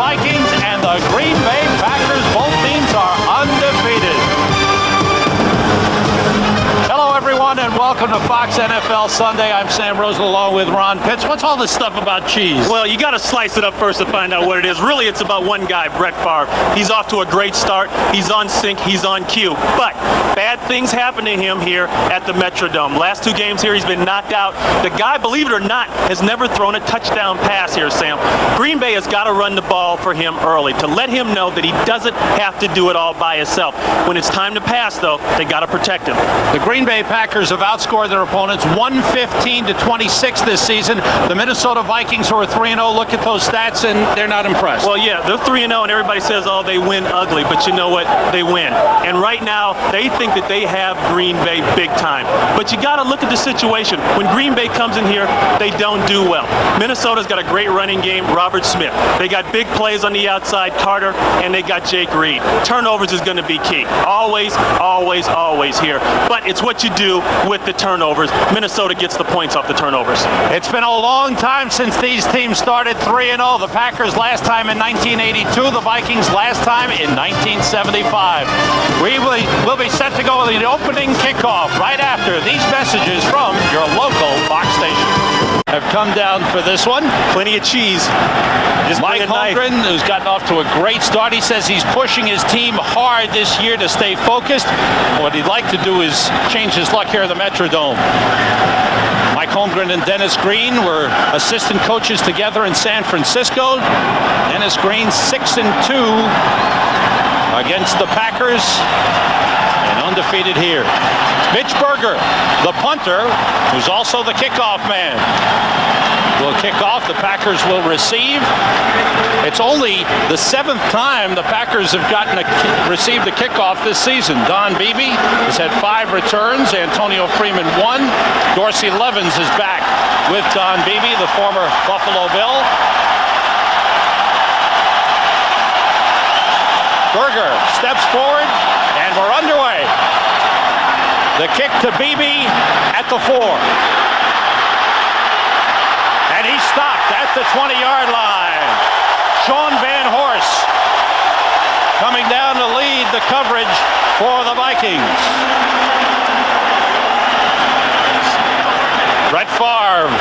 Vikings and the Green Bay Packers. Both teams are undefeated. Hello, everyone, and welcome to Fox NFL Sunday. I'm Sam Rosen along with Ron Pitts. What's all this stuff about cheese? Well, you got to slice it up first to find out what it is. Really, it's about one guy, Brett Favre. He's off to a great start. He's on sync. He's on cue. But bad things happen to him here at the Metrodome. Last two games here, he's been knocked out. The guy, believe it or not, has never thrown a touchdown pass here, Sam. Green Bay has got to run the ball for him early to let him know that he doesn't have to do it all by himself. When it's time to pass, though, they got to protect him. The Green Bay Packers have outscored their opponents 115-26 this season. The Minnesota Vikings, who are 3-0, look at those stats and they're not impressed. Well, yeah, they're 3-0 and everybody says, oh, they win ugly, but you know what? They win. And right now, they think that they have Green Bay big time. But you got to look at the situation. When Green Bay comes in here, they don't do well. Minnesota's got a great running game, Robert Smith. They got big plays on the outside, Carter, and they got Jake Reed. Turnovers is going to be key. Always, always, always here. But it's what you do with the turnovers. Minnesota gets the points off the turnovers. It's been a long time since these teams started 3-0. The Packers last time in 1982, the Vikings last time in 1975. We'll be set to go with the opening kickoff right after these messages from your local Fox station. Have come down for this one. Plenty of cheese. Just Mike Holmgren, who's gotten off to a great start. He says he's pushing his team hard this year to stay focused. What he'd like to do is change his luck here at the Metrodome. Mike Holmgren and Dennis Green were assistant coaches together in San Francisco. Dennis Green 6-2 against the Packers and undefeated here. Mitch Berger, the punter, who's also the kickoff man, will kick off. The Packers will receive. It's only the 7th time the Packers have received a kickoff this season. Don Beebe has had 5 returns. Antonio Freeman 1. Dorsey Levens is back with Don Beebe, the former Buffalo Bill. Berger steps forward, and we're underway. The kick to Beebe at the 4. And he's stopped at the 20-yard line. Sean Van Horst coming down to lead the coverage for the Vikings. Brett Favre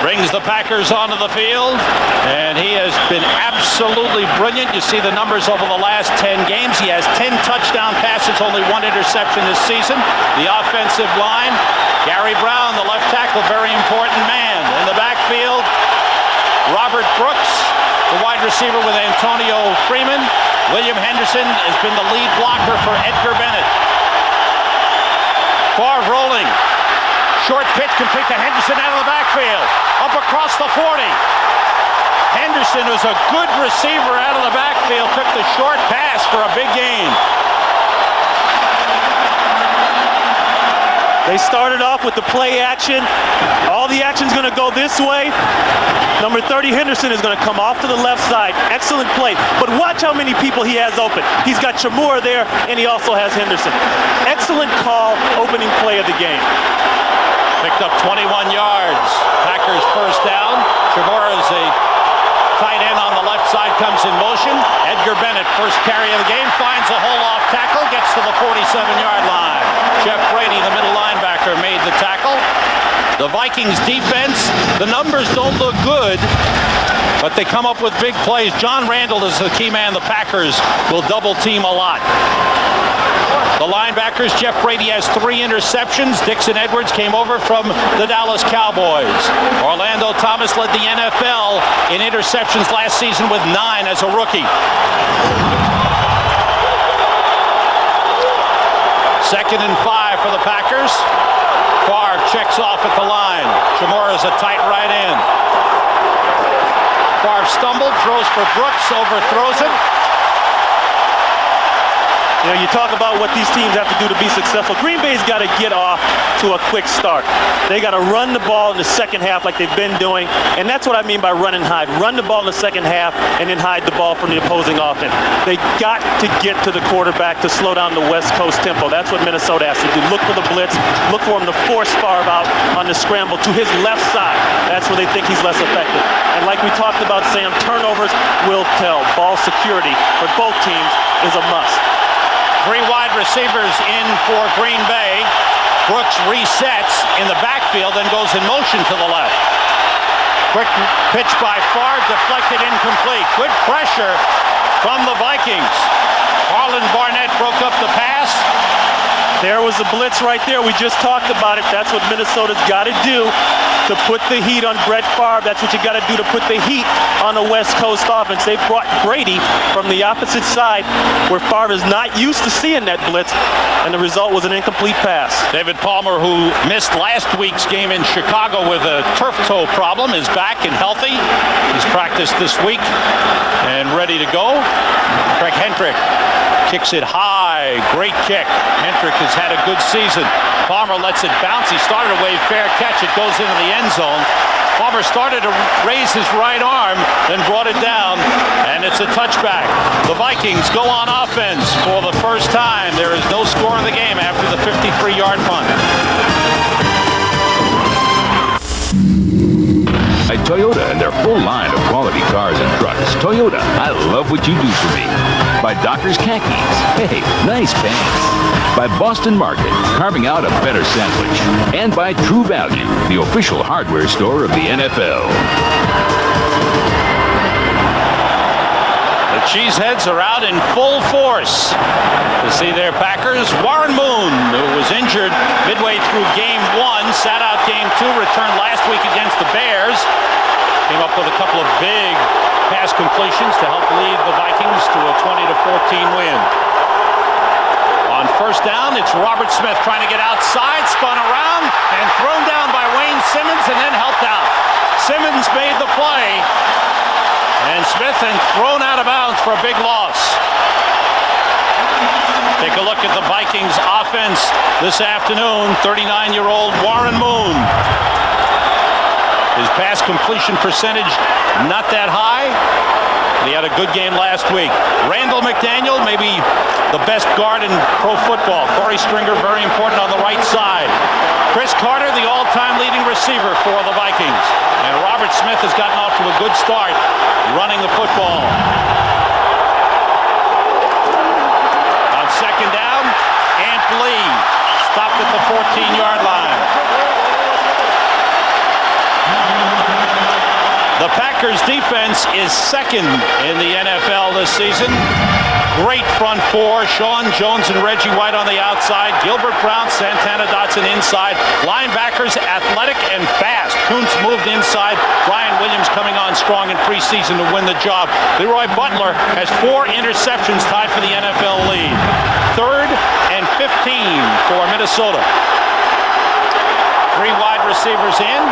brings the Packers onto the field, and he has been absolutely brilliant. You see the numbers over the last 10 games. He has 10 touchdown passes, only 1 interception this season. The offensive line, Gary Brown, the left tackle, very important man. In the backfield, Robert Brooks, the wide receiver with Antonio Freeman. William Henderson has been the lead blocker for Edgar Bennett. Favre rolling. Short pitch complete to Henderson out of the backfield. Up across the 40. Henderson, who's a good receiver out of the backfield, took the short pass for a big gain. They started off with the play action. All the action's going to go this way. Number 30, Henderson, is going to come off to the left side. Excellent play. But watch how many people he has open. He's got Chamura there, and he also has Henderson. Excellent call, opening play of the game. Picked up 21 yards. Packers first down. Chamura is a tight end on the left side, comes in motion. Edgar Bennett, first carry of the game, finds a hole off tackle, gets to the 47-yard line. Jeff Brady, the middle linebacker, made the tackle. The Vikings defense, the numbers don't look good, but they come up with big plays. John Randall is the key man. The Packers will double team a lot. The linebackers, Jeff Brady has 3 interceptions. Dixon Edwards came over from the Dallas Cowboys. Orlando Thomas led the NFL in interceptions last season with 9 as a rookie. 2nd and 5 for the Packers. Favre checks off at the line. Chamura's a tight right end. Favre stumbled, throws for Brooks, overthrows it. You know, you talk about what these teams have to do to be successful. Green Bay's got to get off to a quick start. They got to run the ball in the second half like they've been doing, and that's what I mean by run and hide. Run the ball in the second half and then hide the ball from the opposing offense. They got to get to the quarterback to slow down the West Coast tempo. That's what Minnesota has to do. Look for the blitz. Look for him to force Favre out on the scramble to his left side. That's where they think he's less effective. And like we talked about, Sam, turnovers will tell. Ball security for both teams is a must. 3 wide receivers in for Green Bay. Brooks resets in the backfield and goes in motion to the left. Quick pitch by Favre, deflected, incomplete. Good pressure from the Vikings. Harlan Barnett broke up the pass. There was a blitz right there. We just talked about it. That's what Minnesota's got to do to put the heat on Brett Favre. That's what you got to do to put the heat on the West Coast offense. They brought Brady from the opposite side where Favre is not used to seeing that blitz, and the result was an incomplete pass. David Palmer, who missed last week's game in Chicago with a turf toe problem, is back and healthy. He's practiced this week and ready to go. Craig Hendrick kicks it high. Great kick. Hendrick has had a good season. Palmer lets it bounce. He started away, fair catch. It goes into the end zone. Palmer started to raise his right arm, then brought it down, and it's a touchback. The Vikings go on offense for the first time. There is no score in the game after the 53-yard punt. By Toyota and their full line of quality cars and trucks. Toyota, I love what you do for me. By Doctor's Khakis. Hey, nice pants. By Boston Market, carving out a better sandwich. And by True Value, the official hardware store of the NFL. The Cheeseheads are out in full force to see their Packers. Warren Moon, who was injured midway through Game 1, sat out Game 2, returned last week against the Bears. Came up with a couple of big pass completions to help lead the Vikings to a 20-14 win. On first down, it's Robert Smith trying to get outside, spun around, and thrown down by Wayne Simmons and then helped out. Simmons made the play, and Smith then thrown out of bounds for a big loss. Take a look at the Vikings offense this afternoon. 39-year-old Warren Moon. His pass completion percentage not that high. He had a good game last week. Randall McDaniel, maybe the best guard in pro football. Corey Stringer, very important on the right side. Chris Carter, the all-time leading receiver for the Vikings. And Robert Smith has gotten off to a good start running the football. On second down, Ant Lee stopped at the 14-yard line. The Packers defense is second in the NFL this season. Great front four. Sean Jones and Reggie White on the outside. Gilbert Brown, Santana Dotson inside. Linebackers athletic and fast. Kuntz moved inside. Brian Williams coming on strong in preseason to win the job. Leroy Butler has 4 interceptions tied for the NFL lead. 3rd and 15 for Minnesota. 3 wide receivers in.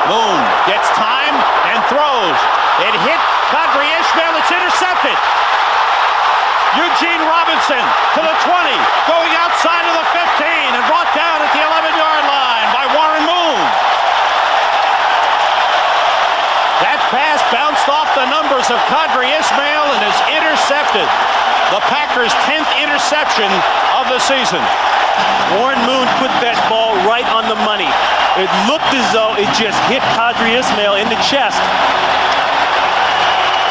Moon gets time and throws. It hit Kadri Ishmael. It's intercepted. Eugene Robinson to the 20, going outside of the 15 and brought down at the 11-yard line by Warren Moon. That pass bounced off the numbers of Kadri Ishmael and is intercepted. The Packers' 10th interception of the season. Warren Moon put that ball right on the money. It looked as though it just hit Kadri Ishmael in the chest.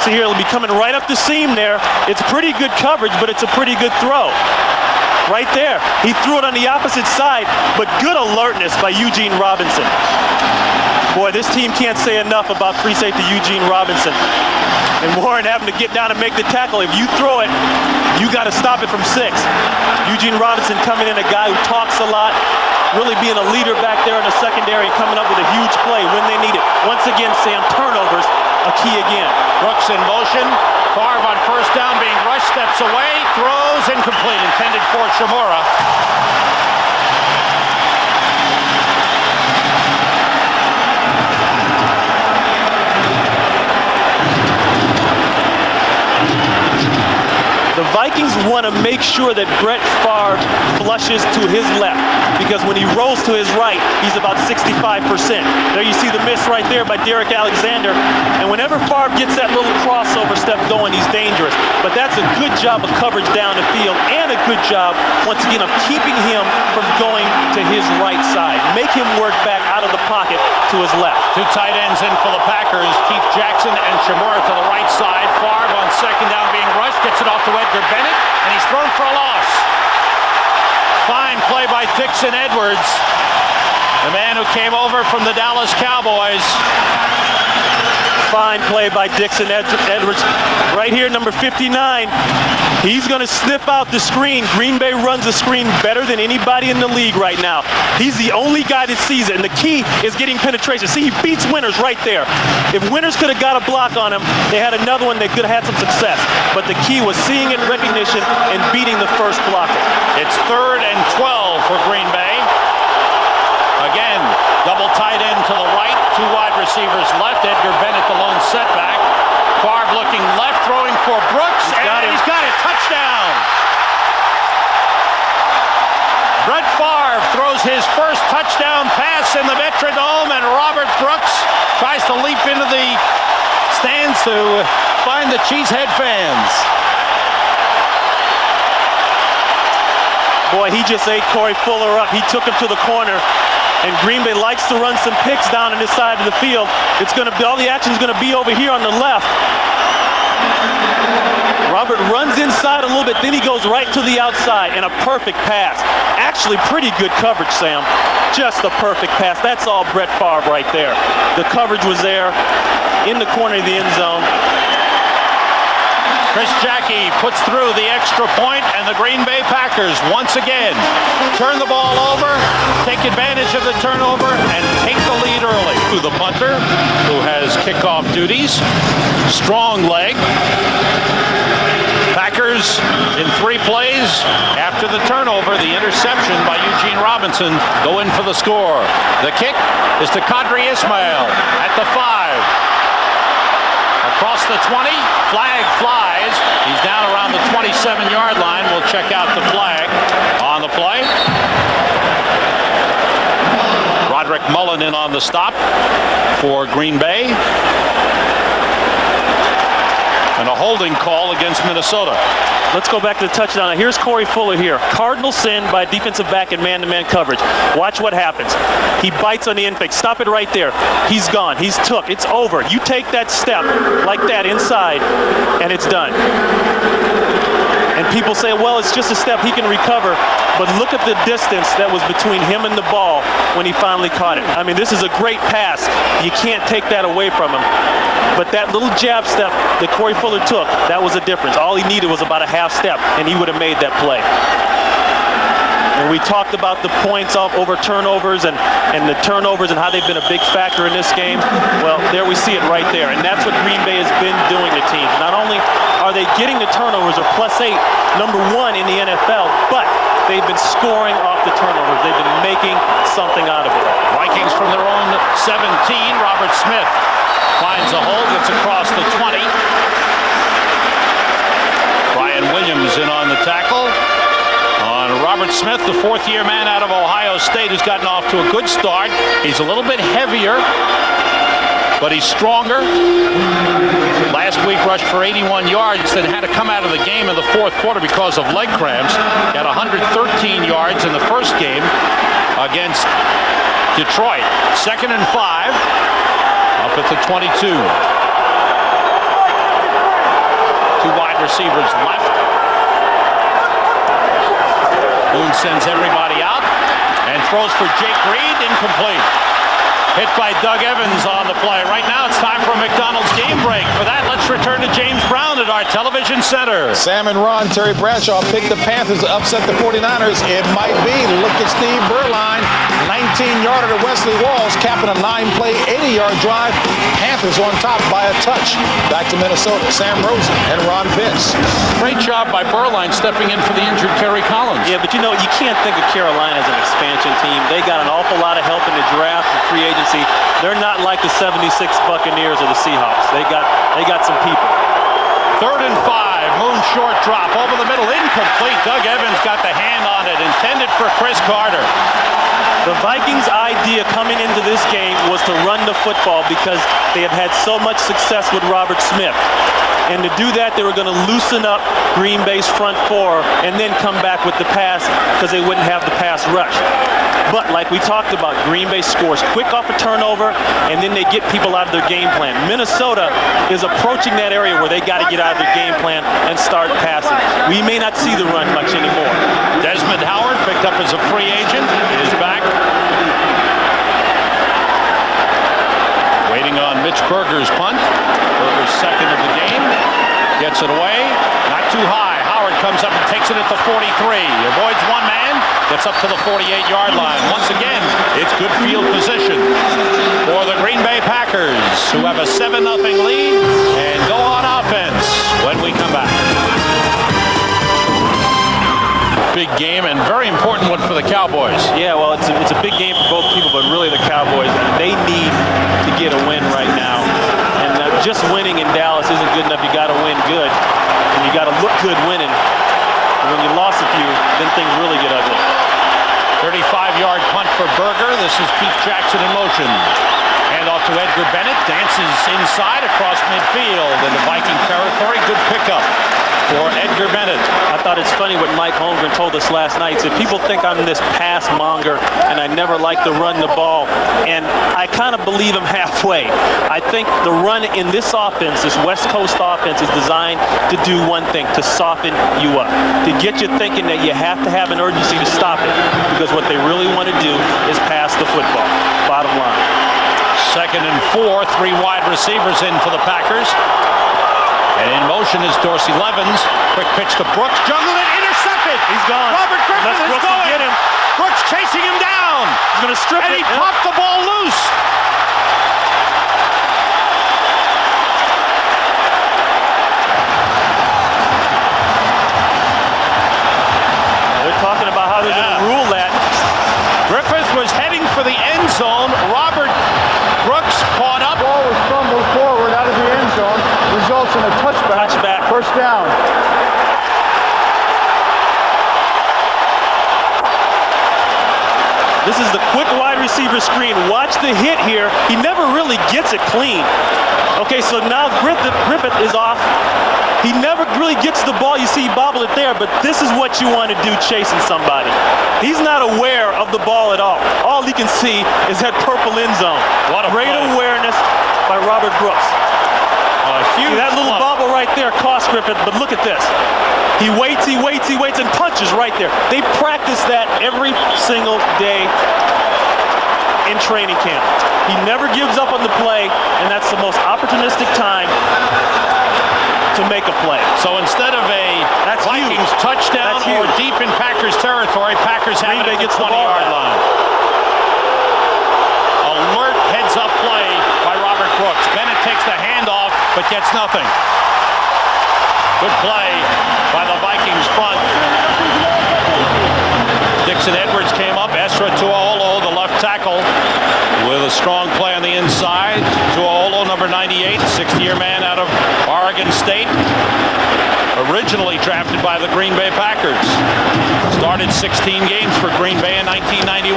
So here it'll be coming right up the seam there. It's pretty good coverage, but it's a pretty good throw. Right there. He threw it on the opposite side, but good alertness by Eugene Robinson. Boy, this team can't say enough about free safety Eugene Robinson. And Warren having to get down and make the tackle. If you throw it, you got to stop it from 6. Eugene Robinson coming in, a guy who talks a lot, really being a leader back there in the secondary, coming up with a huge play when they need it. Once again, Sam, turnovers, a key again. Brooks in motion. Favre on first down, being rushed, steps away, throws, incomplete, intended for Shimura. The Vikings want to make sure that Brett Favre flushes to his left, because when he rolls to his right, he's about 65%. There you see the miss right there by Derek Alexander. And whenever Favre gets that little crossover step going, he's dangerous. But that's a good job of coverage down the field, and a good job, once again, of keeping him from going to his right side. Make him work back out of the pocket to his left. Two tight ends in for the Packers. Keith Jackson and Shimura to the right side. Favre on second down being rushed. Gets it off to Edgar Bennett, and he's thrown for a loss. Fine play by Dixon Edwards, the man who came over from the Dallas Cowboys. Fine play by Dixon Edwards. Right here, number 59. He's going to sniff out the screen. Green Bay runs the screen better than anybody in the league right now. He's the only guy that sees it, and the key is getting penetration. See, he beats Winters right there. If Winters could have got a block on him, they had another one, they could have had some success. But the key was seeing it, recognition, and beating the first blocker. It's 3rd and 12 for Green Bay. Again, double tight end to the right, two wide receivers left. Edgar Bennett, the lone setback. Favre looking left, throwing for Brooks, and he's got it. Touchdown! Brett Favre throws his first touchdown pass in the Metrodome, and Robert Brooks tries to leap into the stands to find the Cheesehead fans. Boy, he just ate Corey Fuller up. He took him to the corner. And Green Bay likes to run some picks down on this side of the field. It's going to be, all the action is going to be over here on the left. Robert runs inside a little bit, then he goes right to the outside, and a perfect pass. Actually, pretty good coverage, Sam. Just a perfect pass. That's all Brett Favre right there. The coverage was there in the corner of the end zone. Chris Jackie puts through the extra point, and the Green Bay Packers once again turn the ball over, take advantage of the turnover, and take the lead early. To the punter, who has kickoff duties. Strong leg. Packers in 3 plays after the turnover, the interception by Eugene Robinson, go in for the score. The kick is to Qadri Ismail at the 5. Across the 20, flag flies. He's down around the 27-yard line. We'll check out the flag on the play. Roderick Mullen in on the stop for Green Bay. And a holding call against Minnesota. Let's go back to the touchdown. Here's Corey Fuller here. Cardinal sin by defensive back in man-to-man coverage. Watch what happens. He bites on the in fake. Stop it right there. He's gone. He's took. It's over. You take that step like that inside, and it's done. And people say, well, it's just a step. He can recover. But look at the distance that was between him and the ball when he finally caught it. I mean, this is a great pass. You can't take that away from him. But that little jab step that Corey Fuller took, that was a difference. All he needed was about a half step, and he would have made that play. And we talked about the points off over turnovers and the turnovers and how they've been a big factor in this game. Well, there we see it right there. And that's what Green Bay has been doing to teams. Not only are they getting the turnovers, or +8, number 1 in the NFL, but they've been scoring off the turnovers. They've been making something out of it. Vikings from their own 17. Robert Smith finds a hole, gets across the 20. Brian Williams in on the tackle. On Robert Smith, the 4th-year man out of Ohio State, who's gotten off to a good start. He's a little bit heavier, but he's stronger. Last week rushed for 81 yards, then had to come out of the game in the 4th quarter because of leg cramps. Got 113 yards in the first game against Detroit. 2nd and 5. Up at the 22. 2 wide receivers left. Boone sends everybody out and throws for Jake Reed, incomplete. Hit by Doug Evans on the play. Right now it's time for a McDonald's game break. For that, let's return to James Brown at our television center. Sam and Ron, Terry Bradshaw picked the Panthers to upset the 49ers. It might be. Look at Steve Berline. 19-yarder to Wesley Walls, capping a 9-play, 80-yard drive. Panthers on top by a touch. Back to Minnesota. Sam Rosen and Ron Pitts. Great job by Berline stepping in for the injured Kerry Collins. Yeah, but you know, you can't think of Carolina as an expansion team. They got an awful lot of help in the draft and free agency. They're not like the 76 Buccaneers or the Seahawks. They got some people. 3rd and 5. Moon short drop over the middle, incomplete. Doug Evans got the hand on it, intended for Chris Carter. The Vikings' idea coming into this game was to run the football because they have had so much success with Robert Smith. And to do that, they were going to loosen up Green Bay's front four and then come back with the pass because they wouldn't have the pass rush. But like we talked about, Green Bay scores quick off a turnover, and then they get people out of their game plan. Minnesota is approaching that area where they got to get out of their game plan and start passing. We may not see the run much anymore. Desmond Howard, picked up as a free agent, is back. Waiting on Mitch Berger's punt. Berger's second of the game. Gets it away. Not too high. Howard comes up and takes it at the 43. Avoids one man. Gets up to the 48-yard line. Once again, it's good field position for the Green Bay Packers, who have a 7-0 lead and go on offense when we come back. Big game and very important one for the Cowboys. Yeah, well, it's a big game for both people, but really the Cowboys, they need to get a win right now. And just winning in Dallas isn't good enough. You got to win good, and you got to look good winning. And when you lost a few, then things really get ugly. 35-yard punt for Berger. This is Keith Jackson in motion. Hand off to Edgar Bennett. Dances inside across midfield in the Viking territory. Good pickup for Edgar Bennett. I thought it's funny what Mike Holmgren told us last night. So people think I'm this pass monger and I never like to run the ball. And I kind of believe him halfway. I think the run in this offense, this West Coast offense, is designed to do one thing, to soften you up, to get you thinking that you have to have an urgency to stop it. Because what they really want to do is pass the football. Bottom line. 2nd and 4, 3 wide receivers in for the Packers. And in motion is Dorsey Levens. Quick pitch to Brooks. Juggled it, intercepted. He's gone. Robert Griffin is Brooks going. Get him. Brooks chasing him down. He's going to strip and it. And he popped the ball loose. They're talking about how they're going to rule that. Griffith was heading for the end zone. Robert Brooks caught up. Ball was fumbled forward out of the end zone. Results in a touchback. First down. This is the quick wide receiver screen. Watch the hit here. He never really gets it clean. Okay, so now Griffith is off. He never really gets the ball. You see he bobbled it there, but this is what you want to do chasing somebody. He's not aware of the ball at all. All he can see is that purple end zone. What a great play. awareness by Robert Brooks. Huge that little bobble right there cost Griffith, but look at this. He waits, and punches right there. They practice that every single day in training camp. He never gives up on the play, and that's the most opportunistic time to make a play. So instead of a Vikings touchdown or deep in Packers territory, Packers have it at the 20-yard line. Alert heads-up play by Robert Brooks. Bennett takes the handoff, but gets nothing. Good play by the Vikings front. Dixon Edwards came up. Esra Tuaolo, the left tackle, with a strong play on the inside. Tuaolo, number 98, 60-year man out of Oregon State. Originally drafted by the Green Bay Packers. Started 16 games for Green Bay in 1991.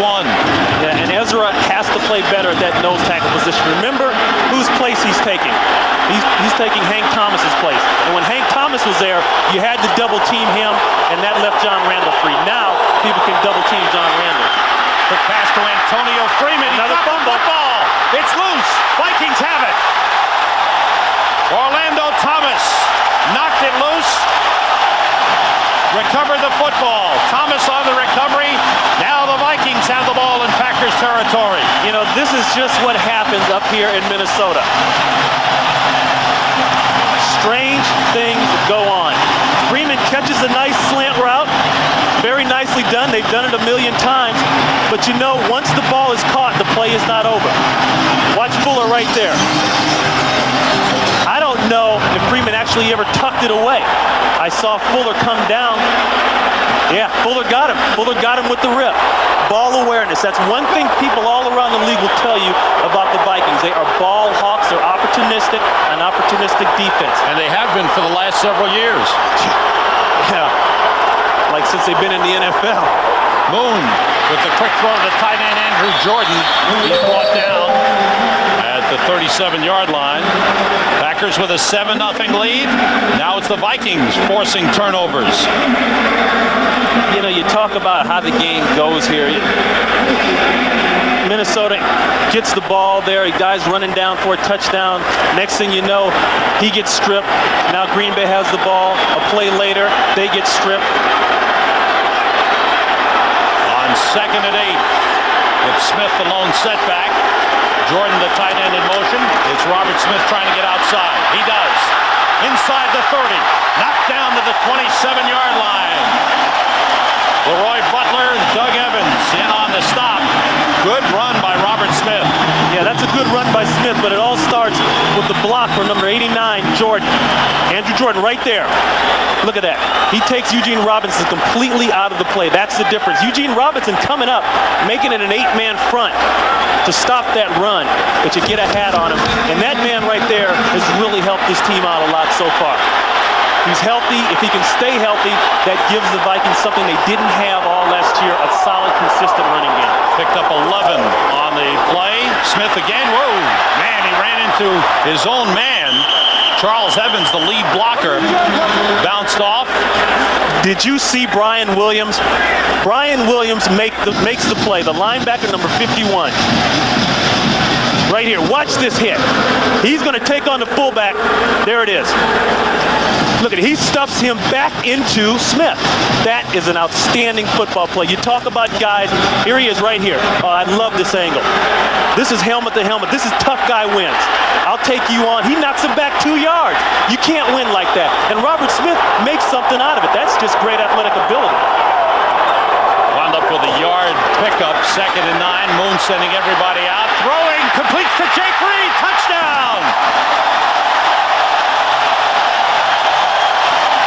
Yeah, and Ezra has to play better at that nose tackle position. Remember whose place he's taking. He's taking Hank Thomas's place. And when Hank Thomas was there, you had to double team him, and that left John Randall free. Now, people can double team John Randall. Quick pass to Antonio Freeman. Another fumble. Football. It's loose. Vikings have it. Orlando Thomas knocked it loose. Recovered the football. Thomas on the recovery. Now the Vikings have the ball in Packers territory. You know, this is just what happens up here in Minnesota. Strange things go on. Freeman catches a nice slant route. Very nicely done. They've done it a million times. But you know, once the ball is caught, the play is not over. Watch Fuller right there. I don't know if Freeman actually ever tucked it away. I saw Fuller come down. Yeah, Fuller got him. Fuller got him with the rip. ball awareness. That's one thing people all around the league will tell you about the Vikings. They are ball hawks. They're opportunistic, an opportunistic defense. And they have been for the last several years. Yeah, like since they've been in the NFL. Moon with the quick throw to the tight end, Andrew Jordan. He's brought down at the 37-yard line. Packers with a 7-0 lead. Now it's the Vikings forcing turnovers. You know, you talk about how the game goes here. Minnesota gets the ball there. A guy's running down for a touchdown. Next thing you know, he gets stripped. Now Green Bay has the ball. A play later, they get stripped. On 2nd and 8, with Smith the lone setback. Jordan, the tight end, in motion. It's Robert Smith trying to get outside. He does. Inside the 30. Knocked down to the 27-yard line. Leroy Butler and Doug Evans in on the stop. Good run by Robert Smith. Yeah, that's a good run by Smith, but it all starts with the block for number 89, Jordan. Andrew Jordan right there. Look at that. He takes Eugene Robinson completely out of the play. That's the difference. Eugene Robinson coming up, making it an 8-man front to stop that run, but you get a hat on him. And that man right there has really helped this team out a lot so far. He's healthy. If he can stay healthy, that gives the Vikings something they didn't have all last year, a solid, consistent running game. Picked up 11 on the play. Smith again. Whoa, man, he ran into his own man. Charles Evans, the lead blocker, bounced off. Did you see Brian Williams? Brian Williams makes the play, the linebacker number 51. Right here, watch this hit. He's going to take on the fullback. There it is. Look at it. He stuffs him back into Smith. That is an outstanding football play. You talk about guys. Here he is right here. Oh, I love this angle. This is helmet to helmet. This is tough guy wins. I'll take you on. He knocks him back 2 yards. You can't win like that. And Robert Smith makes something out of it. That's just great athletic ability. Wound up with a yard pickup, 2nd and 9. Moon sending everybody out. Throwing, completes to Jake Reed. Touchdown!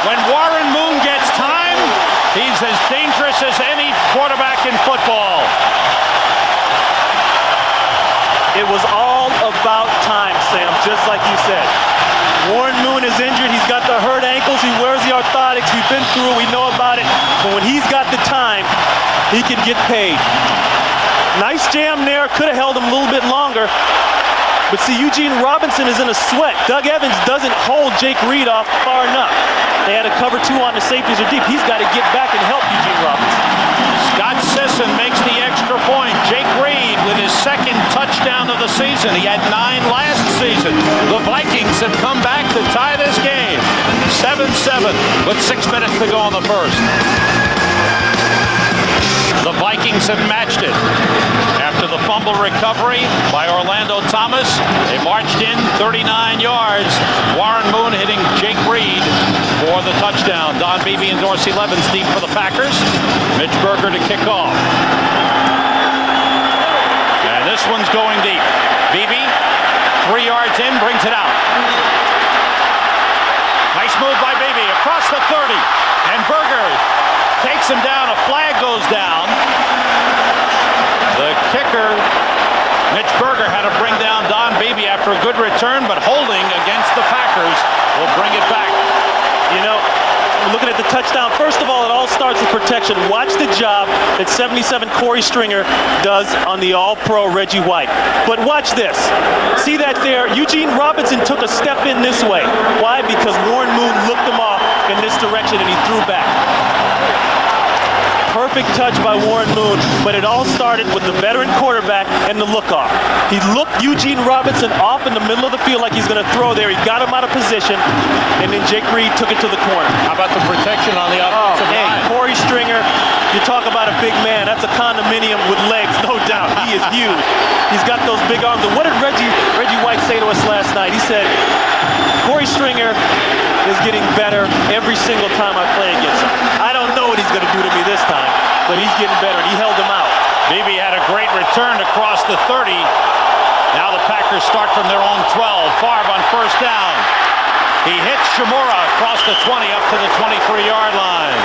When Warren Moon gets time, he's as dangerous as any quarterback in football. It was all about time, Sam, just like you said. Warren Moon is injured. He's got the hurt ankles. He wears the orthotics. We've been through it. We know about it. But when he's got the time, he can get paid. Nice jam there. Could have held him a little bit longer. But see, Eugene Robinson is in a sweat. Doug Evans doesn't hold Jake Reed off far enough. They had a cover 2 on the safeties are deep. He's got to get back and help Eugene Robinson. Scott Sisson makes the extra point. Jake Reed with his 2nd touchdown of the season. He had 9 last season. The Vikings have come back to tie this game. 7-7 with 6 minutes to go in the first. The Vikings have matched it. After the fumble recovery by Orlando Thomas, they marched in 39 yards. Warren Moon hitting Jake Reed for the touchdown. Don Beebe and Dorsey Levens deep for the Packers. Mitch Berger to kick off. And this one's going deep. Beebe, 3 yards in, brings it out. Nice move by Beebe across the 30. And Berger takes him down. A flag goes down. The kicker, Mitch Berger, had to bring down Don Beebe after a good return, but holding against the Packers will bring it back. You know, looking at the touchdown, first of all, it all starts with protection. Watch the job that 77 Corey Stringer does on the All-Pro Reggie White. But watch this. See that there? Eugene Robinson took a step in this way. Why? Because Warren Moon looked him off in this direction and he threw back. Perfect touch by Warren Moon, but it all started with the veteran quarterback and the look-off. He looked Eugene Robinson off in the middle of the field like he's going to throw there. He got him out of position, and then Jake Reed took it to the corner. How about the protection on the offensive line? Corey Stringer, you talk about a big man. That's a condominium with legs, no doubt. He is huge. He's got those big arms. And what did Reggie White say to us last night? He said, Corey Stringer is getting better every single time I play against him. I don't know what he's going to do to me this time, but he's getting better, and he held him out. Beebe had a great return across the 30. Now the Packers start from their own 12. Favre on first down. He hits Shimura across the 20 up to the 23-yard line.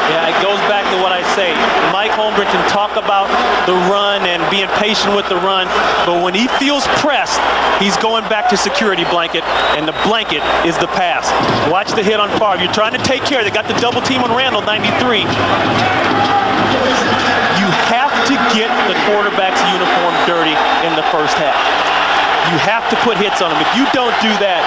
Yeah, it goes back to what I say. Mike Holmgren offense and talk about the run and being patient with the run, but when he feels pressed, he's going back to security blanket, and the blanket is the pass. Watch the hit on Favre. You're trying to take care. They got the double team on Randall, 93. You have to get the quarterback's uniform dirty in the first half. You have to put hits on him. If you don't do that,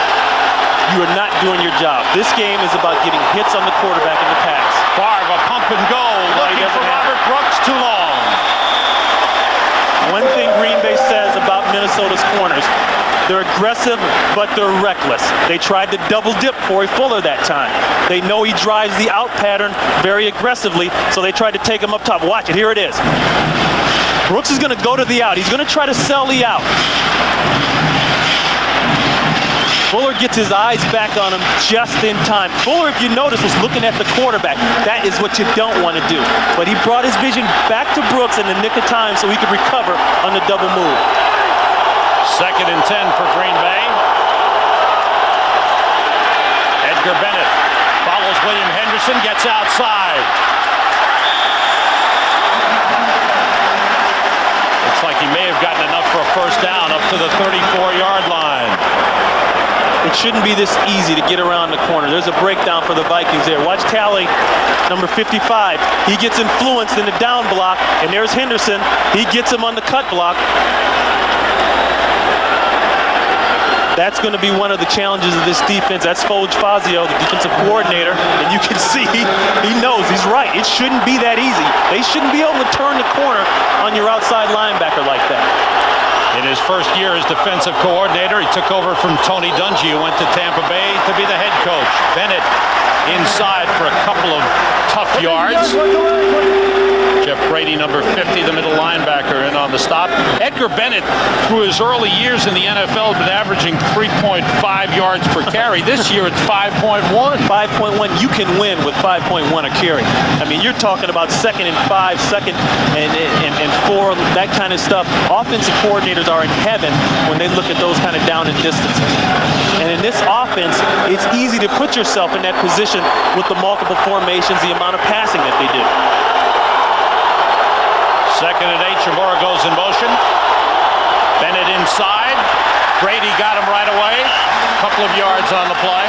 you are not doing your job. This game is about getting hits on the quarterback in the pass. Favre, a pump and go, looking for Robert Brooks, too long. One thing Green Bay says about Minnesota's corners, they're aggressive, but they're reckless. They tried to double dip Corey Fuller that time. They know he drives the out pattern very aggressively, so they tried to take him up top. Watch it, here it is. Brooks is going to go to the out. He's going to try to sell the out. Fuller gets his eyes back on him just in time. Fuller, if you notice, was looking at the quarterback. That is what you don't want to do. But he brought his vision back to Brooks in the nick of time so he could recover on the double move. 2nd and 10 for Green Bay. Edgar Bennett follows William Henderson, gets outside. Looks like he may have gotten enough for a first down up to the 34-yard line. It shouldn't be this easy to get around the corner. There's a breakdown for the Vikings there. Watch Talley, number 55. He gets influenced in the down block, and there's Henderson. He gets him on the cut block. That's going to be one of the challenges of this defense. That's Fazio, the defensive coordinator, and you can see he knows. He's right. It shouldn't be that easy. They shouldn't be able to turn the corner on your outside linebacker like that. In his first year as defensive coordinator, he took over from Tony Dungy, who went to Tampa Bay to be the head coach. Bennett inside for a couple of tough yards. Jeff Brady, number 50, the middle linebacker, in on the stop. Edgar Bennett, through his early years in the NFL, has been averaging 3.5 yards per carry. This year, it's 5.1. 5.1. You can win with 5.1 a carry. I mean, you're talking about 2nd and 5, 2nd and 4, that kind of stuff. Offensive coordinators are in heaven when they look at those kind of down and distances. And in this offense, it's easy to put yourself in that position with the multiple formations, the amount of passing that they do. 2nd and 8, Chamorro goes in motion. Bennett inside. Brady got him right away. A couple of yards on the play.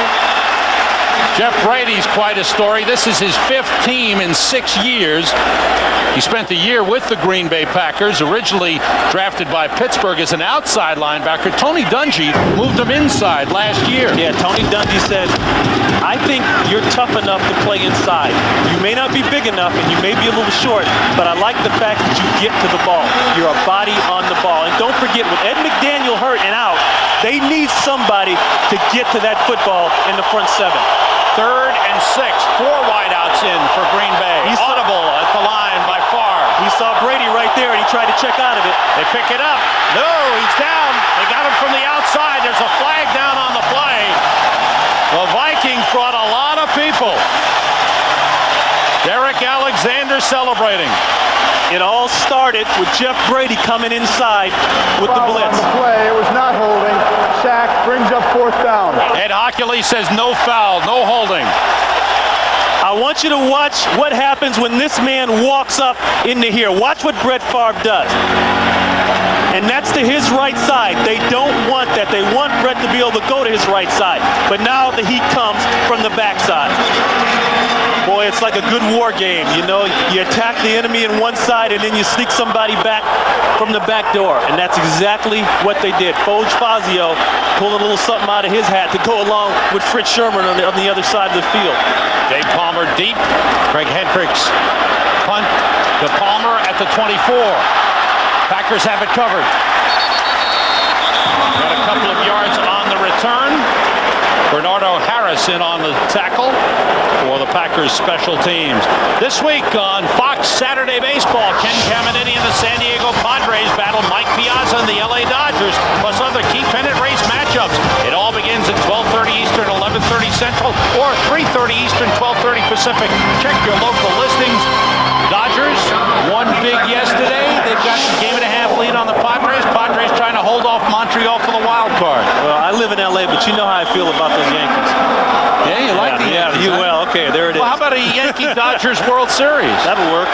Jeff Brady's quite a story. This is his 5th team in 6 years. He spent a year with the Green Bay Packers, originally drafted by Pittsburgh as an outside linebacker. Tony Dungy moved him inside last year. Yeah, Tony Dungy said, I think you're tough enough to play inside. You may not be big enough and you may be a little short, but I like the fact that you get to the ball. You're a body on the ball. And don't forget, with Ed McDaniel hurt and out, they need somebody to get to that football in the front 7. 3rd and 6, 4 wideouts in for Green Bay. He's audible at the line by Favre. He saw Brady right there and he tried to check out of it. They pick it up. No, he's down. They got him from the outside. There's a flag down on the play. The Vikings brought a lot of people. Derek Alexander celebrating. It all started with Jeff Brady coming inside with the blitz. On the play, it was not holding. Sack brings up 4th down. Ed Hockley says no foul, no holding. I want you to watch what happens when this man walks up into here. Watch what Brett Favre does. And that's to his right side. They don't want that. They want Brett to be able to go to his right side. But now the heat comes from the backside. Boy, it's like a good war game. You know, you attack the enemy in one side and then you sneak somebody back from the back door. And that's exactly what they did. Fazio pulling a little something out of his hat to go along with Fritz Sherman on the other side of the field. Dave Palmer deep. Greg Hendricks punt to Palmer at the 24. Packers have it covered. Got a couple of yards on the return. Bernardo Harris in on the tackle for the Packers special teams. This week on Fox Saturday Baseball, Ken Caminiti and the San Diego Padres battle Mike Piazza and the LA Dodgers, plus other key pennant race matchups. It all begins at 12:30 Eastern, 11:30 Central, or 3:30 Eastern, 12:30 Pacific. Check your local listings. Dodgers won big yesterday. They've got a game-and-a-half lead on the Padres. Padres trying to hold off Montreal for the wild card. Well, I live in LA, but you know how I feel about those Yankees. Yeah, you like the Yankees. Yeah, well, okay, there it is. Well, how about a Yankee-Dodgers World Series. That'll work.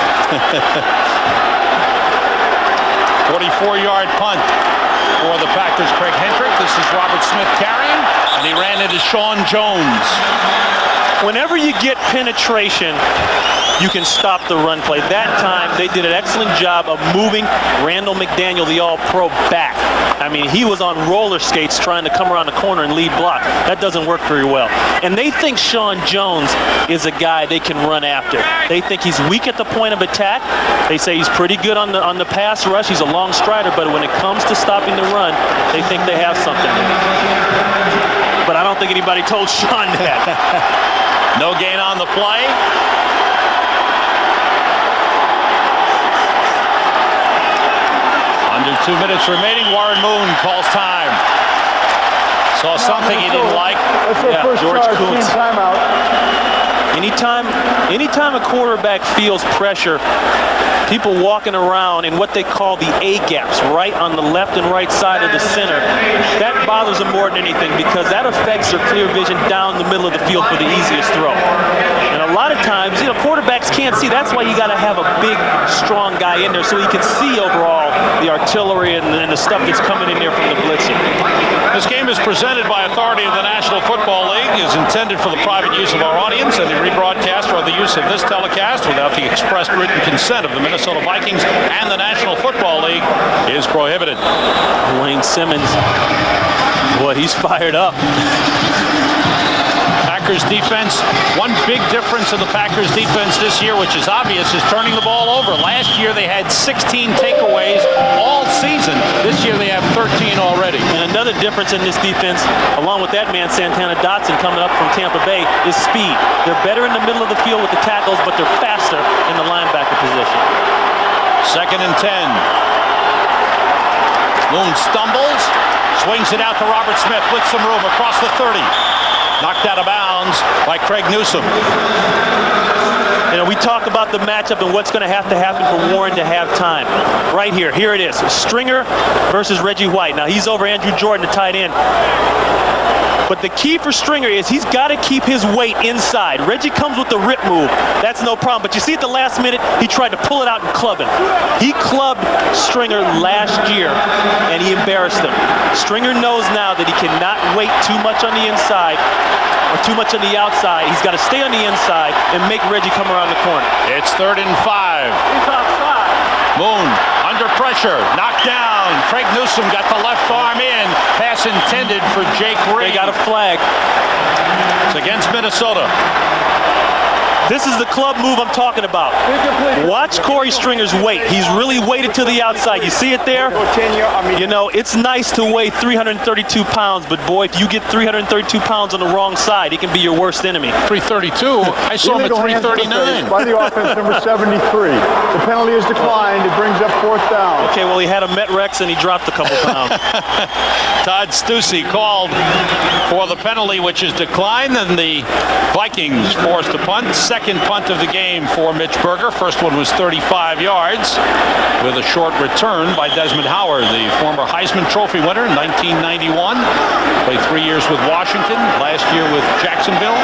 44-yard punt for the Packers. Craig Hendrick. This is Robert Smith carrying, and he ran into Sean Jones. Whenever you get penetration, you can stop the run play. That time, they did an excellent job of moving Randall McDaniel, the All-Pro, back. I mean, he was on roller skates trying to come around the corner and lead block. That doesn't work very well. And they think Sean Jones is a guy they can run after. They think he's weak at the point of attack. They say he's pretty good on the pass rush. He's a long strider, but when it comes to stopping the run, they think they have something. But I don't think anybody told Sean that. No gain on the play. Under 2 minutes remaining. Warren Moon calls time. Saw something he didn't like. That's our first George team Kuntz. timeout. Anytime a quarterback feels pressure, people walking around in what they call the A gaps, right on the left and right side of the center, that bothers them more than anything because that affects their clear vision down the middle of the field for the easiest throw. And a lot of times, quarterbacks can't see. That's why you got to have a big, strong guy in there so he can see overall the artillery and the stuff that's coming in there from the blitzing. This game is presented by authority of the National Football League, is intended for the private use of our audience, and the rebroadcast or the use of this telecast without the expressed written consent of the Minnesota Vikings and the National Football League is prohibited. Wayne Simmons, boy, he's fired up. Packers defense, one big difference in the Packers defense this year, which is obvious, is turning the ball over. Last year they had 16 takeaways all season. This year they have 13 already. And another difference in this defense, along with that man, Santana Dotson, coming up from Tampa Bay, is speed. They're better in the middle of the field with the tackles, but they're faster in the linebacker position. 2nd and 10. Moon stumbles, swings it out to Robert Smith with some room across the 30. Knocked out of bounds by Craig Newsome. We talk about the matchup and what's going to happen for Warren to have time. Right here. Here it is. Stringer versus Reggie White. Now, he's over Andrew Jordan, the tight end. But the key for Stringer is he's got to keep his weight inside. Reggie comes with the rip move. That's no problem. But you see at the last minute, he tried to pull it out and club him. He clubbed Stringer last year, and he embarrassed him. Stringer knows now that he cannot wait too much on the inside or too much on the outside. He's got to stay on the inside and make Reggie come around the corner. It's 3rd and 5. He's outside. Moon under pressure, knocked down. Craig Newsome got the left arm in. Pass intended for Jake Reed. They got a flag. It's against Minnesota. This is the club move I'm talking about. Watch Corey Stringer's weight. He's really weighted to the outside. You see it there? It's nice to weigh 332 pounds, but boy, if you get 332 pounds on the wrong side, he can be your worst enemy. 332? I saw him at 339. By the offense, number 73. The penalty is declined. It brings up 4th down. Okay, well, he had a Met Rex and he dropped a couple pounds. Todd Stussy called for the penalty, which is declined, and the Vikings forced a punt. Second punt of the game for Mitch Berger. First one was 35 yards with a short return by Desmond Howard, the former Heisman Trophy winner in 1991. Played 3 years with Washington, last year with Jacksonville.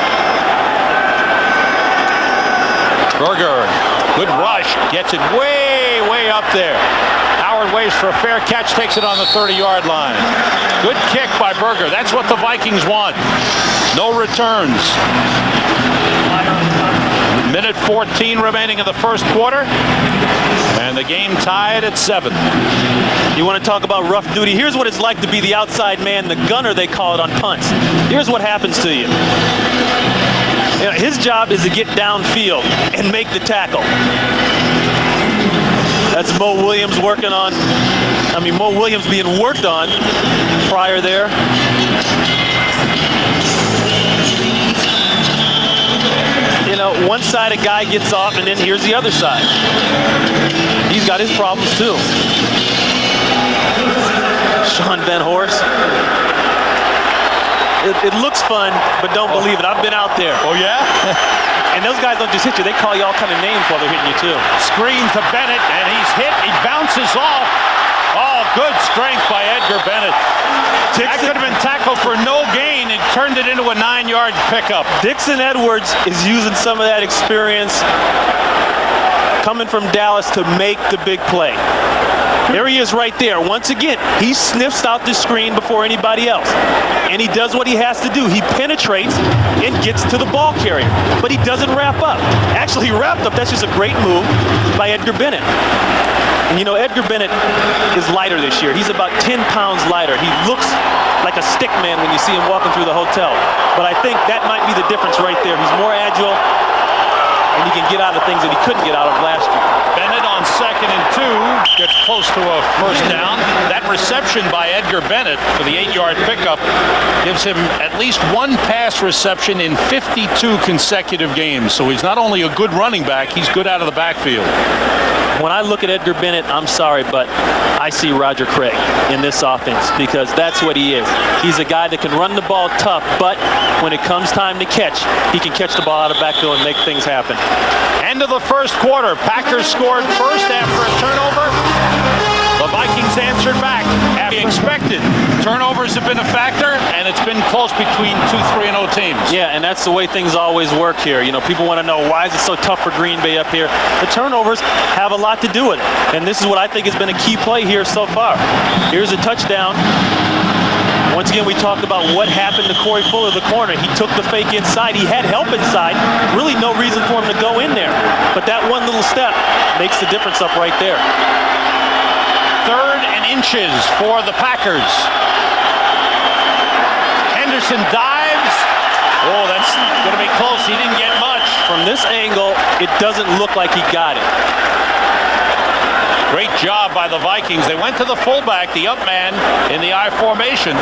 Berger, good rush, gets it way, way up there. Howard waits for a fair catch, takes it on the 30-yard line. Good kick by Berger. That's what the Vikings want. No returns. Minute 14 remaining in the first quarter, and the game tied at 7. You want to talk about rough duty? Here's what it's like to be the outside man, the gunner they call it on punts. Here's what happens to you. His job is to get downfield and make the tackle. That's Mo Williams Mo Williams being worked on prior there. One side a guy gets off, and then here's the other side. He's got his problems too. Sean Van Horst. It looks fun, but don't believe it. I've been out there. Oh, yeah? And those guys don't just hit you. They call you all kind of names while they're hitting you, too. Screen to Bennett, and he's hit. He bounces off. Oh, good strength by Edgar Bennett. That could have been tackled for no gain and turned it into a 9-yard pickup. Dixon Edwards is using some of that experience coming from Dallas to make the big play. There he is right there. Once again, he sniffs out the screen before anybody else. And he does what he has to do. He penetrates and gets to the ball carrier. But he doesn't wrap up. Actually, he wrapped up. That's just a great move by Edgar Bennett. And you know, Edgar Bennett is lighter this year. He's about 10 pounds lighter. He looks like a stick man when you see him walking through the hotel. But I think that might be the difference right there. He's more agile, and he can get out of things that he couldn't get out of last year. Bennett on 2nd and 2 gets close to a first down. That reception by Edgar Bennett for the 8-yard pickup gives him at least one pass reception in 52 consecutive games. So he's not only a good running back, he's good out of the backfield. When I look at Edgar Bennett, I'm sorry, but I see Roger Craig in this offense because that's what he is. He's a guy that can run the ball tough, but when it comes time to catch, he can catch the ball out of the backfield and make things happen. End of the first quarter. Packers scored first after a turnover. The Vikings answered back as expected. Turnovers have been a factor, and it's been close between 2 3-0 teams. Yeah, and that's the way things always work here. You know, people want to know, why is it so tough for Green Bay up here? The turnovers have a lot to do with it, and this is what I think has been a key play here so far. Here's a touchdown. Once again, we talked about what happened to Corey Fuller, the corner. He took the fake inside. He had help inside. Really no reason for him to go in there. But that one little step makes the difference up right there. 3rd and inches for the Packers. Henderson dives. Oh, that's going to be close. He didn't get much. From this angle, it doesn't look like he got it. Great job by the Vikings. They went to the fullback, the up man, in the I formation.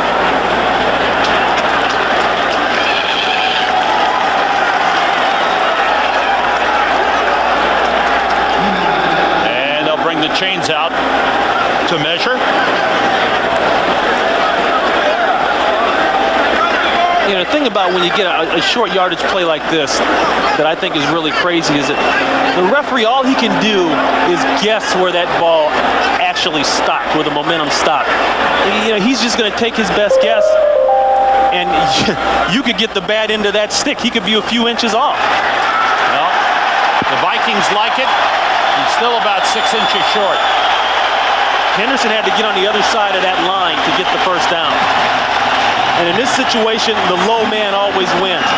And they'll bring the chains out to measure. You know, the thing about when you get a short yardage play like this that I think is really crazy is that the referee, all he can do is guess where that ball actually stopped, where the momentum stopped. You know, he's just going to take his best guess, and you could get the bad end of that stick. He could be a few inches off. Well, the Vikings like it. He's still about 6 inches short. Henderson had to get on the other side of that line to get the first down. And in this situation, the low man always wins.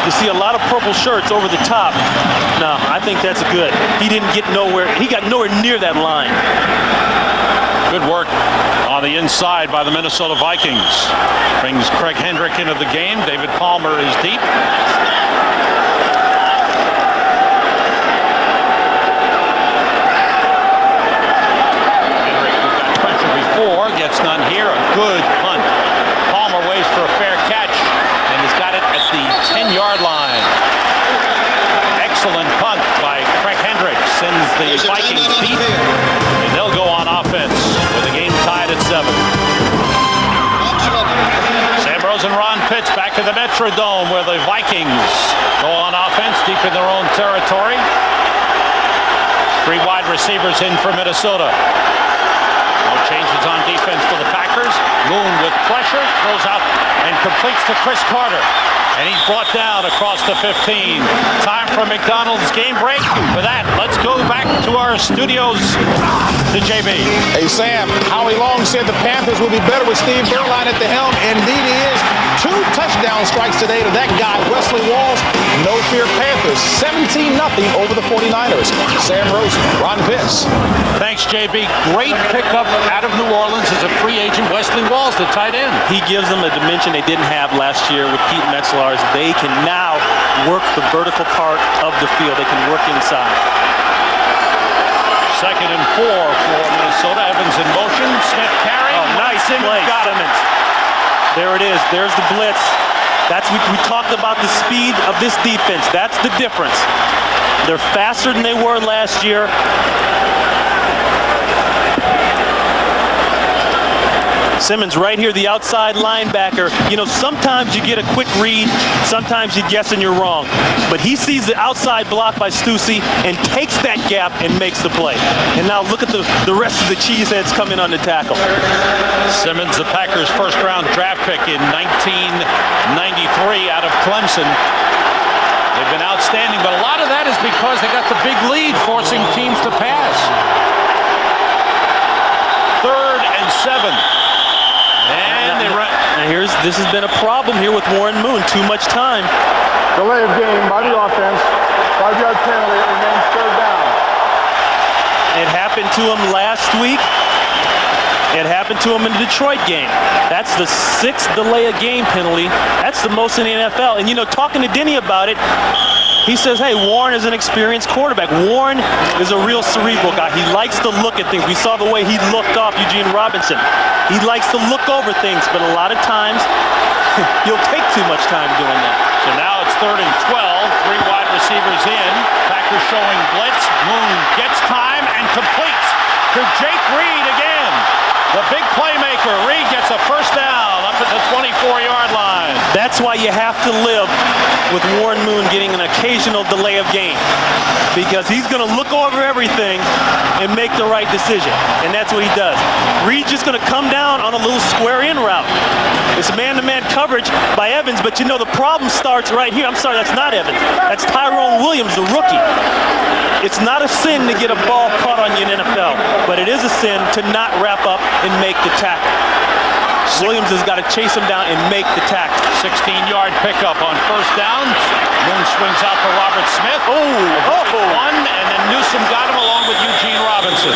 You see a lot of purple shirts over the top. No, I think that's good. He didn't get nowhere. He got nowhere near that line. Good work on the inside by the Minnesota Vikings. Brings Craig Hendrick into the game. David Palmer is deep. Hendrick, who got pressure before, gets none here. A good punt. Palmer waits for a fair catch, and he's got it at the 10-yard line. Excellent punt by Craig Hendrick. Sends the Vikings deep, and they'll go on offense with the game tied at 7. Sam Rose and Ron Pitts back to the Metrodome, where the Vikings go on offense deep in their own territory. 3 wide receivers in for Minnesota. No changes on defense for the Packers. Moon with pressure, throws out and completes to Chris Carter. And he's brought down across the 15. Time for McDonald's game break. For that, let's go back to our studios to JB. Hey, Sam, Howie Long said the Panthers will be better with Steve Berline at the helm. Indeed he is. 2 touchdown strikes today to that guy, Wesley Walls. No fear Panthers. 17-0 over the 49ers. Sam Rosen, Ron Pitts. Thanks, JB. Great pickup out of New Orleans as a free agent. Wesley Walls, the tight end. He gives them a dimension they didn't have last year with Pete Metzler. They can now work the vertical part of the field. They can work inside. 2nd and 4 for Minnesota. Evans in motion. Smith carrying. Oh, nice play, Simmons. There it is. There's the blitz. That's we talked about the speed of this defense. That's the difference. They're faster than they were last year. Simmons right here, the outside linebacker. You know, sometimes you get a quick read, sometimes you guess and you're wrong. But he sees the outside block by Stussy and takes that gap and makes the play. And now look at the rest of the cheeseheads coming on the tackle. Simmons, the Packers' first-round draft pick in 1993 out of Clemson. They've been outstanding, but a lot of that is because they got the big lead, forcing teams to pass. 3rd and 7. And they run. This has been a problem here with Warren Moon. Too much time. Delay of game by the offense. 5-yard penalty, and then 3rd down. It happened to him last week. It happened to him in the Detroit game. That's the 6th delay of game penalty. That's the most in the NFL. And, you know, talking to Denny about it, he says, hey, Warren is an experienced quarterback. Warren is a real cerebral guy. He likes to look at things. We saw the way he looked off Eugene Robinson. He likes to look over things, but a lot of times he'll take too much time doing that. So now it's 3rd and 12. 3 wide receivers in. Packers showing blitz. Moon gets time and completes to Jake Reed again. The big playmaker. Reed gets a first down up at the 24-yard line. That's why you have to live with Warren Moon getting an occasional delay of game, because he's going to look over everything and make the right decision, and that's what he does. Reed's just going to come down on a little square in route. It's man-to-man coverage by Evans, but you know the problem starts right here. I'm sorry, that's not Evans. That's Tyrone Williams, the rookie. It's not a sin to get a ball caught on you in NFL, but it is a sin to not wrap up and make the tackle. Williams has got to chase him down and make the tackle. 16-yard pickup on 1st down. Moon swings out for Robert Smith. One, and then Newsom got him along with Eugene Robinson.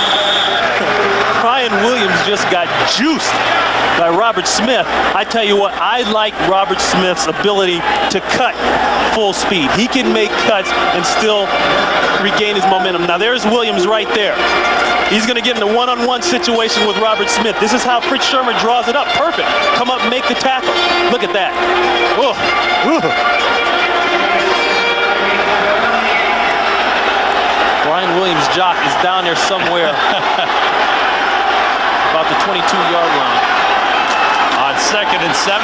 Brian Williams just got juiced by Robert Smith. I tell you what, I like Robert Smith's ability to cut full speed. He can make cuts and still regain his momentum. Now there's Williams right there. He's going to get in a one-on-one situation with Robert Smith. This is how Fritz Shurmur draws it up. Perfect. Come up and make the tackle. Look at that. Brian Williams' jock is down there somewhere about the 22-yard line. On 2nd and 7,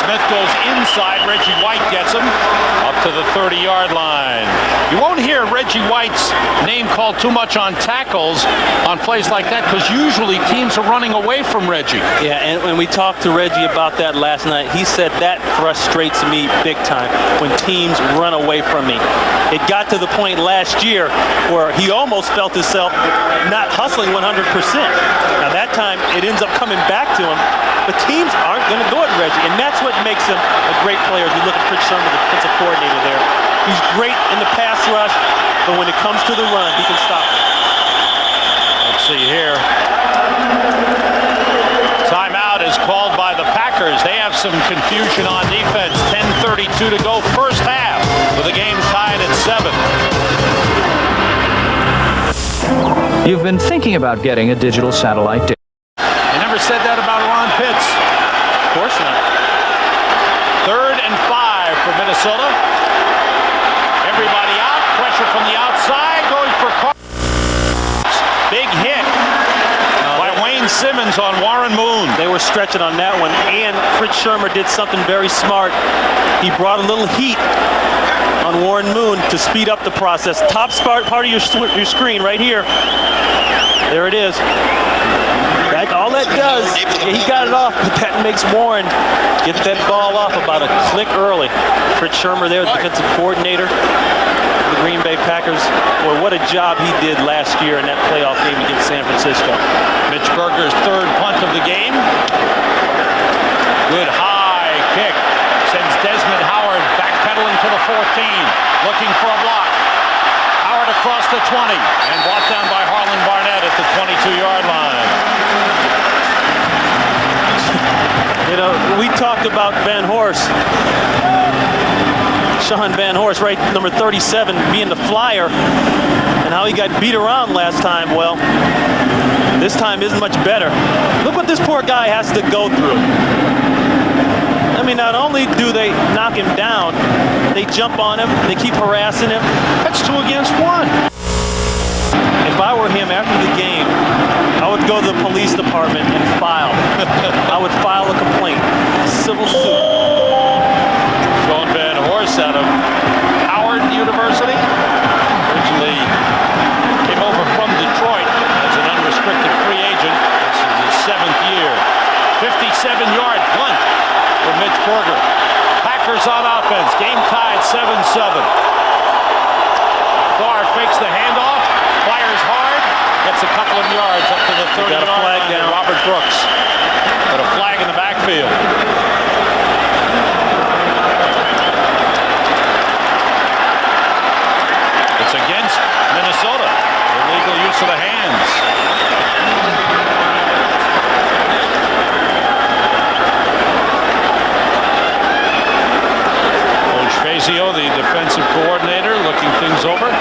Smith goes inside. Reggie White gets him up to the 30-yard line. You won't hear Reggie White's name called too much on tackles on plays like that, because usually teams are running away from Reggie. Yeah, and when we talked to Reggie about that last night, he said that frustrates me big time when teams run away from me. It got to the point last year where he almost felt himself not hustling 100%. Now that time it ends up coming back to him, but teams aren't going to go at Reggie, and that's what makes him a great player. If you look at Fritz Shurmur, the defensive coordinator there, he's great in the pass rush, but when it comes to the run, he can stop it. Let's see here. Timeout is called by the Packers. They have some confusion on defense. 10:32 to go, first half, with the game tied at 7. You've been thinking about getting a digital satellite dish. You never said that about Ron Pitts. Of course not. 3rd and 5 for Minnesota. Everybody out. Pressure from the outside. Going for big hit by Wayne Simmons on Warren Moon. They were stretching on that one, and Fritz Shurmur did something very smart. He brought a little heat on Warren Moon to speed up the process. Top part of your screen right here. There it is. All that does, yeah, he got it off, but that makes Warren get that ball off about a click early. Fritz Shurmur there, the defensive coordinator of the Green Bay Packers. Boy, what a job he did last year in that playoff game against San Francisco. Mitch Berger's 3rd punt of the game. Good high kick. Sends Desmond Howard backpedaling to the 14. Looking for a block. Howard across the 20 and brought down by Harlan Barnett at the 22-yard line. You know, we talked about Van Horst. Sean Van Horst, right, number 37, being the flyer, and how he got beat around last time. Well, this time isn't much better. Look what this poor guy has to go through. I mean, not only do they knock him down, they jump on him, they keep harassing him. That's 2 against 1. If I were him after the game, I I would go to the police department and file. I would file a complaint, civil suit. Sean Van Horst out of Howard University. Originally came over from Detroit as an unrestricted free agent. This is his 7th year. 57-yard punt for Mitch Berger. Packers on offense. Game tied 7-7. Barr fakes the handoff, fires hard, gets a couple of yards up to the 30-yard line. Down. Robert Brooks got a flag in the backfield. It's against Minnesota. Illegal use of the hands. Coach Fazio, the defensive coordinator, looking things over.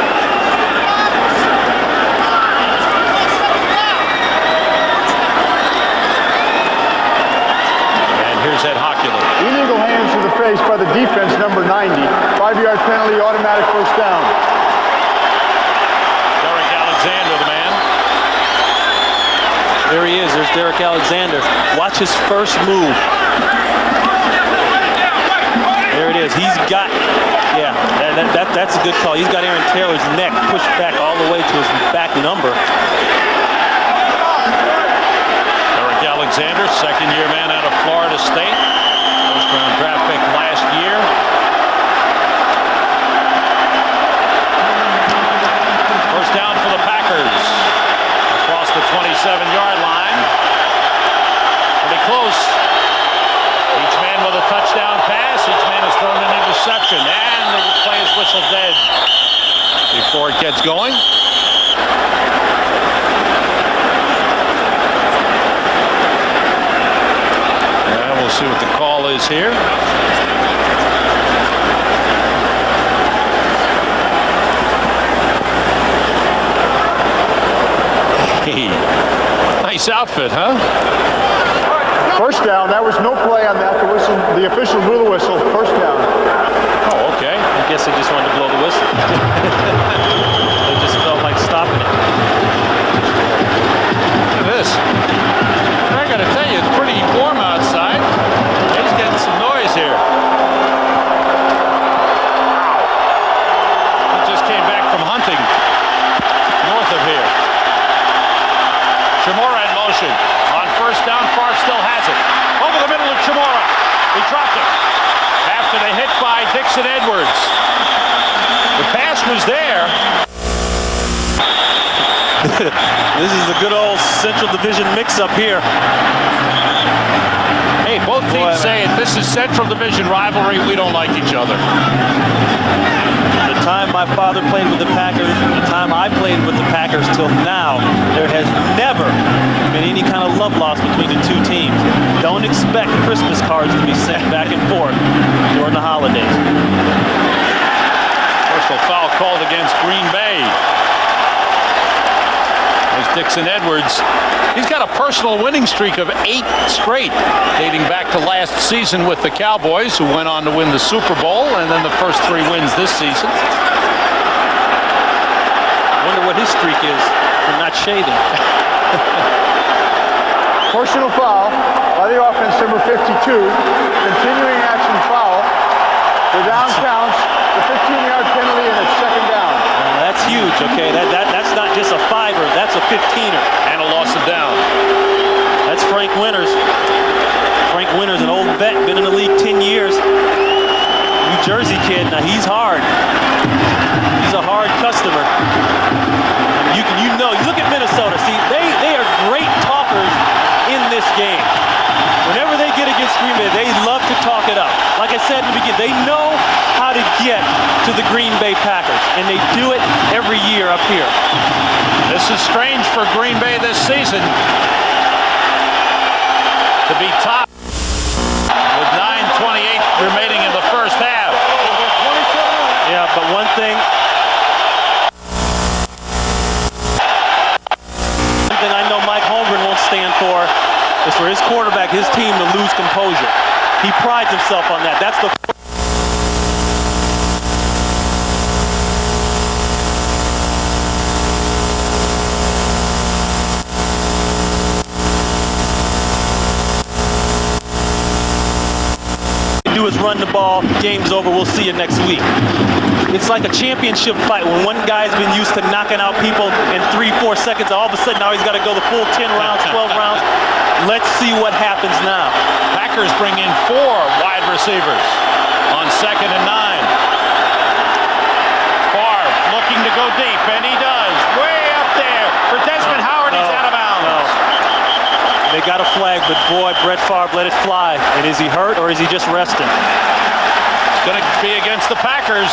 And here's Ed Hocula. Illegal hands to the face by the defense, number 90. 5-yard penalty, automatic first down. Derek Alexander, the man. There he is. There's Derek Alexander. Watch his first move. There it is. He's got, yeah, that's a good call. He's got Aaron Taylor's neck pushed back all the way to his back number. Derek Alexander, second-year man out of Florida State. First-round draft pick last year. First down for the Packers. Across the 27-yard line. Pretty close. Each man with a touchdown pass. Each man has thrown an interception. And the play is whistled dead before it gets going. And we'll see what the call is here. Hey, nice outfit, huh? First down. That was no play on that. The official blew the whistle. First down. Oh, okay. I guess they just wanted to blow the whistle. They just felt like stopping it. Look at this. I gotta tell you, it's pretty warm outside. He's getting some noise here. Wow. He just came back from hunting north of here. Chamorro in motion. On first down, Favre still has it. Over the middle of Chamorro. He dropped it. After the hit by Dixon Edwards. The pass was there. This is a good old Central Division mix-up here. Hey, both teams say it. This is Central Division rivalry. We don't like each other. The time my father played with the Packers, the time I played with the Packers till now, there has never been any kind of love lost between the two teams. Don't expect Christmas cards to be sent back and forth during the holidays. Personal foul called against Green Bay. There's Dixon Edwards. He's got a personal winning streak of 8 straight, dating back to last season with the Cowboys, who went on to win the Super Bowl, and then the first 3 wins this season. Wonder what his streak is for not shaving. Personal foul by the offense, number 52. Continuing action foul. The down counts. The 15-yard penalty, and it's second down. That's huge, okay? That's not just a 5er, that's a 15er. And a loss of down. That's Frank Winters. Frank Winters, an old vet, been in the league 10 years. New Jersey kid, now he's hard. He's a hard customer. You know, you look at Minnesota, see, they are great talkers in this game. Whenever they get against Green Bay, they love to talk it up. Like I said in the beginning, they know how to get to the Green Bay Packers, and they do it every year up here. This is strange for Green Bay this season to be top with 9:28 remaining in the first half. Yeah, but one thing I know Mike Holmgren won't stand for is for his quarterback, his team to lose composure. He prides himself on that. That's the run the ball, game's over, we'll see you next week. It's like a championship fight when one guy's been used to knocking out people in 3-4 seconds. All of a sudden now he's got to go the full 10 rounds, 12 rounds. Let's see what happens now. Packers bring in 4 wide receivers on 2nd and 9. Favre looking to go deep, and he does. Way up there for Desmond Howard. He's out of bounds. They got a flag, but boy, Brett Favre let it fly. And is he hurt or is he just resting? It's going to be against the Packers.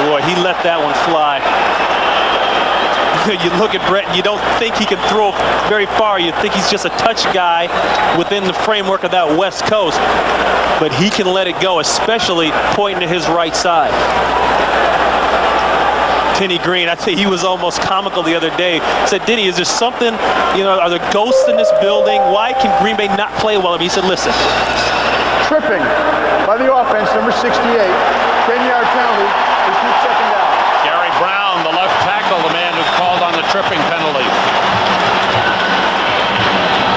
Boy, he let that one fly. You look at Brett, you don't think he can throw very far. You think he's just a touch guy within the framework of that West Coast. But he can let it go, especially pointing to his right side. Denny Green, I think he was almost comical the other day. Said, Denny, is there something, are there ghosts in this building? Why can Green Bay not play well? He said, listen. Tripping by the offense, number 68. 10-yard penalty. They keep 2nd down. Gary Brown, the left tackle, the man who called on the tripping penalty.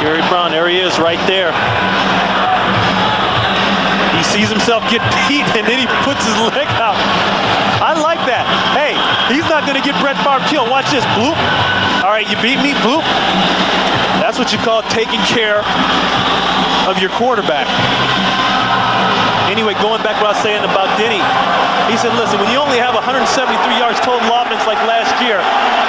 Gary Brown, there he is, right there. He sees himself get beat, and then he puts his leg out. I like that. Hey, he's not going to get Brett Favre killed. Watch this. Bloop. All right, you beat me. Bloop. That's what you call taking care of your quarterback. Anyway, going back to what I was saying about Denny, he said, listen, when you only have 173 yards total offense like last year,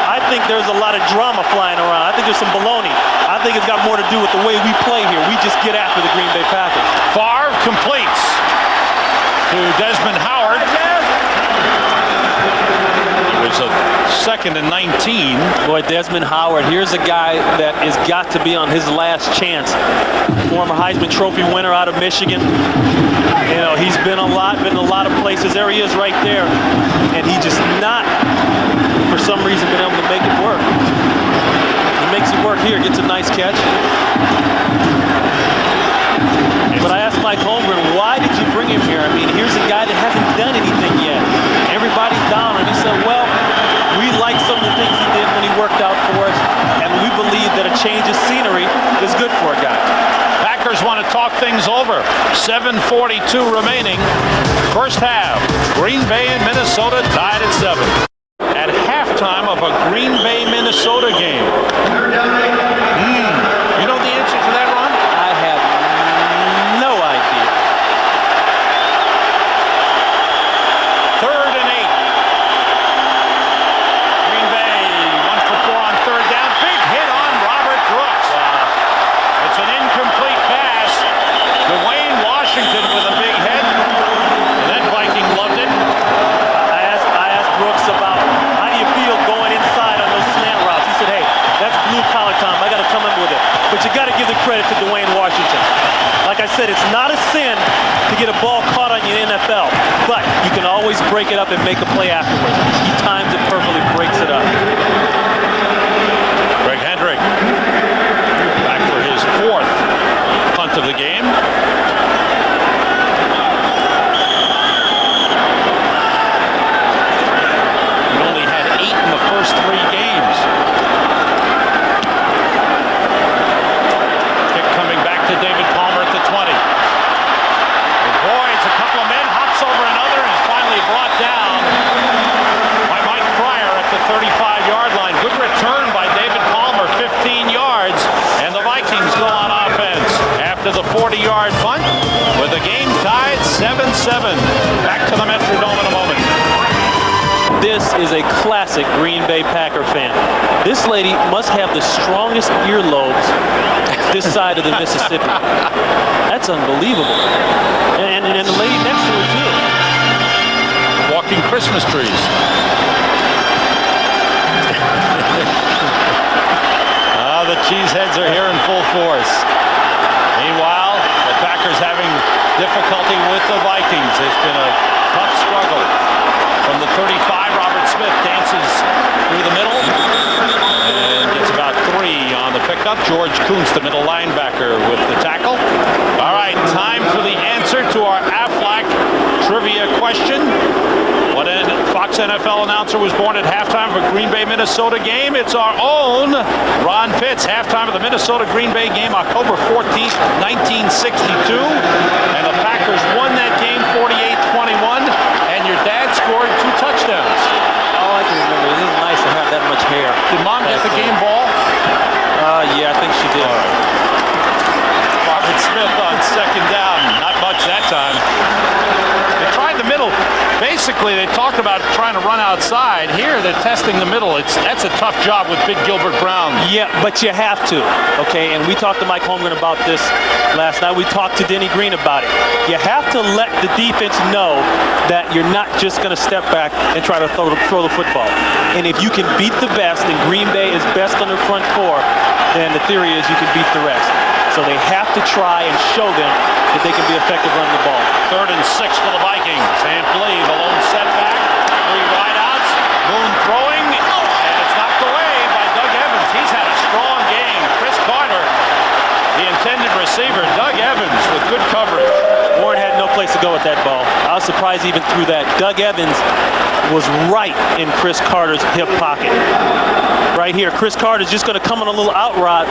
I think there's a lot of drama flying around. I think there's some baloney. I think it's got more to do with the way we play here. We just get after the Green Bay Packers. Favre completes to Desmond Howard. It was a 2nd and 19. Boy, Desmond Howard, here's a guy that has got to be on his last chance. Former Heisman Trophy winner out of Michigan. He's been in a lot of places. There he is right there. And he just not, for some reason, been able to make it work. He makes it work here, gets a nice catch. But I asked Mike Holmgren, why did you bring him here? I mean, here's a guy that hasn't done anything yet. Everybody's down, and he said, well, we like some of the things he did when he worked out for us, and we believe that a change of scenery is good for a guy. Packers want to talk things over. 7:42 remaining. First half. Green Bay and Minnesota tied at 7. At halftime of a Green Bay Minnesota game. You know the answer to that, Ron? I have no idea. 3rd and 8. Green Bay 1 for 4 on 3rd down. Big hit on Robert Brooks. It's an incomplete pass. Dwayne Washington with a big hit. And that Viking loved it. I asked Brooks about how do you feel going inside on those slant routes. He said, hey, that's blue collar time. I got to come in with it. But you got to give the credit to Dwayne Washington. Like I said, it's not a sin to get a ball caught on you in the NFL, but you can always break it up and make a play afterwards. He times it perfectly, breaks it up. Greg Hendrick back for his 4th punt of the game. He only had 8 in the first 3 games. Kick coming back to David Palmer at the 20. And boy, it's a couple of men, hops over another, and is finally brought down by Mike Pryor at the 35-yard line. Good return by David Palmer, 15 yards, and the Vikings go on offense after the 40-yard punt with the game tied 7-7. Back to the Metrodome in a moment. This is a classic Green Bay Packer fan. This lady must have the strongest earlobes this side of the Mississippi. That's unbelievable. And the lady next to her, too. Walking Christmas trees. The cheeseheads are here in full force. Meanwhile, the Packers having difficulty with the Vikings. It's been a tough struggle. From the 35, Robert Smith dances through the middle and gets about 3 on the pickup. George Kuntz, the middle linebacker, with the tackle. All right, time for the answer to our Aflac trivia question. What Fox NFL announcer was born at halftime of a Green Bay, Minnesota game. It's our own Ron Pitts, halftime of the Minnesota-Green Bay game, October 14th, 1962. And the Packers won that game 48-21, and your dad scored 2 touchdowns. All I can remember is it's nice to have that much hair. Did Mom get the game ball? Yeah, I think she did. Robert Smith on second down. Not much that time. They tried the middle. Basically, they talked about trying to run outside. Here, they're testing the middle. That's a tough job with big Gilbert Brown. Yeah, but you have to, okay? And we talked to Mike Holmgren about this last night. We talked to Denny Green about it. You have to let the defense know that you're not just going to step back and try to throw the football. And if you can beat the best, and Green Bay is best on their front four, then the theory is you can beat the rest. So they have to try and show them that they can be effective running the ball. 3rd and 6 for the Vikings. Amp Lee, the lone setback. 3 wideouts. Moon throwing, and it's knocked away by Doug Evans. He's had a strong game. Chris Carter, the intended receiver. Doug Evans with good coverage. Warren had no place to go with that ball. I was surprised he even threw that. Doug Evans was right in Chris Carter's hip pocket. Right here, Chris Carter's just going to come on a little out route.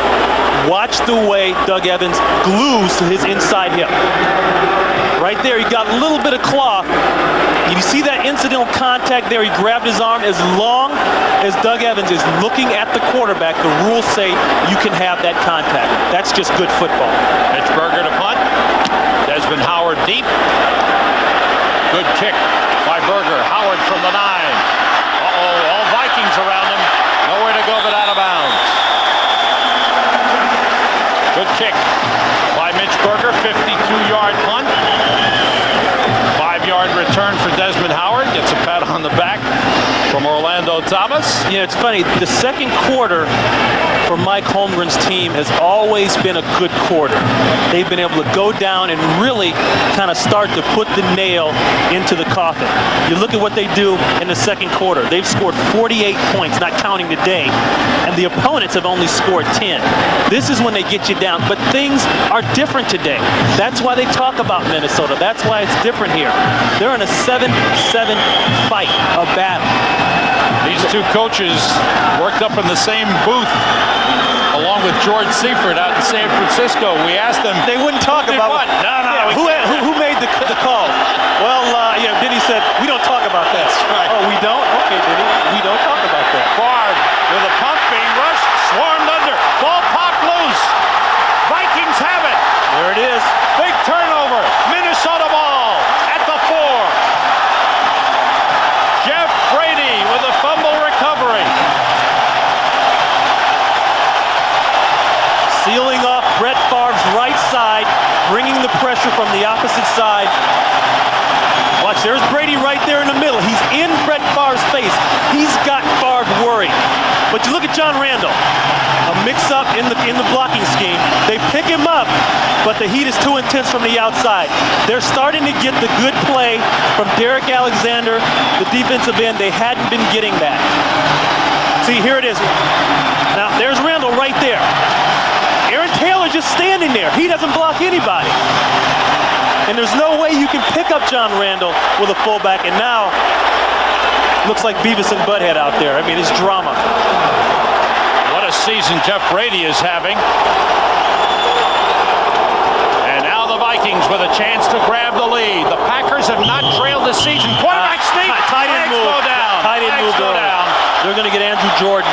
Watch the way Doug Evans glues to his inside hip. Right there, he got a little bit of cloth. You see that incidental contact there? He grabbed his arm. As long as Doug Evans is looking at the quarterback, the rules say you can have that contact. That's just good football. Mitch Berger to punt. Desmond Howard deep. Good kick by Berger. Howard from the 9. Uh-oh, all Vikings around him. Nowhere to go but out of bounds. Good kick by Mitch Berger. 52-yard punt. 5-yard return for Desmond Howard. Gets a pat on the back from Orlando Thomas. Yeah, it's funny. The second quarter for Mike Holmgren's team has always been a good quarter. They've been able to go down and really kind of start to put the nail into the coffin. You look at what they do in the second quarter. They've scored 48 points, not counting today, and the opponents have only scored 10. This is when they get you down, but things are different today. That's why they talk about Minnesota. That's why it's different here. They're in a 7-7 fight, a battle. These 2 coaches worked up in the same booth along with George Seifert out in San Francisco. We asked them. They wouldn't talk about what? No. Yeah, who made the call? Well, Denny said, we don't talk about that. That's right. Oh, we don't? Okay, Denny, we don't talk about that. Favre with a pump being rushed, swarmed under. Ball popped loose. Vikings have it. There it is. Big turnover. Minnesota ball at the 4. Jeff Brady with a fumble recovery. Sealing off Brett Favre's right side, bringing the pressure from the opposite side. Watch, there's Brady right there in the middle. He's in Brett Favre's face. He's got Favre worried. But you look at John Randall, a mix-up in the blocking scheme. They pick him up, but the heat is too intense from the outside. They're starting to get the good play from Derek Alexander, the defensive end. They hadn't been getting that. See, here it is. Now, there's Randall right there. Aaron Taylor just standing there. He doesn't block anybody. And there's no way you can pick up John Randall with a fullback. And now, looks like Beavis and Butthead out there. I mean, it's drama. What a season Jeff Brady is having. And now the Vikings with a chance to grab the lead. The Packers have not trailed this season. Quarterback sneak. Tight end move. Go down. Tight end move go down. They're going to get Andrew Jordan.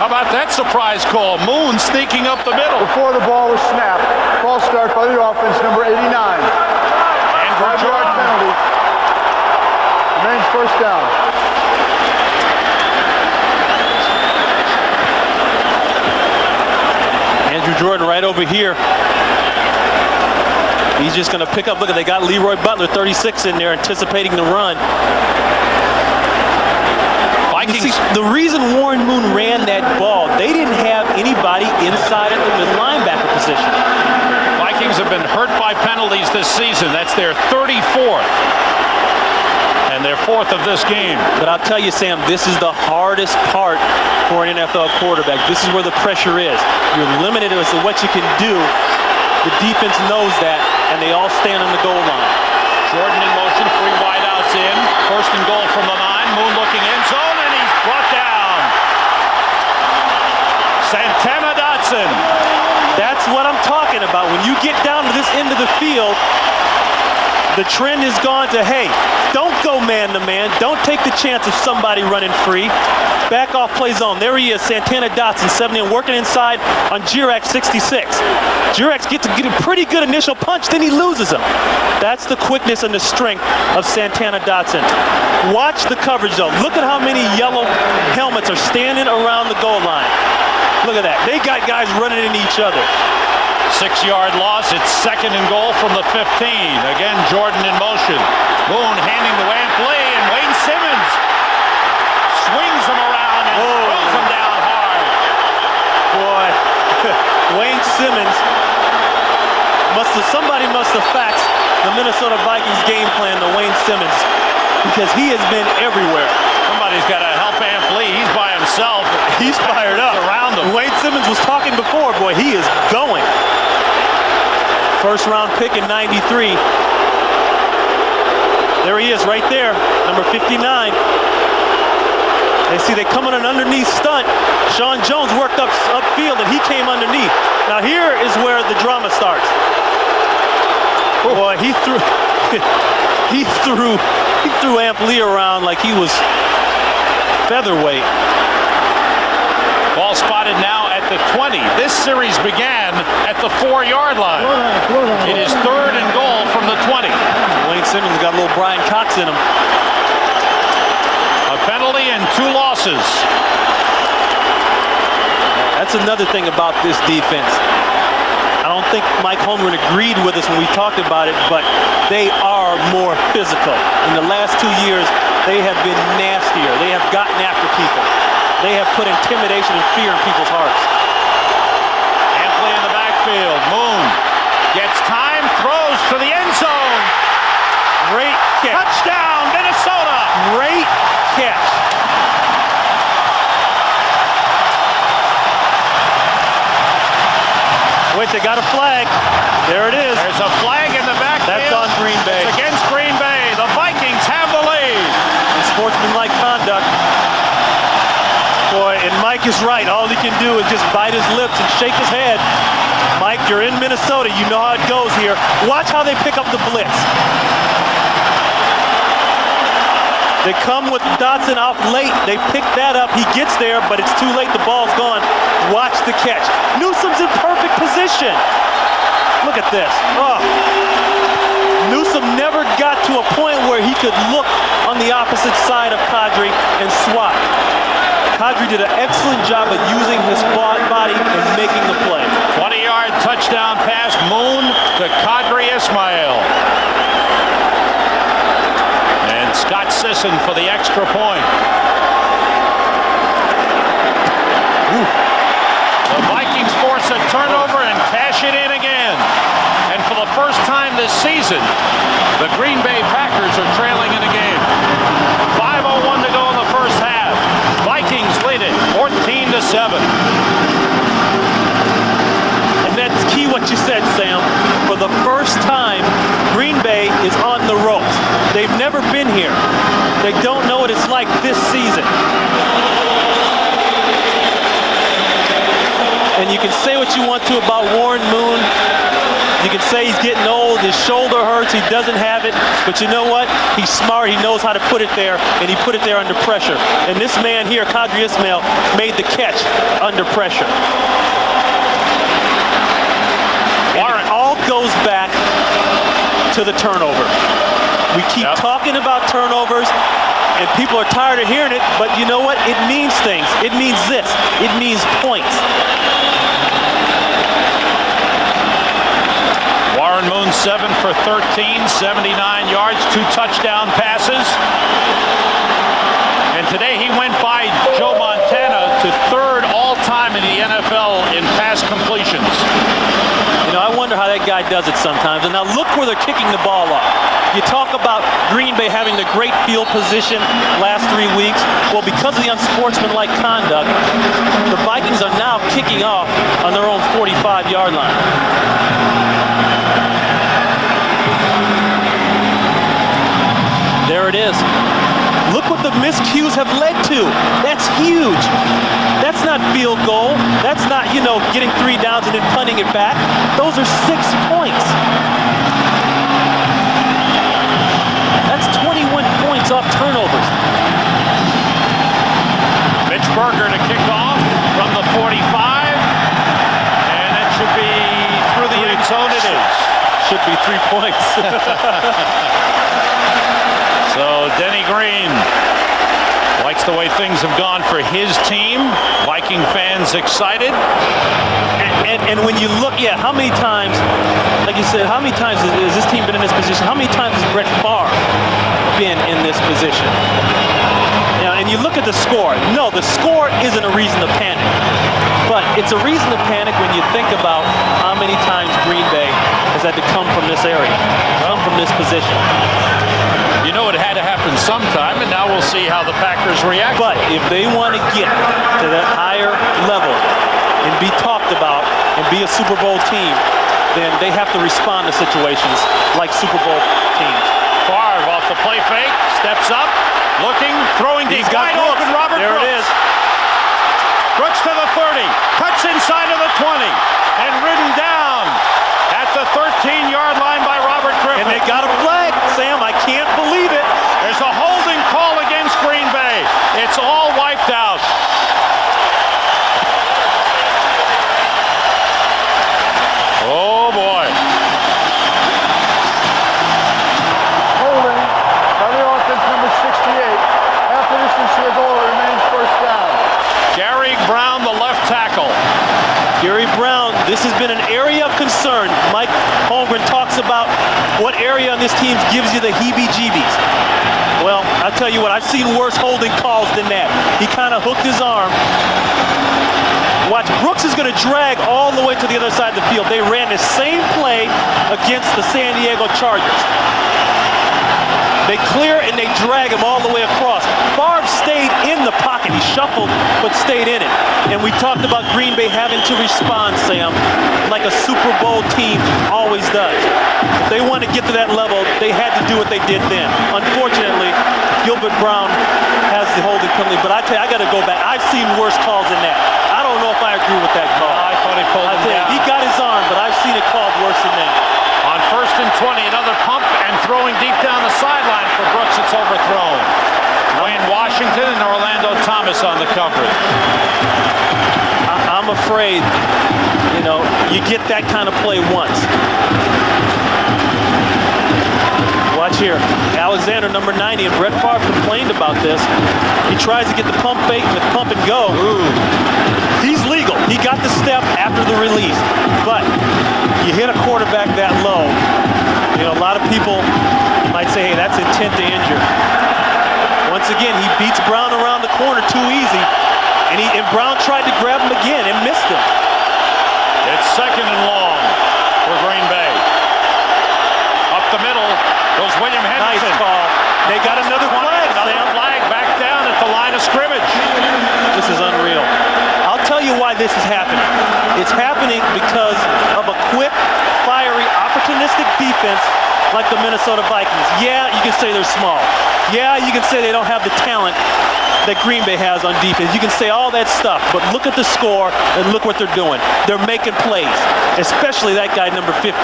How about that surprise call? Moon sneaking up the middle. Before the ball was snapped, false start by the offense, number 89. Andrew Jordan. Penalty. Remains first down. Andrew Jordan right over here. He's just going to pick up. Look, they got Leroy Butler, 36 in there, anticipating the run. See, the reason Warren Moon ran that ball, they didn't have anybody inside at the middle linebacker position. Vikings have been hurt by penalties this season. That's their 34th. And their 4th of this game. But I'll tell you, Sam, this is the hardest part for an NFL quarterback. This is where the pressure is. You're limited as to what you can do. The defense knows that, and they all stand on the goal line. Jordan in motion, 3 wideouts in. First and goal from the 9. Moon looking end zone, and he's brought down. Santana Dotson. That's what I'm talking about. When you get down to this end of the field, the trend has gone to, hey, don't go man-to-man. Don't take the chance of somebody running free. Back off play zone. There he is, Santana Dotson, 70, working inside on Jirac, 66. Jirac gets a pretty good initial punch, then he loses him. That's the quickness and the strength of Santana Dotson. Watch the coverage, though. Look at how many yellow helmets are standing around the goal line. Look at that. They got guys running into each other. 6-yard loss. It's second and goal from the 15. Again, Jordan in motion. Moon handing to Amp Lee, and Wayne Simmons swings him around and throws him down hard. Boy, Wayne Simmons somebody must have faxed the Minnesota Vikings game plan to Wayne Simmons, because he has been everywhere. Somebody's got to help Amp Lee. He's by himself. He's fired up. Around him. Wayne Simmons was talking before. Boy, he is going. First round pick in 93. There he is right there, number 59. They see they come on an underneath stunt. Sean Jones worked upfield, and he came underneath. Now here is where the drama starts. Boy, he threw Amp Lee around like he was featherweight. Ball spotted now at the 20. This series began at the 4-yard line. It is third and goal from the 20. Wayne Simmons got a little Brian Cox in him. A penalty and 2 losses. That's another thing about this defense. I don't think Mike Holmgren agreed with us when we talked about it, but they are more physical. In the last 2 years, they have been nastier. They have gotten after people. They have put intimidation and fear in people's hearts. Ampley in the backfield. Moon gets time, throws to the end zone. Great catch. Touchdown, Minnesota. Great catch. Wait, they got a flag. There it is. There's a flag in the backfield. That's on Green Bay. It's against Green Bay. The Vikings have the lead. Sportsmanlike conduct. Boy, and Mike is right. All he can do is just bite his lips and shake his head. Mike, you're in Minnesota. You know how it goes here. Watch how they pick up the blitz. They come with Dotson off late. They pick that up. He gets there, but it's too late. The ball's gone. Watch the catch. Newsom's in perfect position. Look at this. Oh. Newsom never got to a point where he could look on the opposite side of Kadri and swat. Kadri did an excellent job of using his body and making the play. 20-yard touchdown pass, Moon to Kadri Ismail. And Scott Sisson for the extra point. The Vikings force a turnover and cash it in again. And for the first time this season, the Green Bay Packers are trailing in the game. 5:01 to go in the first half. Vikings lead it 14-7. And that's key what you said, Sam. For the first time, Green Bay is on the ropes. They've never been here. They don't know what it's like this season. And you can say what you want to about Warren Moon. You can say he's getting old, his shoulder hurts, he doesn't have it. But you know what? He's smart, he knows how to put it there, and he put it there under pressure. And this man here, Kadri Ismail, made the catch under pressure. And it all goes back to the turnover. We keep talking about turnovers, and people are tired of hearing it, but you know what? It means things. It means this. It means points. Warren Moon 7 for 13, 79 yards, 2 touchdown passes. And today he went by Joe Montana to third all-time in the NFL in pass completions. You know, I wonder how that guy does it sometimes. And now look where they're kicking the ball off. You talk about Green Bay having the great field position last 3 weeks. Well, because of the unsportsmanlike conduct, the Vikings are now kicking off on their own 45-yard line. There it is. Look what the miscues have led to. That's huge. That's not field goal. That's not, getting 3 downs and then punting it back. Those are 6 points. That's 21 points off turnovers. Mitch Berger to kick off from the 45. And it should be through the end zone. It is. Should be 3 points. So Denny Green likes the way things have gone for his team. Viking fans excited. And when you look, how many times, like you said, how many times has this team been in this position? How many times has Brett Favre been in this position? And you look at the score. No, the score isn't a reason to panic. But it's a reason to panic when you think about how many times Green Bay has had to come from this area, come from this position. You know it had to happen sometime, and now we'll see how the Packers react. But if they want to get to that higher level and be talked about and be a Super Bowl team, then they have to respond to situations like Super Bowl teams. Favre off the play fake, steps up, looking, throwing deep, wide open, Robert there Brooks. It is. Brooks to the 30, cuts inside of the 20, and ridden down at the 13-yard line by Robert Griffin. And they got a flag, Sam. I can't believe it. There's a holding call against Green Bay. It's all wiped out. Oh, boy. Holding by the offense, number 68. After distance to the goal, it remains first down. Gary Brown, the left tackle. Gary Brown, this has been an area of concern. Mike Holmgren talks about what area on this team gives you the heebie-jeebies. Well, I'll tell you what, I've seen worse holding calls than that. He kind of hooked his arm. Watch, Brooks is going to drag all the way to the other side of the field. They ran the same play against the San Diego Chargers. They clear and they drag him all the way across. Favre stayed in the pocket. He shuffled, but stayed in it. And we talked about Green Bay having to respond, Sam, like a Super Bowl team always does. If they want to get to that level, they had to do what they did then. Unfortunately, Gilbert Brown has the holding penalty, but I tell you, I got to go back. I've seen worse calls than that. I don't know if I agree with that call. I thought he pulled him down. He got his arm, but I've seen it called worse than that. On 1st and 20, another pump and throwing deep down the sideline for Brooks. It's overthrown. Wayne Washington and Orlando Thomas on the coverage. I'm afraid, you get that kind of play once. Watch here. Alexander, number 90, and Brett Favre complained about this. He tries to get the pump fake and the pump and go. Ooh. He's legal. He got the step after the release. But you hit a quarterback that low, a lot of people might say, hey, that's intent to injure. Once again, he beats Brown around the corner too easy, and Brown tried to grab him again and missed him. It's 2nd and long for Green Bay. Up the middle goes William Henderson. Nice call. They got another flag. Another flag back down at the line of scrimmage. This is unreal. I'll tell you why this is happening. It's happening because of a quick, fiery, opportunistic defense like the Minnesota Vikings. Yeah, you can say they're small. Yeah, you can say they don't have the talent that Green Bay has on defense. You can say all that stuff, but look at the score and look what they're doing. They're making plays, especially that guy, number 50.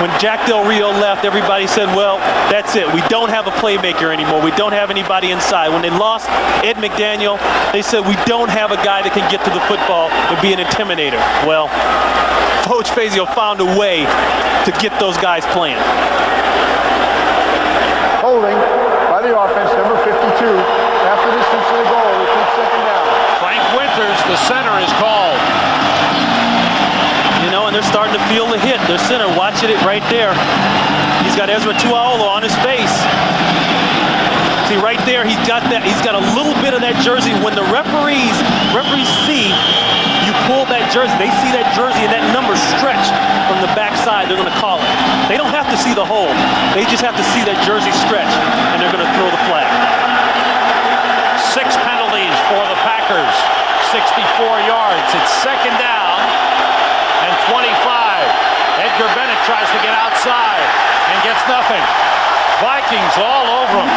When Jack Del Rio left, everybody said, well, that's it. We don't have a playmaker anymore. We don't have anybody inside. When they lost Ed McDaniel, they said, we don't have a guy that can get to the football and be an intimidator. Well, Coach Fazio found a way to get those guys playing. Holding by the offense, number 52. After distance to the goal, repeat 2nd down. Frank Winters, the center, is called. And they're starting to feel the hit. Their center, watching it right there. He's got Ezra Tuaolo on his face. See, right there, he's got a little bit of that jersey. When the referees see you pull that jersey, they see that jersey and that number stretch from the backside, they're going to call it. They don't have to see the hole. They just have to see that jersey stretch, and they're going to throw the flag. 6 penalties for the Packers. 64 yards. It's 2nd down and 25. Edgar Bennett tries to get outside and gets nothing. Vikings all over room.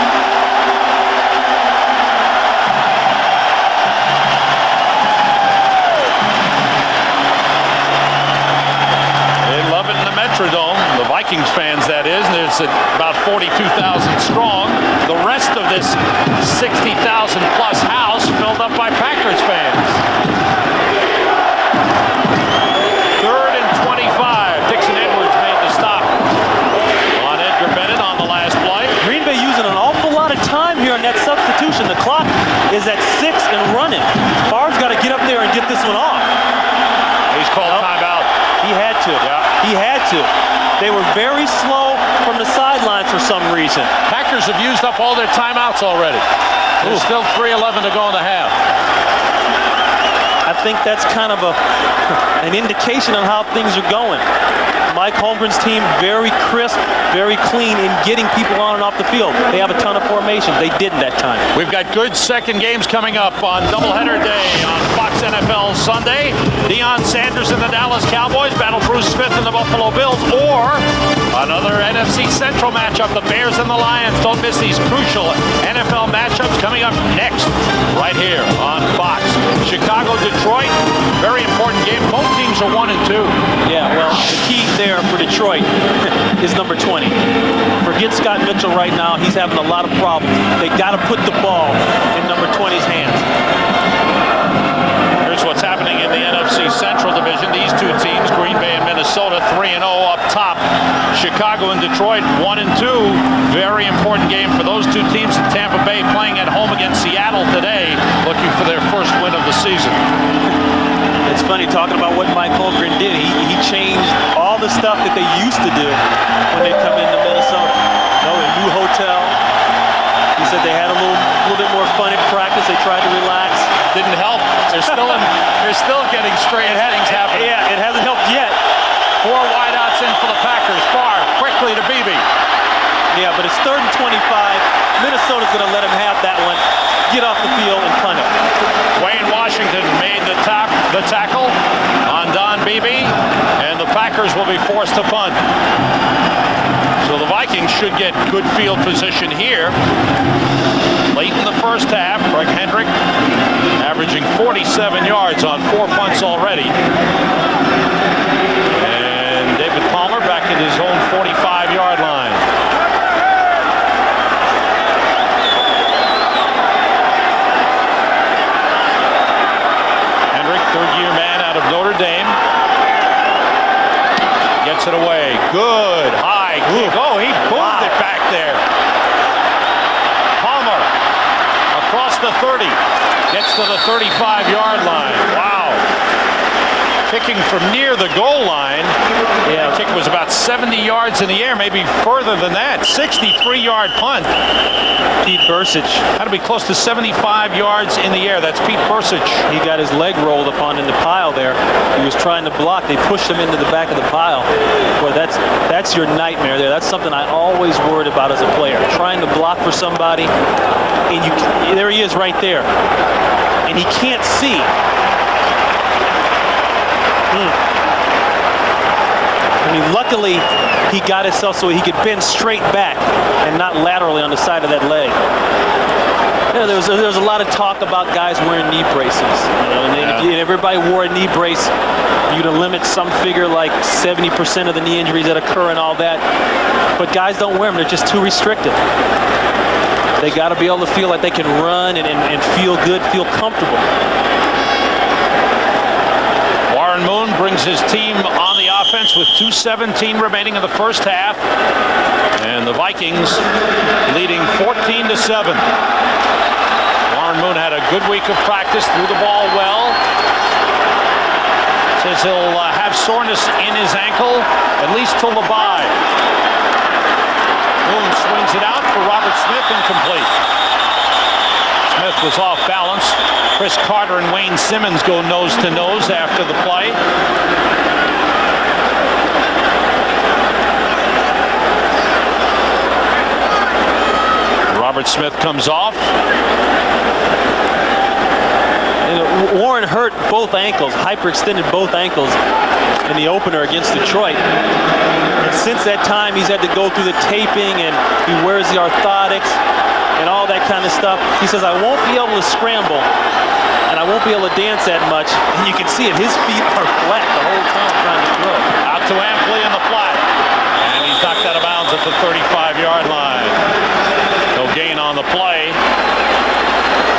They love it in the Metrodome, the Vikings fans that is, and there's about 42,000 strong. The rest of this 60,000 plus house filled up by Packers fans. 3rd and 25. Dixon Edwards made the stop on Edgar Bennett on the last play. Green Bay using an awful lot of time here on that substitution. The clock is at 6 and running. Favre's got to get up there and get this one off. He's called timeout. He had to. Yeah. He had to. They were very slow from the sidelines for some reason. Packers have used up all their timeouts already. There's still 3:11 to go in the half. I think that's kind of an indication on how things are going. Mike Holmgren's team very crisp, very clean in getting people on and off the field. They have a ton of formations. They didn't that time. We've got good second games coming up on doubleheader day on Fox NFL Sunday. Deion Sanders and the Dallas Cowboys battle Bruce Smith and the Buffalo Bills, or another NFC Central matchup, the Bears and the Lions. Don't miss these crucial NFL matchups coming up next, right here on Fox. Chicago, Detroit, very important game. Both teams are 1 and 2. Yeah, well, the key there for Detroit is number 20. Forget Scott Mitchell right now. He's having a lot of problems. They got to put the ball in number 20's hands. Here's what's happening in the NFC Central Division. These two teams, Green Bay and Minnesota, 3-0 up top. Chicago and Detroit, 1 and 2. Very important game for those two teams. Tampa Bay playing at home against Seattle today, looking for their first win of the season. It's funny talking about what Mike Holmgren did. He changed all the stuff that they used to do when they come into Minnesota. You know, a new hotel. He said they had a little bit more fun in practice. They tried to relax. Didn't help. They're still getting strange things happening. Yeah, it hasn't helped yet. 4 wideouts in for the Packers. Far quickly to Beebe. Yeah, but it's 3rd and 25. Minnesota's going to let him have that one. Get off the field and punt it. Wayne Washington made the tackle on Don Beebe, and the Packers will be forced to punt. So the Vikings should get good field position here. Late in the first half, Greg Hendrick averaging 47 yards on 4 punts already. And David Palmer back at his own 45-yard line. Hendrick, third-year man out of Notre Dame. Gets it away. Good high kick. Oh, he moved it back there. Palmer across the 30. Gets to the 35-yard line. Wow. Kicking from near the goal line. Yeah, the kick was about 70 yards in the air, maybe further than that. 63-yard punt. Pete Bursich. Had to be close to 75 yards in the air. That's Pete Bursich. He got his leg rolled upon in the pile there. He was trying to block. They pushed him into the back of the pile. Boy, that's your nightmare there. That's something I always worried about as a player. Trying to block for somebody, and there he is right there. And he can't see. I mean, luckily, he got himself so he could bend straight back and not laterally on the side of that leg. You know, there was a lot of talk about guys wearing knee braces. You know, and everybody wore a knee brace, you'd limit some figure like 70% of the knee injuries that occur and all that. But guys don't wear them. They're just too restrictive. They got to be able to feel like they can run and feel good, feel comfortable. Warren Moon brings his team on the offense with 2:17 remaining in the first half. And the Vikings leading 14-7. Warren Moon had a good week of practice, threw the ball well. Says he'll have soreness in his ankle at least till the bye. Moon swings it out for Robert Smith, incomplete. Smith was off balance. Chris Carter and Wayne Simmons go nose to nose after the play. Robert Smith comes off. Warren hurt both ankles, hyperextended both ankles in the opener against Detroit. And since that time, he's had to go through the taping, and he wears the orthotics and all that kind of stuff. He says, I won't be able to scramble, and I won't be able to dance that much. And you can see it, his feet are flat the whole time trying to throw. Out to Ampli in the flat. And he's knocked out of bounds at the 35-yard line. No gain on the play.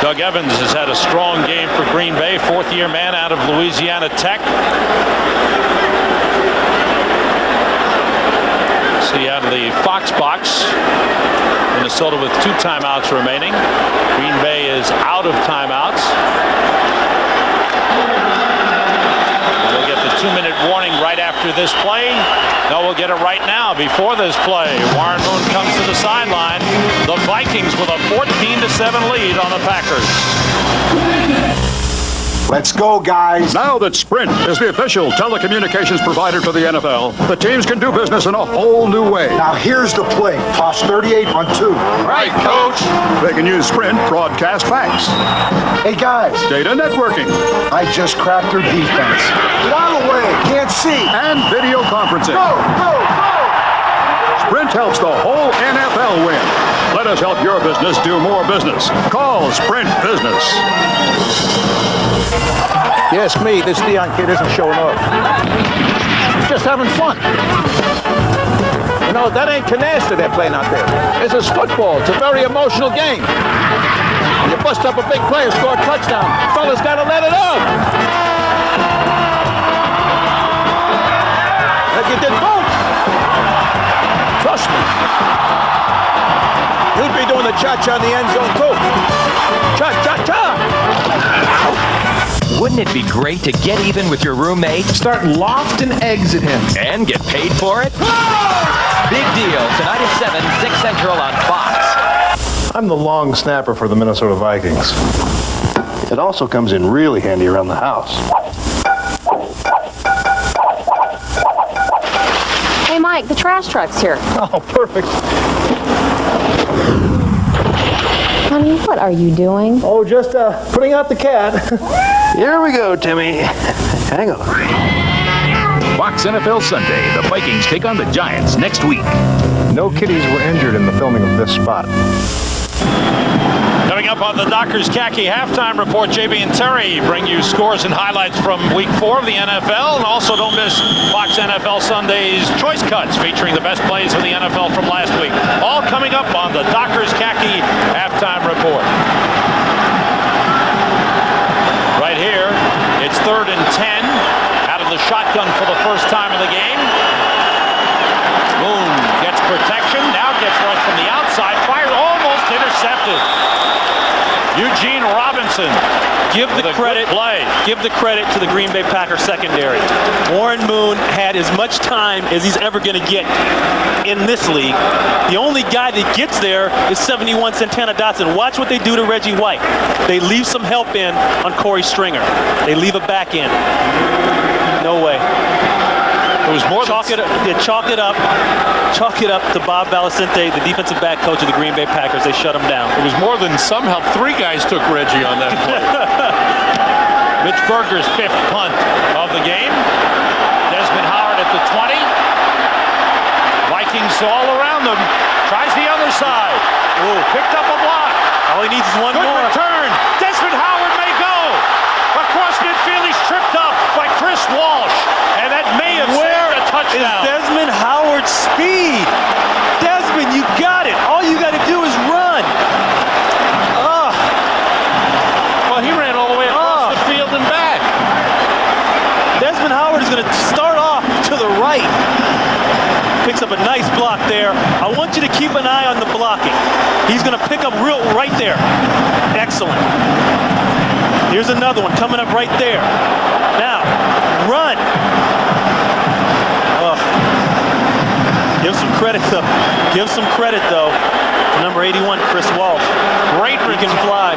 Doug Evans has had a strong game for Green Bay, fourth-year man out of Louisiana Tech. See out of the Fox box. Minnesota with 2 timeouts remaining. Green Bay is out of timeouts. We'll get the 2-minute warning right after this play. No, we'll get it right now before this play. Warren Moon comes to the sideline. The Vikings with a 14-7 lead on the Packers. Let's go, guys. Now that Sprint is the official telecommunications provider for the NFL, the teams can do business in a whole new way. Now here's the play. Toss 38 on 2. Right, Coach. They can use Sprint broadcast fax, Hey, guys. data networking, I just cracked their defense. Get out of the way. Can't see. and video conferencing. Go, go, go. Sprint helps the whole NFL win. Let us help your business do more business. Call Sprint Business. Yes, me. This Dion kid isn't showing off. He's just having fun. You know, that ain't canasta they're playing out there. This is football. It's a very emotional game. When you bust up a big play and score a touchdown, fellas got to let it out. Like you did both. Trust me. You'd be doing the cha-cha in the end zone, too. Cha-cha-cha. Wouldn't it be great to get even with your roommate? Start lofting eggs at him. And get paid for it? Big deal tonight at 7, 6 Central on Fox. I'm the long snapper for the Minnesota Vikings. It also comes in really handy around the house. Hey, Mike, the trash truck's here. Oh, perfect. Honey, what are you doing? Oh, just putting out the cat. Here we go, Timmy. Hang on. Fox NFL Sunday. The Vikings take on the Giants next week. No kitties were injured in the filming of this spot. Coming up on the Dockers Khaki halftime report, JB and Terry bring you scores and highlights from Week 4 of the NFL. And also don't miss Fox NFL Sunday's Choice Cuts featuring the best plays of the NFL from last week. All coming up on the Dockers Khaki halftime report. Right here, it's 3rd and 10 out of the shotgun for the first time in the game. Moon gets protection, now gets rushed from the outside, fired, almost intercepted. Eugene Robinson. Give the credit to the Green Bay Packers secondary. Warren Moon had as much time as he's ever going to get in this league. The only guy that gets there is 71 Santana Dotson. Watch what they do to Reggie White. They leave some help in on Corey Stringer. They leave a back in. No way. It was more chalk it up to Bob Balacente, the defensive back coach of the Green Bay Packers. They shut him down. It was more than some help. 3 guys took Reggie on that play. Mitch Berger's 5th punt of the game. Desmond Howard at the 20. Vikings all around them. Tries the other side. Ooh, picked up a block. All he needs is one Good more. return. Desmond Howard may go. Across midfield, he's tripped up by Chris Walsh. And that may have saved a touchdown. Is Desmond Howard's speed? Desmond, you got it. All you got to do is run. Well, he ran all the way across the field and back. Desmond Howard is going to start off to the right. Picks up a nice block there. I want you to keep an eye on the blocking. He's going to pick up right there. Excellent. Here's another one coming up right there. Now, run. Give some credit though. To number 81, Chris Walsh. Great He can fly.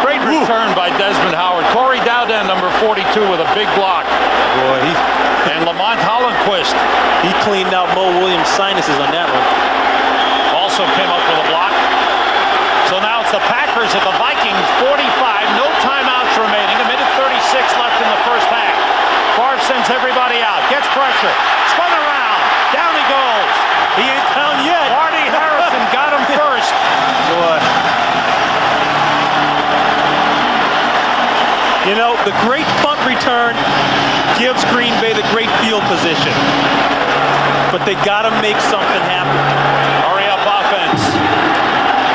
Great return by Desmond Howard. Corey Dowden, number 42, with a big block. Boy, And Lamont Hollenquist he cleaned out Mo Williams' sinuses on that one. also came up with a block. So now it's the Packers at the Vikings 45. No timeouts remaining. A minute 30 Spins everybody out. Gets pressure. Spun around. Down he goes. He ain't down yet. Marty Harrison got him first. Boy. You know, the great punt return gives Green Bay the great field position. But they got to make something happen. Hurry up offense.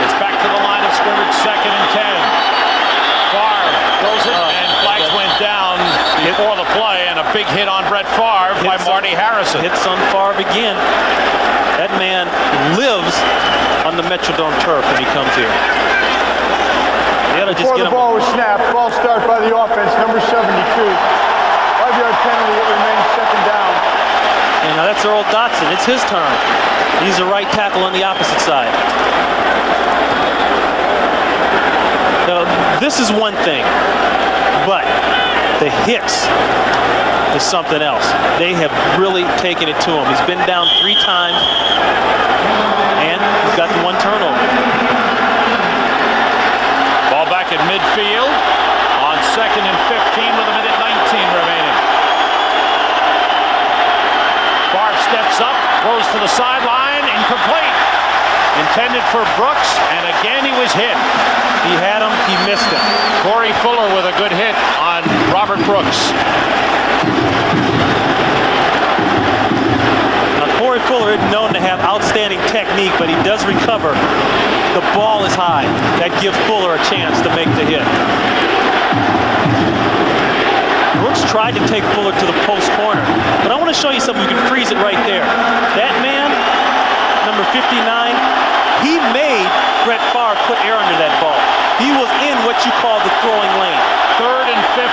It's back to the line of scrimmage, 2nd and 10. Favre throws it, and flags went down before the play, and a big hit on Brett Favre by Marty Harrison. Hits on Favre again. That man lives on the Metrodome turf when he comes here. Before the ball was snapped, ball start by the offense, number 72. 5-yard penalty, it remains 2nd down. And now that's Earl Dotson. It's his turn. He's the right tackle on the opposite side. Now, this is one thing, but the hits is something else. They have really taken it to him. He's been down 3 times, and he's got the 1 turnover. Ball back at midfield on 2nd and 15 with a minute 19 remaining. Favre steps up, throws to the sideline, incomplete. Intended for Brooks, and again he was hit. He had him, he missed him. Corey Fuller with a good hit on Robert Brooks. Now, Corey Fuller is known to have outstanding technique, but he does recover. The ball is high. That gives Fuller a chance to make the hit. Brooks tried to take Fuller to the post corner, but I want to show you something. You can freeze it right there. That man, number 59, he made Brett Favre put air under that ball. He was in what you call the throwing lane. 3rd and 15.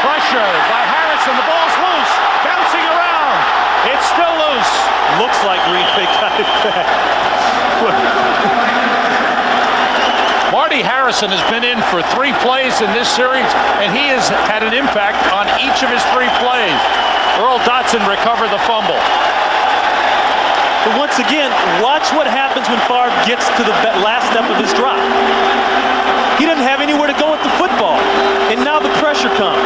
Pressure by Harrison. The ball's loose. Bouncing around. It's still loose. Looks like Green Bay got it back. Marty Harrison has been in for 3 plays in this series, and he has had an impact on each of his 3 plays. Earl Dotson recovered the fumble. But once again, watch what happens when Favre gets to the last step of his drop. He doesn't have anywhere to go with the football, and now the pressure comes.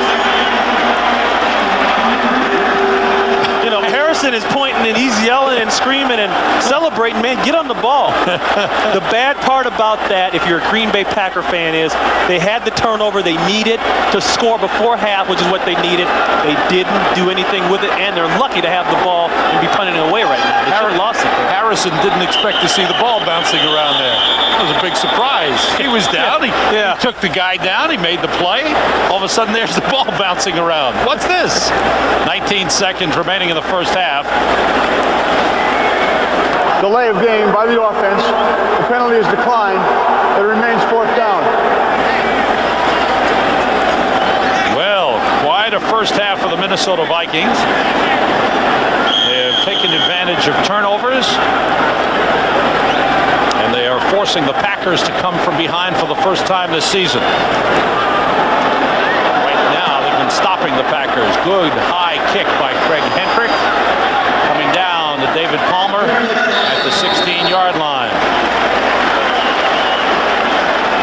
You know, Harrison is pointing and he's yelling and screaming and celebrating. Man, get on the ball. The bad part about that, if you're a Green Bay Packer fan, is they had the turnover they needed to score before half, which is what they needed. They didn't do anything with it, and they're lucky to have the ball and be punting it away right now. They should have lost it. Harrison didn't expect to see the ball bouncing around there. That was a big surprise. He was down. He took the guy down. He made the play. All of a sudden, there's the ball bouncing around. What's this? 19 seconds remaining in the first half. Delay of game by the offense. The penalty is declined. It remains 4th down. Well, quite a first half for the Minnesota Vikings. They have taken advantage of turnovers, and they are forcing the Packers to come from behind for the first time this season. Right now, they've been stopping the Packers. Good high kick by Craig Hendrick. Coming down to David Palmer at the 16-yard line.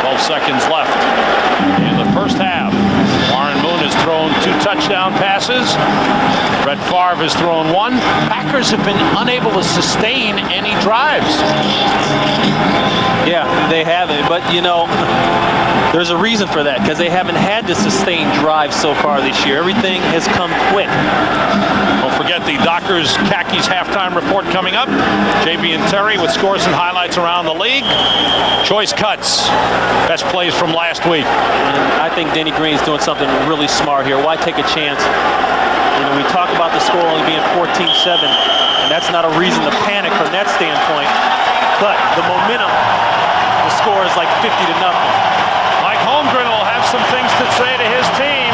12 seconds left in the first half. Warren Moon has thrown 2 touchdown passes. Brett Favre has thrown 1. Packers have been unable to sustain any drives. Yeah, they haven't. But, you know, there's a reason for that, because they haven't had to sustain drives so far this year. Everything has come quick. Don't forget the Dockers Khakis halftime report coming up. JB and Terry with scores and highlights around the league. Choice cuts. Best plays from last week. And I think Denny Green's doing something really smart here. Why take a chance? You know, we talk about the score only being 14-7, and that's not a reason to panic from that standpoint. But the momentum, the score is like 50-0. Mike Holmgren will have some things to say to his team.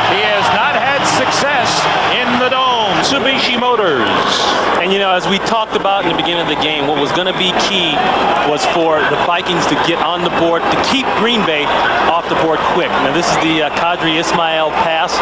He has not had success in the Dome. Mitsubishi Motors. And And, you know, as we talked about in the beginning of the game, what was going to be key was for the Vikings to get on the board, to keep Green Bay off the board quick. Now, this is the Qadri Ismail pass.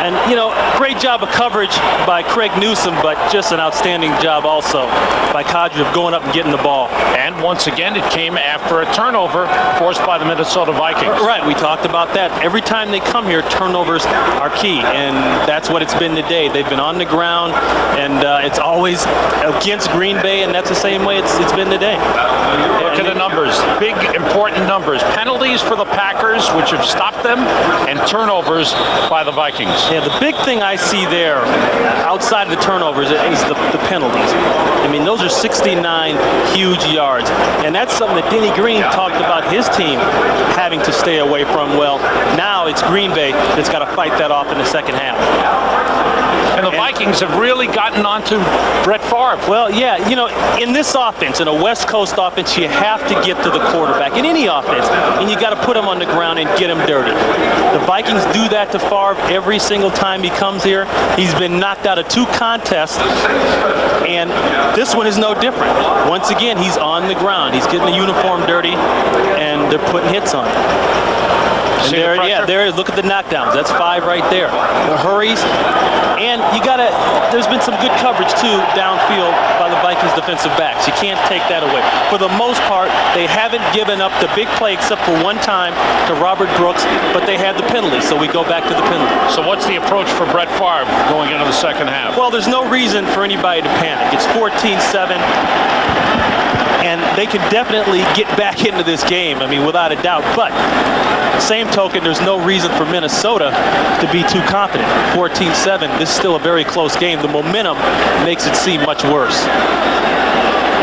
And, you know, great job of coverage by Craig Newsome, but just an outstanding job also by Qadri of going up and getting the ball. And once again, it came after a turnover forced by the Minnesota Vikings. Right, we talked about that. Every time they come here, turnovers are key, and that's what it's been today. They've been on the ground, and it's always against Green Bay, and that's the same way it's been today. Look at the numbers, big, important numbers. Penalties for the Packers, which have stopped them, and turnovers by the Vikings. Yeah, the big thing I see there, outside of the turnovers, is the penalties. I mean, those are 69 huge yards, and that's something that Denny Green talked about his team having to stay away from. Well, now it's Green Bay that's got to fight that off in the second half. And the Vikings have really gotten onto Brett Favre. Well, yeah, you know, in this offense, in a West Coast offense, you have to get to the quarterback. In any offense, and you got to put him on the ground and get him dirty. The Vikings do that to Favre every single time he comes here. He's been knocked out of 2 contests, and this one is no different. Once again, he's on the ground. He's getting the uniform dirty, and they're putting hits on him. And there, look at the knockdowns. That's 5 right there. The hurries. And there's been some good coverage, too, downfield by the Vikings defensive backs. You can't take that away. For the most part, they haven't given up the big play except for one time to Robert Brooks, but they had the penalty, so we go back to the penalty. So what's the approach for Brett Favre going into the second half? Well, there's no reason for anybody to panic. It's 14-7. And they can definitely get back into this game, I mean, without a doubt. But, same token, there's no reason for Minnesota to be too confident. 14-7, this is still a very close game. The momentum makes it seem much worse.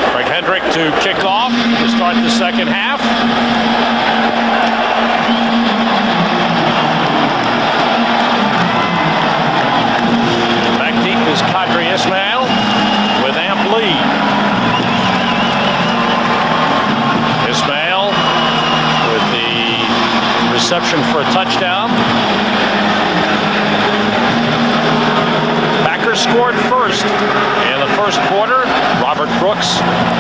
Greg Hendrick to kick off to start the second half. Back deep is Qadri Ismail with Amp Lee. Ismail with the reception for a touchdown. Packers scored first in the first quarter. Robert Brooks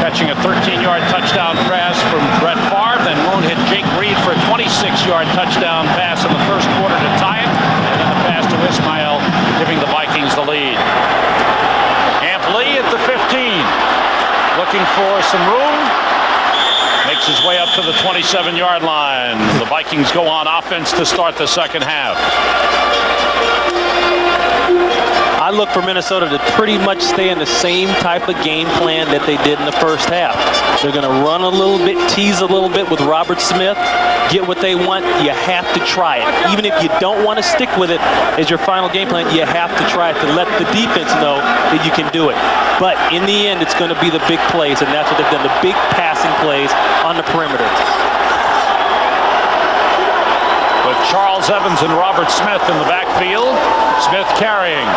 catching a 13-yard touchdown pass from Brett Favre. Then Moon hit Jake Reed for a 26-yard touchdown pass in the first quarter to tie it. And then the pass to Ismail, giving the Vikings the lead. Amp Lee at the 15. Looking for some room. Makes his way up to the 27-yard line. The Vikings go on offense to start the second half. I look for Minnesota to pretty much stay in the same type of game plan that they did in the first half. They're going to run a little bit, tease a little bit with Robert Smith, get what they want. You have to try it. Even if you don't want to stick with it as your final game plan, you have to try it to let the defense know that you can do it. But in the end, it's going to be the big plays, and that's what they've done, the big passing plays on the perimeter. With Charles Evans and Robert Smith in the backfield. Smith carrying.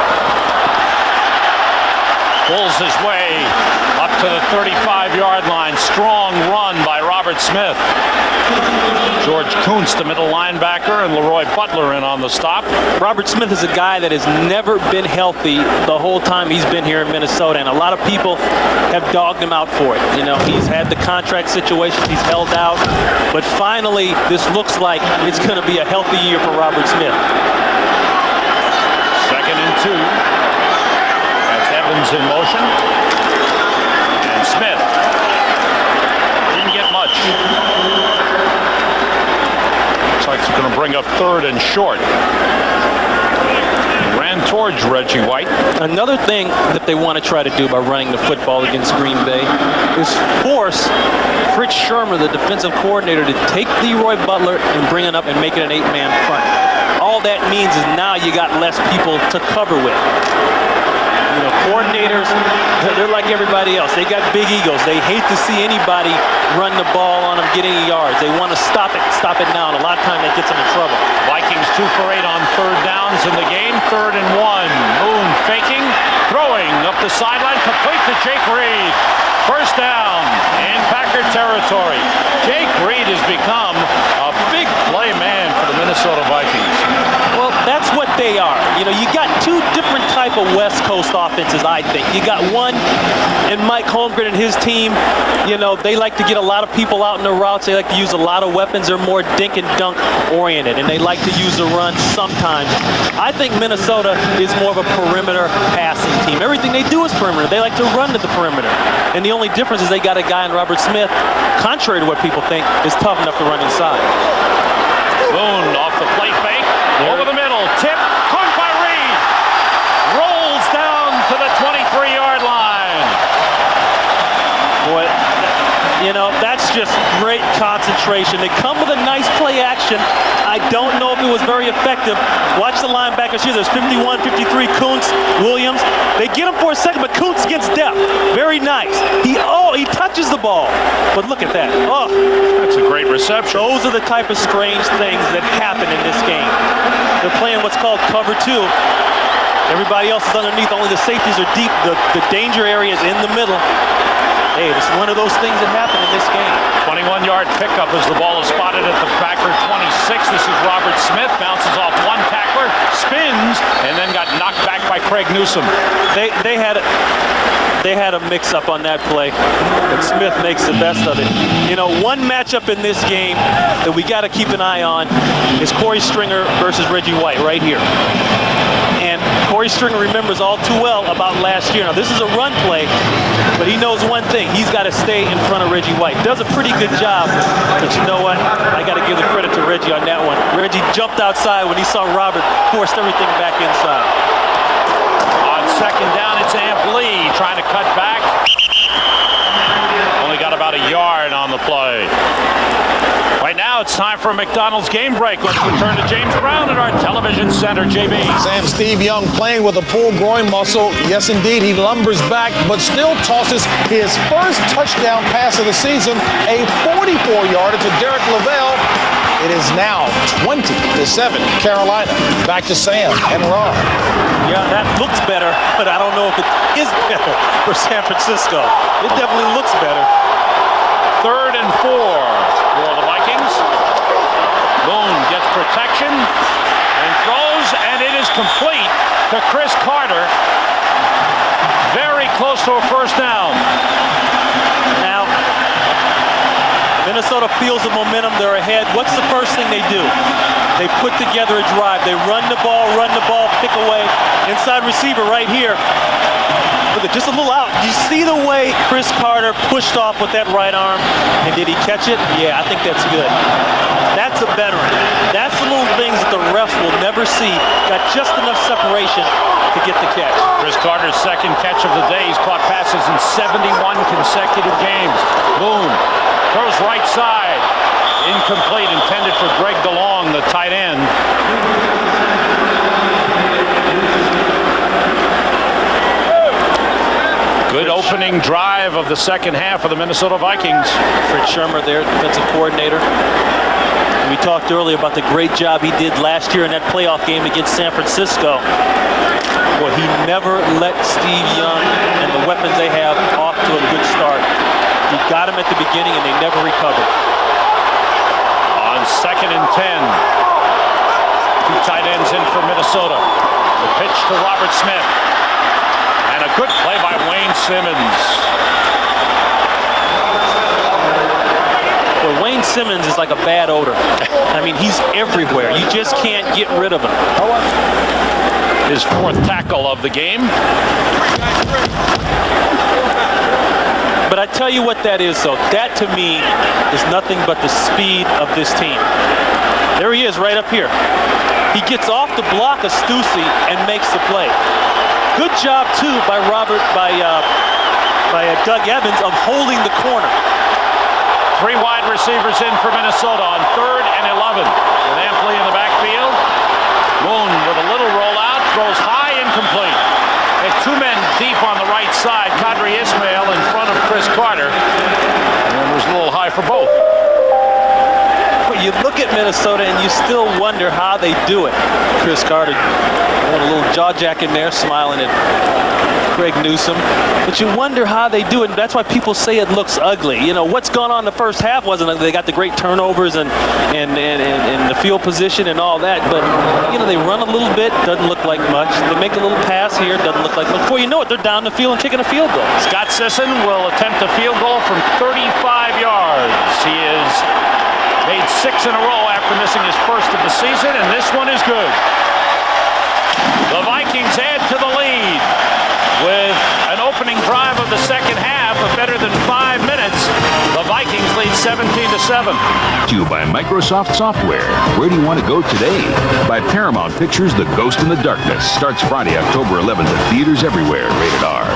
Pulls his way up to the 35-yard line. Strong run by Robert Smith. George Kuntz, the middle linebacker, and Leroy Butler in on the stop. Robert Smith is a guy that has never been healthy the whole time he's been here in Minnesota, and a lot of people have dogged him out for it. You know, he's had the contract situation, he's held out, but finally this looks like it's going to be a healthy year for Robert Smith. 2nd and 2. That's Evans in motion. And Smith didn't get much. Looks like it's going to bring up 3rd and short. Ran towards Reggie White. Another thing that they want to try to do by running the football against Green Bay is force Fritz Shermer, the defensive coordinator, to take Leroy Butler and bring it up and make it an 8-man front. All that means is now you got less people to cover with. You know, coordinators, they're like everybody else. They got big egos. They hate to see anybody run the ball on them, get any yards. They want to stop it now, and a lot of times that gets them in trouble. Vikings 2 for 8 on 3rd downs in the game. 3rd and 1. Moon faking, throwing up the sideline, complete to Jake Reed. First down in Packer territory. Jake Reed has become a big play man for the Minnesota Vikings. Well, that's what they are. You know, you got two different type of West Coast offenses, I think. You got one, and Mike Holmgren and his team, you know, they like to get a lot of people out in the routes. They like to use a lot of weapons. They're more dink and dunk oriented, and they like to use the run sometimes. I think Minnesota is more of a perimeter passing team. Everything they do is perimeter. They like to run to the perimeter. And the only difference is they got a guy in Robert Smith, contrary to what people think, is tough enough to run inside. Boone off the play fake, over the middle, tip, caught by Reed. Rolls down to the 23-yard line. Boy, you know, that's just great concentration. They come with a nice play action. I don't know if it was very effective. Watch the linebackers here. There's 51, 53, Kuntz, Williams. They get him for a second, but Kuntz gets depth. Very nice. He touches the ball. But look at that. Oh, that's a great reception. Those are the type of strange things that happen in this game. They're playing what's called cover two. Everybody else is underneath. Only the safeties are deep. The danger area is in the middle. Hey, it's one of those things that happen in this game. 21-yard pickup as the ball is spotted at the Packer 26. This is Robert Smith. Bounces off one tackler, spins, and then got knocked back by Craig Newsome. They had a mix-up on that play, and Smith makes the best of it. You know, one matchup in this game that we got to keep an eye on is Corey Stringer versus Reggie White right here. And Corey Stringer remembers all too well about last year. Now, this is a run play, but he knows one thing. He's got to stay in front of Reggie White. Does a pretty good job, but you know what? I got to give the credit to Reggie on that one. Reggie jumped outside when he saw Robert, forced everything back inside. On second down, it's Amp Lee trying to cut back. Only got about a yard on the play. Right now, it's time for a McDonald's game break. Let's return to James Brown at our television center, JB. Sam, Steve Young playing with a pulled groin muscle. Yes, indeed, he lumbers back, but still tosses his first touchdown pass of the season, a 44-yarder to Derek Lavelle. It is now 20-7, Carolina. Back to Sam and Ron. Yeah, that looks better, but I don't know if it is better for San Francisco. It definitely looks better. 3rd and 4 for the Vikings. Boone gets protection and throws, and it is complete to Chris Carter. Very close to a first down. Now, Minnesota feels the momentum. They're ahead. What's the first thing they do? They put together a drive. They run the ball, pick away. Inside receiver right here. Look at just a little out. You see the way Chris Carter pushed off with that right arm, and did he catch it? Yeah, I think that's good. That's a veteran. That's the little things that the refs will never see. Got just enough separation to get the catch. Chris Carter's second catch of the day. He's caught passes in 71 consecutive games. Boone throws right side. Incomplete, intended for Greg DeLong, the tight end. Good opening drive of the second half of the Minnesota Vikings. Fred Shermer there, defensive coordinator. We talked earlier about the great job he did last year in that playoff game against San Francisco. Boy, he never let Steve Young and the weapons they have off to a good start. He got him at the beginning, and they never recovered. On 2nd and 10, 2 tight ends in for Minnesota. The pitch to Robert Smith. And a good play by Wayne Simmons. Well, Wayne Simmons is like a bad odor. I mean, he's everywhere. You just can't get rid of him. His 4th tackle of the game. But I tell you what that is, though. That, to me, is nothing but the speed of this team. There he is right up here. He gets off the block of Stussy and makes the play. Good job, too, by Doug Evans of holding the corner. 3 wide receivers in for Minnesota on 3rd and 11. With Ampley in the backfield. Boone with a little rollout, throws high, incomplete. They have 2 men deep on the right side. Kadri Ismail in front of Chris Carter. And it was a little high for both. But you look at Minnesota and you still wonder how they do it. Chris Carter, a little jaw jack in there, smiling at Greg Newsome. But you wonder how they do it, and that's why people say it looks ugly. You know, what's gone on in the first half wasn't ugly. They got the great turnovers and the field position and all that, but, you know, they run a little bit, doesn't look like much. They make a little pass here, doesn't look like much. Before you know it, they're down the field and kicking a field goal. Scott Sisson will attempt a field goal from 35 yards. He has made 6 in a row after missing his first of the season, and this one is good. The Vikings add to the lead with an opening drive of the second half of better than 5 minutes. The Vikings lead 17-7. To you by Microsoft Software. Where do you want to go today? By Paramount Pictures, The Ghost in the Darkness starts Friday, October 11th at theaters everywhere. Rated R.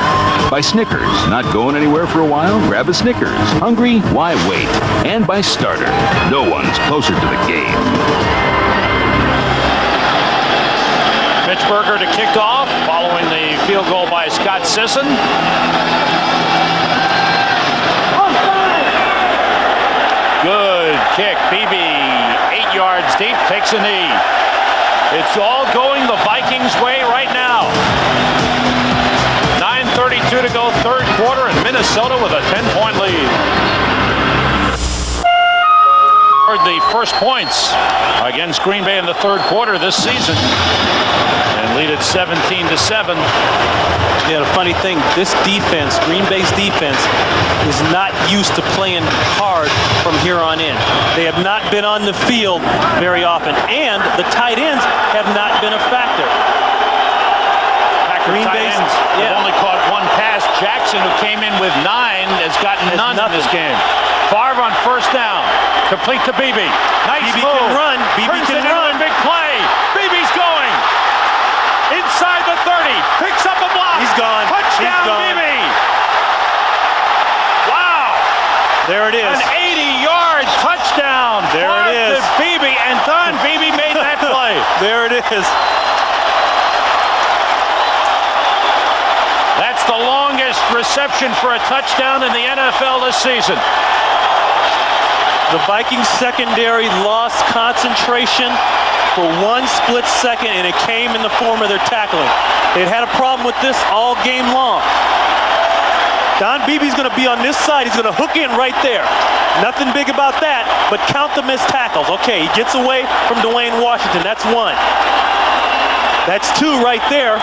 By Snickers. Not going anywhere for a while? Grab a Snickers. Hungry? Why wait? And by Starter. No one's closer to the game. Pittsburgher to kick off, following the field goal by Scott Sisson. Good kick. Beebe, 8 yards deep, takes a knee. It's all going the Vikings' way right now. 9:32 to go, third quarter, and Minnesota with a 10-point lead. The first points against Green Bay in the third quarter this season, and lead at 17-7. Yeah, the funny thing, this defense, Green Bay's defense, is not used to playing hard from here on in. They have not been on the field very often, and the tight ends have not been a factor. Green Bay's have only caught 1 pass. Jackson, who came in with 9, has gotten none in this game. Favre on first down. Complete to Beebe. Nice Beebe move. can run. Beebe can run. Big play. Beebe's going. Inside the 30. Picks up a block. He's gone. Touchdown, Beebe. Wow. There it is. An 80-yard touchdown. There it is. Beebe, and Don Beebe made that play. There it is. That's the longest reception for a touchdown in the NFL this season. The Vikings secondary lost concentration for 1 split second, and it came in the form of their tackling. They'd had a problem with this all game long. Don Beebe's going to be on this side. He's going to hook in right there. Nothing big about that, but count the missed tackles. Okay, he gets away from Dwayne Washington. That's 1. That's 2 right there.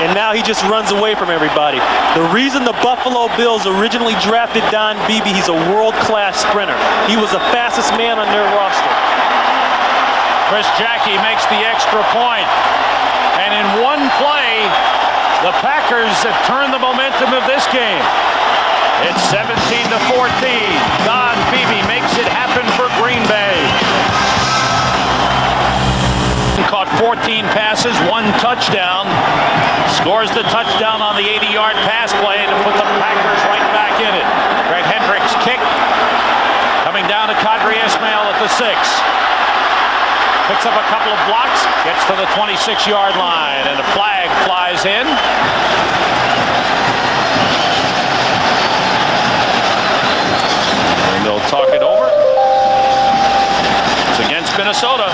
And now he just runs away from everybody. The reason the Buffalo Bills originally drafted Don Beebe, he's a world-class sprinter. He was the fastest man on their roster. Chris Jackie makes the extra point. And in one play, the Packers have turned the momentum of this game. It's 17-14. Don Beebe makes it happen for Green Bay. Caught 14 passes, 1 touchdown. Scores the touchdown on the 80-yard pass play to put the Packers right back in it. Greg Hendricks kick. Coming down to Kadri Ismail at the 6. Picks up a couple of blocks. Gets to the 26-yard line, and a flag flies in. And they'll talk it over. It's against Minnesota.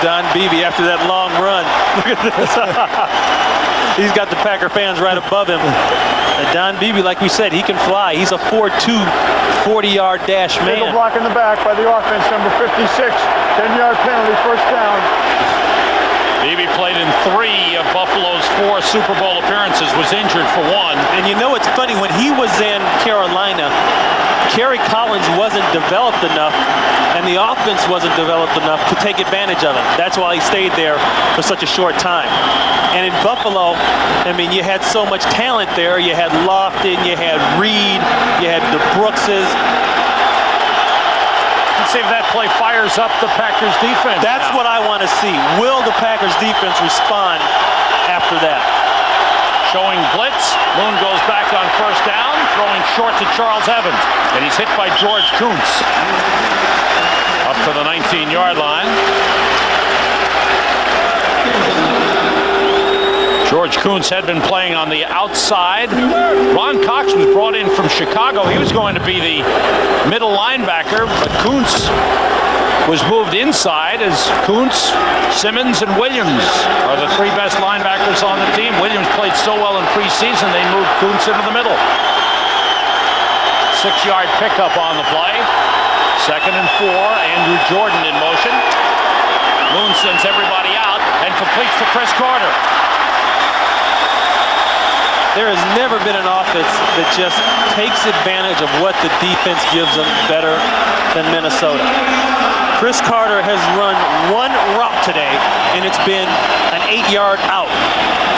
Don Beebe, after that long run, look at this. He's got the Packer fans right above him. And Don Beebe, like we said, he can fly. He's a 4'2", 40-yard dash man. Legal block in the back by the offense, number 56. 10-yard penalty, first down. Beebe played in 3 of Buffalo's 4 Super Bowl appearances, was injured for 1. And you know, it's funny, when he was in Carolina, Kerry Collins wasn't developed enough, and the offense wasn't developed enough to take advantage of him. That's why he stayed there for such a short time. And in Buffalo, I mean, you had so much talent there. You had Lofton, you had Reed, you had the Brookses. Let's see if that play fires up the Packers defense. That's what I want to see. Will the Packers defense respond after that? Showing blitz. Moon goes back on first down, throwing short to Charles Evans. And he's hit by George Kuntz. Up to the 19-yard line. George Kuntz had been playing on the outside. Ron Cox was brought in from Chicago. He was going to be the middle linebacker, but Kuntz was moved inside as Kuntz, Simmons, and Williams are the three best linebackers on the team. Williams played so well in preseason, they moved Kuntz into the middle. 6-yard pickup on the play. 2nd and 4. Andrew Jordan in motion. Moon sends everybody out and completes to Chris Carter. There has never been an offense that just takes advantage of what the defense gives them better than Minnesota. Chris Carter has run one route today, and it's been an 8-yard out,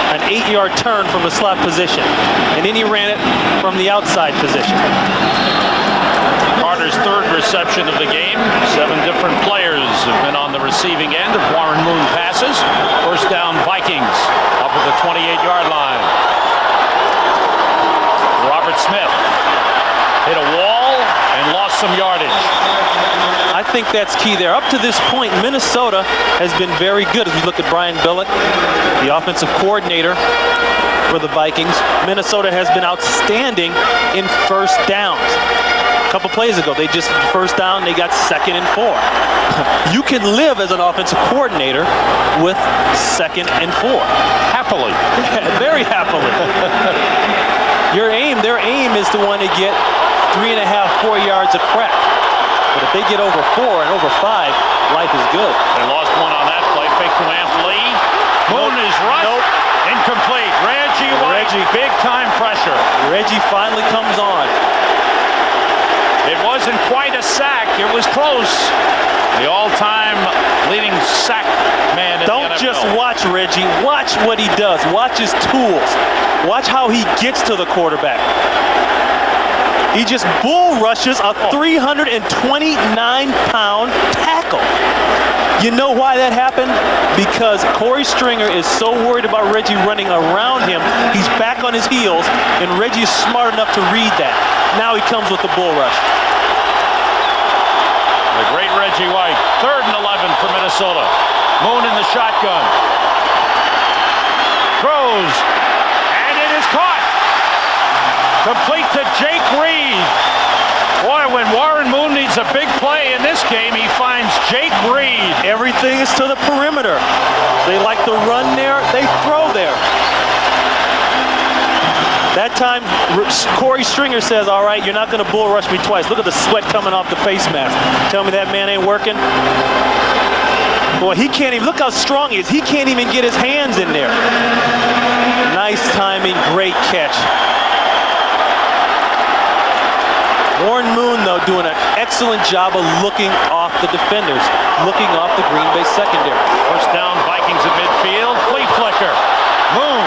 an 8-yard turn from the slot position, and then he ran it from the outside position. Carter's 3rd reception of the game. 7 different players have been on the receiving end of Warren Moon passes. First down, Vikings up at the 28-yard line. Robert Smith hit a wall and lost some yardage. I think that's key there. Up to this point, Minnesota has been very good. As we look at Brian Billick, the offensive coordinator for the Vikings, Minnesota has been outstanding in first downs. A couple plays ago, they just first down, they got 2nd and 4. You can live as an offensive coordinator with 2nd and 4. Happily. Very happily. Their aim is to want to get 3.5, 4 yards a crack. But if they get over 4 and over 5, life is good. They lost one on that play. Fake to Lee. Moon is rushed. Incomplete. Reggie, big time pressure. Reggie finally comes on. It wasn't quite a sack. It was close. The all-time leading sack man in Don't the NFL. just watch Reggie. Watch what he does. Watch his tools. Watch how he gets to the quarterback. He just bull rushes a 329-pound tackle. You know why that happened? Because Corey Stringer is so worried about Reggie running around him, he's back on his heels, and Reggie is smart enough to read that. Now he comes with the bull rush. The great Reggie White, 3rd and 11 for Minnesota. Moon in the shotgun. Throws, and it is caught. Complete to Jake Reed. Boy, when Warren Moon needs a big play in this game, he finds Jake Reed. Everything is to the perimeter. They like to run there, they throw there. That time, Corey Stringer says, all right, you're not going to bull rush me twice. Look at the sweat coming off the face mask. Tell me that man ain't working. Boy, he can't even, look how strong he is. He can't even get his hands in there. Nice timing, great catch. Warren Moon, though, doing an excellent job of looking off the defenders, looking off the Green Bay secondary. First down, Vikings at midfield. Flea flicker. Moon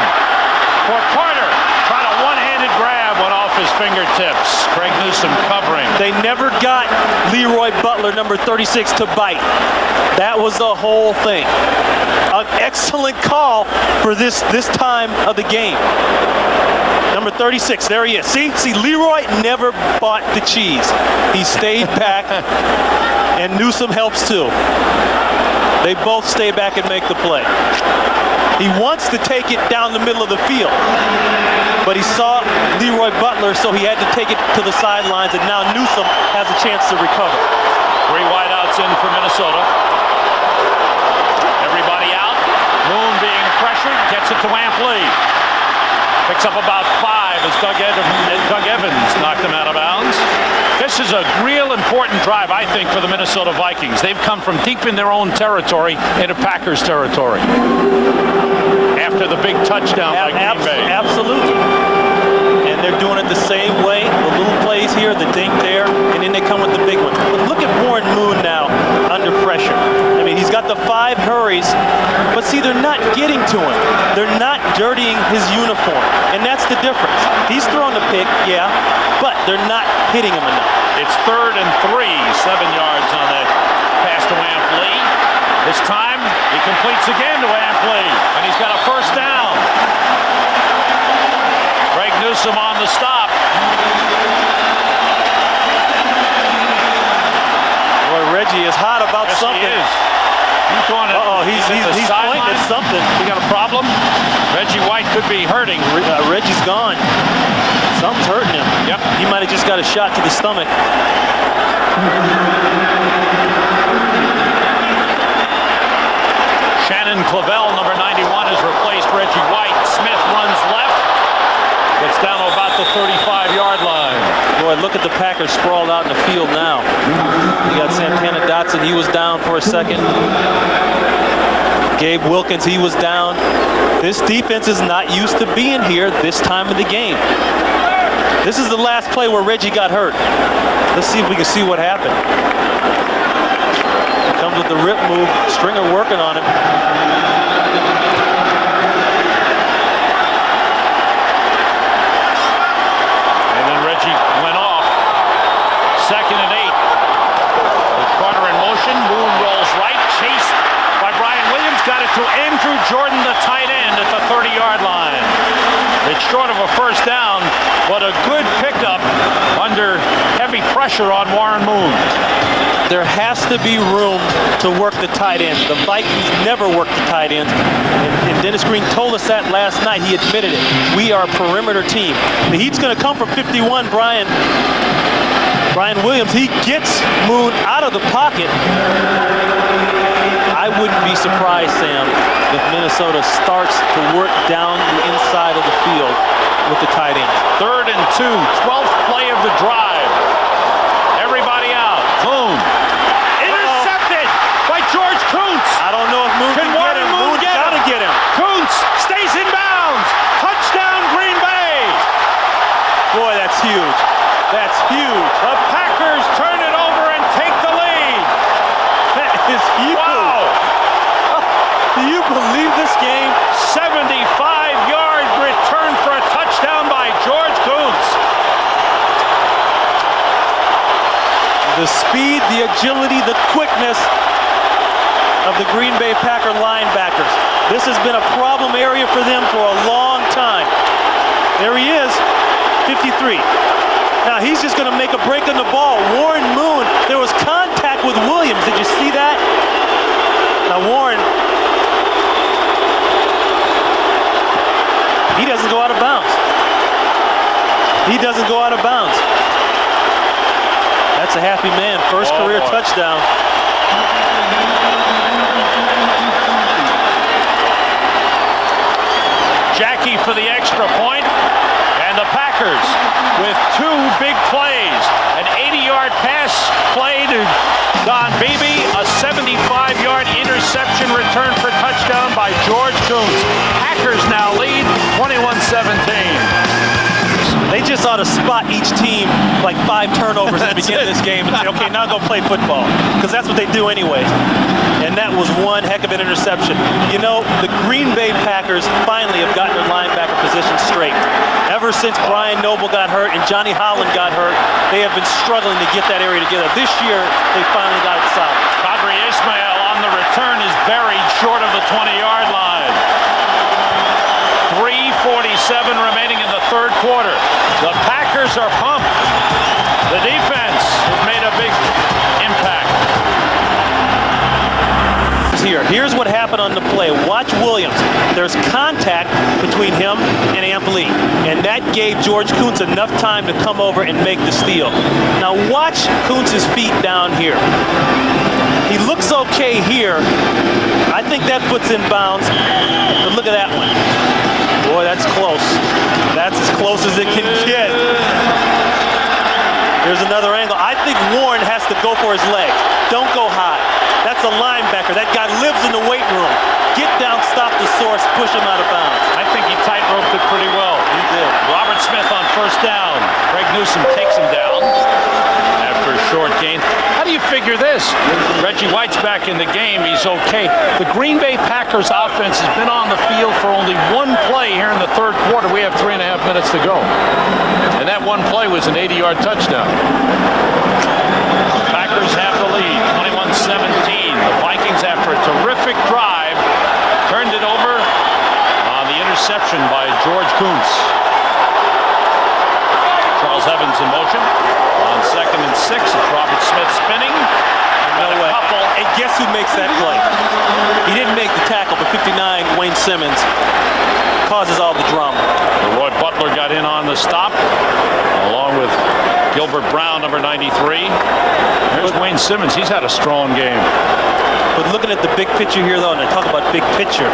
for Carter. Trying a one-handed grab, went off his fingertips. Craig Newsome covering. They never got Leroy Butler, number 36, to bite. That was the whole thing. An excellent call for this time of the game. Number 36, there he is. See, Leroy never bought the cheese. He stayed back, and Newsome helps too. They both stay back and make the play. He wants to take it down the middle of the field, but he saw Leroy Butler, so he had to take it to the sidelines, and now Newsome has a chance to recover. 3 wideouts in for Minnesota. Everybody out. Moon being pressured, gets it to Lee. Picks up about 5 as Doug Evans knocked him out of bounds. This is a real important drive, I think, for the Minnesota Vikings. They've come from deep in their own territory into Packers territory after the big touchdown by Green Bay. Absolutely. And they're doing it the same way. The little plays here, the dink there, and then they come with the big one. But look at Warren Moon now under pressure. I mean, he's got the 5 hurries, but see, they're not getting to him. They're not dirtying his uniform, and that's the difference. He's throwing the pick, yeah, but they're not hitting him enough. It's 3rd and 3, 7 yards on that pass to Lee. This time, he completes again to Lee, and he's got a first down. Craig Newsome on the stop. Boy, Reggie is hot about something. He is. He's going to he's pointing. something. You got a problem? Reggie White could be hurting. Reggie's gone. Something's hurting him. Yep. He might have just got a shot to the stomach. Shannon Clavel, number 91, has replaced Reggie White. Smith runs left. Gets down to about the 35-yard line. Boy, look at the Packers sprawled out in the field now. You got Santana Dotson. He was down for a second. Gabe Wilkins, he was down. This defense is not used to being here this time of the game. This is the last play where Reggie got hurt. Let's see if we can see what happened. Comes with the rip move. Stringer working on him. And then Reggie went off. 2nd and 8. With Carter in motion. Moon rolls right. Chased by Brian Williams. Got it to Andrew Jordan, the tight end, at the 30-yard line. It's short of a first down, but a good pickup under heavy pressure on Warren Moon. There has to be room to work the tight end. The Vikings never work the tight end. And Dennis Green told us that last night. He admitted it. We are a perimeter team. The heat's going to come from 51, Brian Williams. He gets Moon out of the pocket. I wouldn't be surprised, Sam, if Minnesota starts to work down the inside of the field with the tight end. 3rd and 2, 12th play of the drive. Everybody out. Moon. Intercepted by George Kuntz. I don't know if Moon Can can get him. Moon Moon's got to get him. Kuntz stays in bounds. Touchdown, Green Bay. Boy, that's huge. That's huge. The Packers turn it over and take the lead. That is huge. Wow. Do you believe this game? 75-yard return for a touchdown by George Kuntz. The speed, the agility, the quickness of the Green Bay Packer linebackers. This has been a problem area for them for a long time. There he is, 53. Now he's just going to make a break on the ball. Warren Moon, there was contact with Williams. Did you see that? Now Warren, he doesn't go out of bounds. He doesn't go out of bounds. That's a happy man. First career touchdown. Jackie for the extra point. And the Packers with 2 big plays. An 80-yard pass play to Don Beebe. A 75-yard interception return for touchdown by George Kuntz. Packers now lead 21-17. They just ought to spot each team like 5 turnovers at the beginning of this game and say, okay, now go play football. Because that's what they do anyway. And that was one heck of an interception. You know, the Green Bay Packers finally have gotten their linebacker position straight. Ever since Brian Noble got hurt and Johnny Holland got hurt, they have been struggling to get that area together. This year, they finally got it solid. Qadri Ismail on the return is buried short of the 20-yard line. 3:47 remaining in the 3rd quarter. The Packers are pumped. The defense has made a big impact. Here's what happened on the play. Watch Williams. There's contact between him and Ampli, and that gave George Kuntz enough time to come over and make the steal. Now watch Kuntz's feet down here. He looks okay here. I think that puts in bounds, but look at that one. Boy, that's close. That's as close as it can get. Here's another angle. I think Warren has to go for his leg. Don't go high. That's a linebacker. That guy lives in the weight room. Get down, stop the source, push him out of bounds. I think he tight-roped it pretty well. He did. Robert Smith on first down. Greg Newsome takes him down after a short gain. How do you figure this? Reggie White's back in the game. He's okay. The Green Bay Packers offense has been on the field for only 1 play here in the 3rd quarter. We have 3.5 minutes to go. And that 1 play was an 80-yard touchdown. The Packers have the lead, 21-17. The Vikings, after a terrific drive, turned it over on the interception by George Kuntz. Charles Evans in motion on 2nd and 6. It's Robert Smith spinning. No way. And guess who makes that play? He didn't make the tackle, but 59, Wayne Simmons, causes all the drama. Roy Butler got in on the stop, along with Gilbert Brown, number 93. There's Wayne Simmons. He's had a strong game. But looking at the big picture here, though, and I talk about big picture,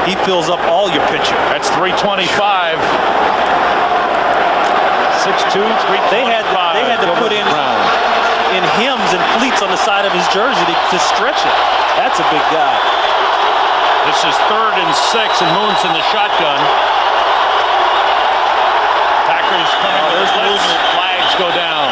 he fills up all your picture. That's 325. 6'2", 325. They had to put in hems and pleats on the side of his jersey to stretch it. That's a big guy. This is 3rd and 6, and Moon's in the shotgun. Packers coming with his movement. Flags go down.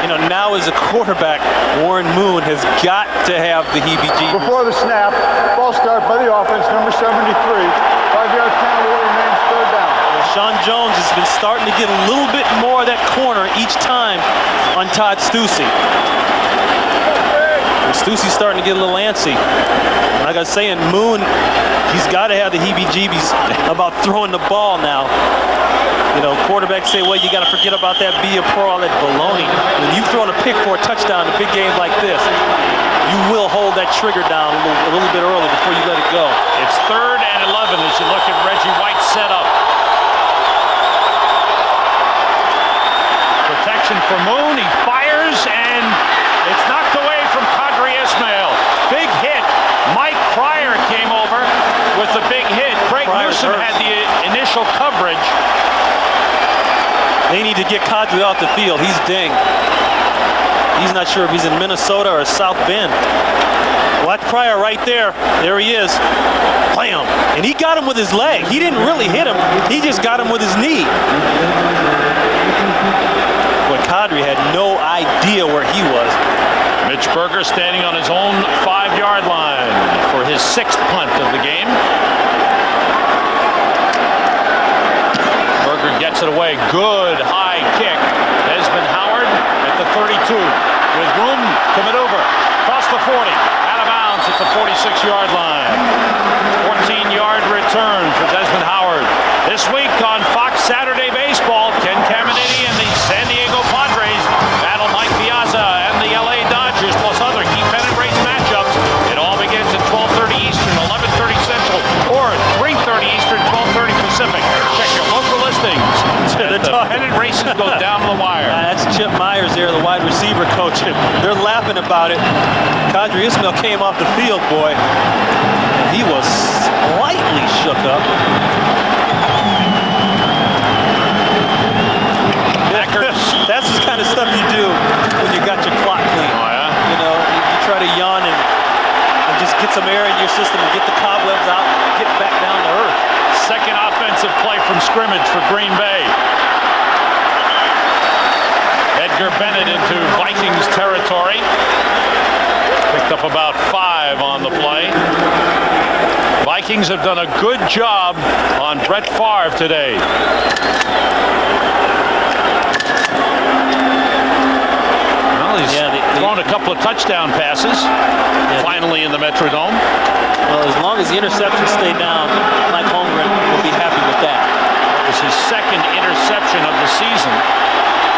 You know, now as a quarterback, Warren Moon has got to have the heebie-jeebies. Before the snap, false start by the offense, number 73. 5-yard penalty remains 3rd down. Sean Jones has been starting to get a little bit more of that corner each time on Todd Stussy. And Stussy's starting to get a little antsy. Like I was saying, Moon, he's got to have the heebie-jeebies about throwing the ball now. You know, quarterbacks say, well, you got to forget about that, be a pro, all that baloney. When you've thrown a pick for a touchdown in a big game like this, you will hold that trigger down a little bit early before you let it go. It's 3rd and 11 as you look at Reggie White's setup. Protection for Moon. He fires, and it's knocked away from Qadri Ismail. Big hit. Mike Pryor came over with the big hit. Craig Newsom had the initial coverage. They need to get Qadri off the field. He's dinged. He's not sure if he's in Minnesota or South Bend. Watch Pryor right there. There he is. Blam! And he got him with his leg. He didn't really hit him. He just got him with his knee. But Qadri had no idea where he was. Mitch Berger standing on his own 5-yard line for his 6th punt of the game. Berger gets it away. Good high kick. Desmond Howard at the 32 with room to maneuver. Across the 40. Out of bounds at the 46-yard line. 14-yard return for Desmond Howard. This week on Fox Saturday Baseball, Ken Caminiti and the San Diego Padres battle Mike Piazza and the LA Dodgers, plus other key pennant race matchups. It all begins at 12:30 Eastern, 11:30 Central, or 3:30 Eastern, 12:30 Pacific. Check your local listings. The pennant races go down the wire. That's Chip Myers there, the wide receiver coach. They're laughing about it. Qadri Ismail came off the field, boy. He was slightly shook up. That's the kind of stuff you do when you got your clock clean. Oh, yeah? You know, you try to yawn and just get some air in your system and get the cobwebs out, get back down to earth. Second offensive play from scrimmage for Green Bay. Edgar Bennett into Vikings territory. Picked up about 5 on the play. Vikings have done a good job on Brett Favre today. Well, he's thrown a couple of touchdown passes. Finally in the Metrodome. Well, as long as the interceptions stay down, Mike Holmgren will be happy with that. It was his 2nd interception of the season.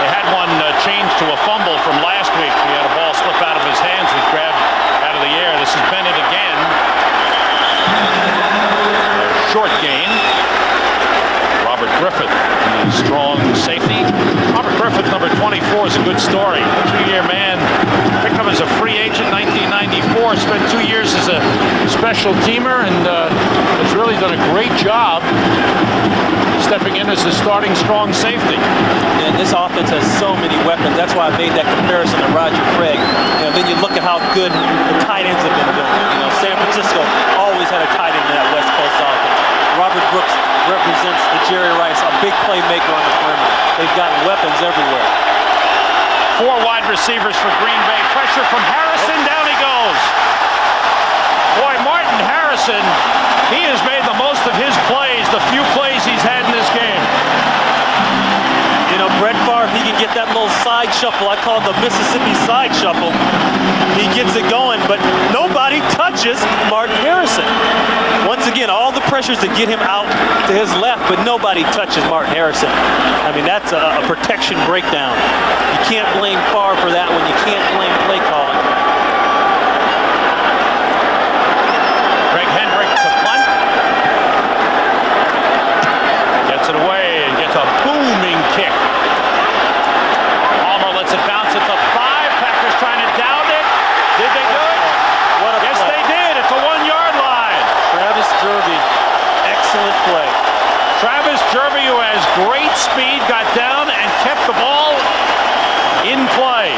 They had one changed to a fumble from last week. He had a ball slip out of his hands. He grabbed out of the air. This is Bennett again. Short gain. Robert Griffith, the strong safety. Robert Griffith, number 24, is a good story. 2-year man. Picked up as a free agent in 1994. Spent 2 years as a special teamer and has really done a great job stepping in as the starting strong safety. And this offense has so many weapons. That's why I made that comparison to Roger Craig. You know, then you look at how good the tight ends have been doing. You know, San Francisco always had a tight end in that West Coast offense. Robert Brooks represents the Jerry Rice, a big playmaker on the perimeter. They've got weapons everywhere. 4 wide receivers for Green Bay. Pressure from Harrison. Down he goes. Boy, Martin Harrison, he has made the most of his plays, the few plays he's had in this game. You know, Brett Favre, he can get that little side shuffle. I call it the Mississippi side shuffle. He gets it going, but nobody touches Martin Harrison. Once again, all the pressures to get him out to his left, but nobody touches Martin Harrison. I mean, that's a protection breakdown. You can't blame Favre for that one. You can't blame play calling. Greg Hendricks to punt. Gets it away and gets a booming kick. Palmer lets it bounce at the 5. Packers trying to down it. Did they do it? What a Yes, play. they did. It's a 1-yard line. Travis Jervey, excellent play. Travis Jervey, who has great speed, got down and kept the ball in play.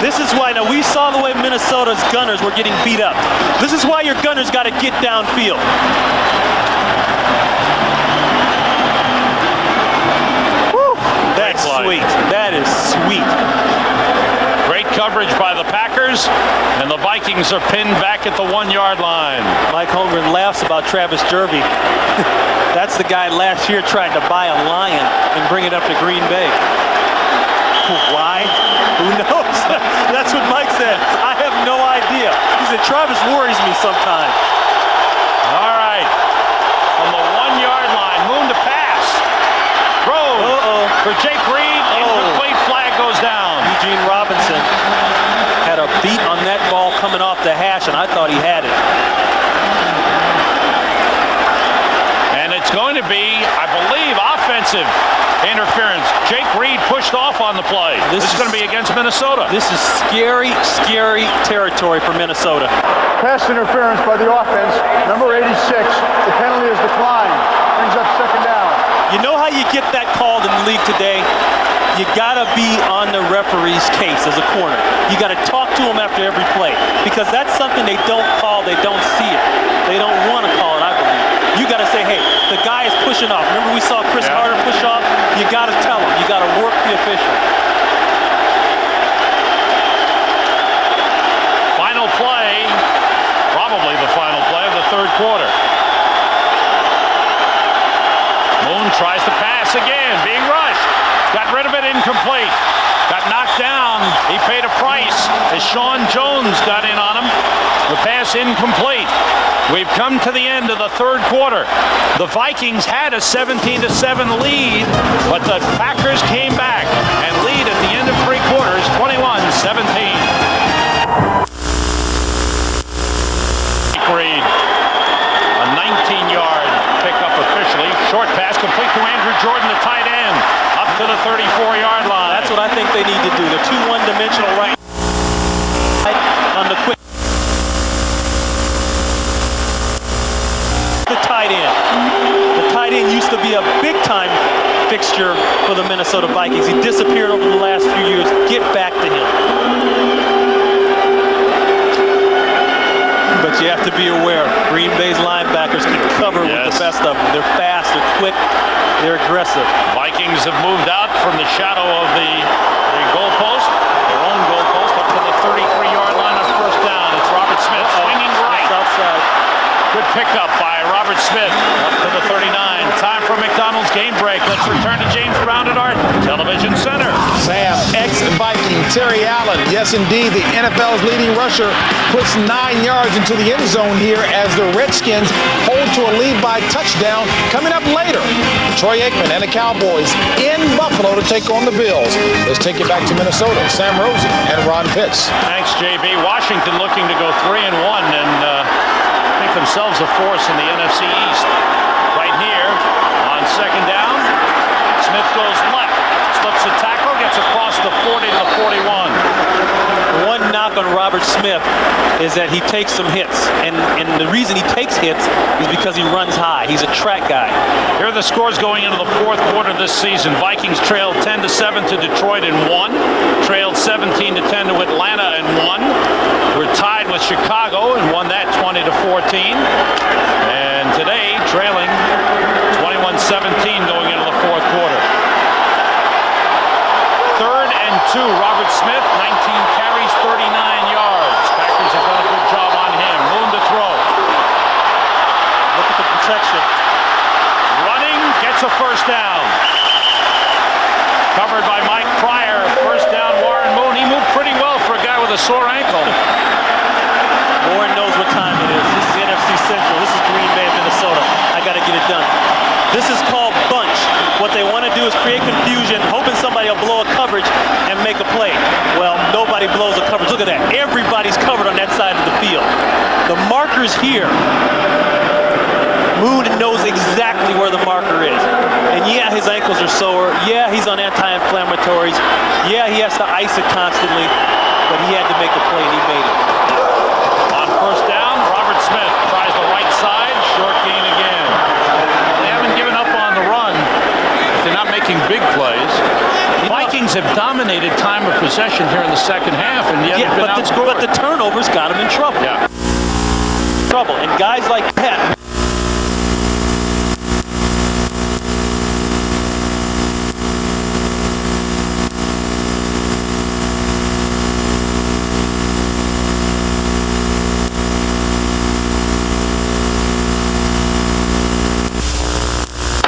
This is why, now we saw the way Minnesota's gunners were getting beat up. This is why your gunners got to get downfield. Woo, that's sweet. That is sweet. Great coverage by the Packers, and the Vikings are pinned back at the 1-yard line. Mike Holmgren laughs about Travis Jervey. That's the guy last year tried to buy a lion and bring it up to Green Bay. Why? Who knows? That's what Mike said. I have no idea. He said, Travis worries me sometimes. All right. From the 1-yard line, Moon to pass. Throws for Jake Reed. Incomplete, flag goes down. Eugene Robinson had a beat on that ball coming off the hash, and I thought he had it. And it's going to be, I believe, offensive interference. Jake Reed pushed off on the play. This is going to be against Minnesota. This is scary, scary territory for Minnesota. Pass interference by the offense. Number 86. The penalty is declined. Brings up second down. You know how you get that called in the league today? You gotta be on the referee's case as a corner. You gotta talk to him after every play, because that's something they don't call, they don't see it. They don't want to call it, I believe. You gotta say, hey, the guy is pushing off. Remember we saw Chris Carter push off? You gotta tell him. You gotta work the official. Final play, probably the final play of the third quarter. Moon tries to pass again, being rushed. Got rid of it, incomplete. Got knocked down. He paid a price as Sean Jones got in on him. The pass incomplete. We've come to the end of the third quarter. The Vikings had a 17-7 lead, but the Packers came back and lead at the end of 3 quarters, 21-17. Reed, a 19-yard pickup officially. Short pass complete to Andrew Jordan, the tight end, up to the 34-yard line. That's what I think they need to do. The 2 one-dimensional right on the quick. The tight end. The tight end used to be a big-time fixture for the Minnesota Vikings. He disappeared over the last few years. Get back to him. But you have to be aware, Green Bay's linebackers can cover with the best of them. They're fast, they're quick, they're aggressive. Vikings have moved out from the shadow of the goalpost, their own goalpost, up to the 33-yard line on first down. It's Robert Smith swinging right. Outside. Good pickup by Robert Smith up to the 39. Time for McDonald's game break. Let's return to James Brown at our television center. Sam, ex-Viking Terry Allen, yes indeed, the NFL's leading rusher, puts 9 yards into the end zone here as the Redskins hold to a lead by touchdown. Coming up later, Troy Aikman and the Cowboys in Buffalo to take on the Bills. Let's take it back to Minnesota. Sam Rosen and Ron Pitts. Thanks, JB. Washington looking to go 3-1 and make themselves a force in the NFC East. Right here on second down, Smith goes left, slips a tackle, gets across the 40 to the 41. One knock on Robert Smith is that he takes some hits, and the reason he takes hits is because he runs high. He's a track guy. Here are the scores going into the fourth quarter this season. Vikings trailed 10-7 to Detroit and won. Trailed 17-10 to Atlanta and won. We're tied with Chicago and won that 20-14. And today trailing 21-17 going into the fourth quarter. 3rd and 2, Robert Smith, 19 carries, 39 yards. Packers have done a good job on him. Moon to throw. Look at the protection. Running, gets a first down. Covered by Mike Pryor. First down, Warren Moon. He moved pretty well for a guy with a sore ankle. Warren knows what to look at that. Everybody's covered on that side of the field. The marker's here. Moon knows exactly where the marker is. And yeah, his ankles are sore. Yeah, he's on anti-inflammatories. Yeah, he has to ice it constantly. But he had to make a play, and he made it. On first down, Robert Smith tries the right side. Short gain again. They haven't given up on the run. They're not making big plays. The Vikings have dominated time of possession here in the second half, and yet have been outscored. But the turnovers got him in trouble. Yeah. Trouble. And guys like that.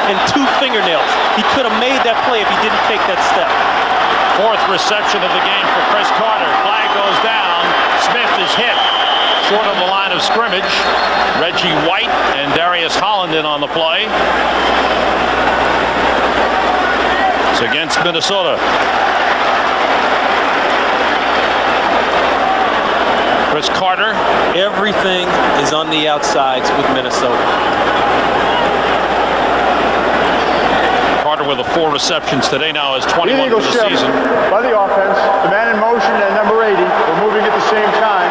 And 2 fingernails. He could have made that play if he didn't take that step. Fourth reception of the game for Chris Carter. Flag goes down. Smith is hit short of the line of scrimmage. Reggie White and Darius Holland in on the play. It's against Minnesota. Chris Carter. Everything is on the outsides with Minnesota. Carter with 4 receptions today, now has 21 Illegal for the shift season. by the offense. The man in motion at number 80. We're moving at the same time.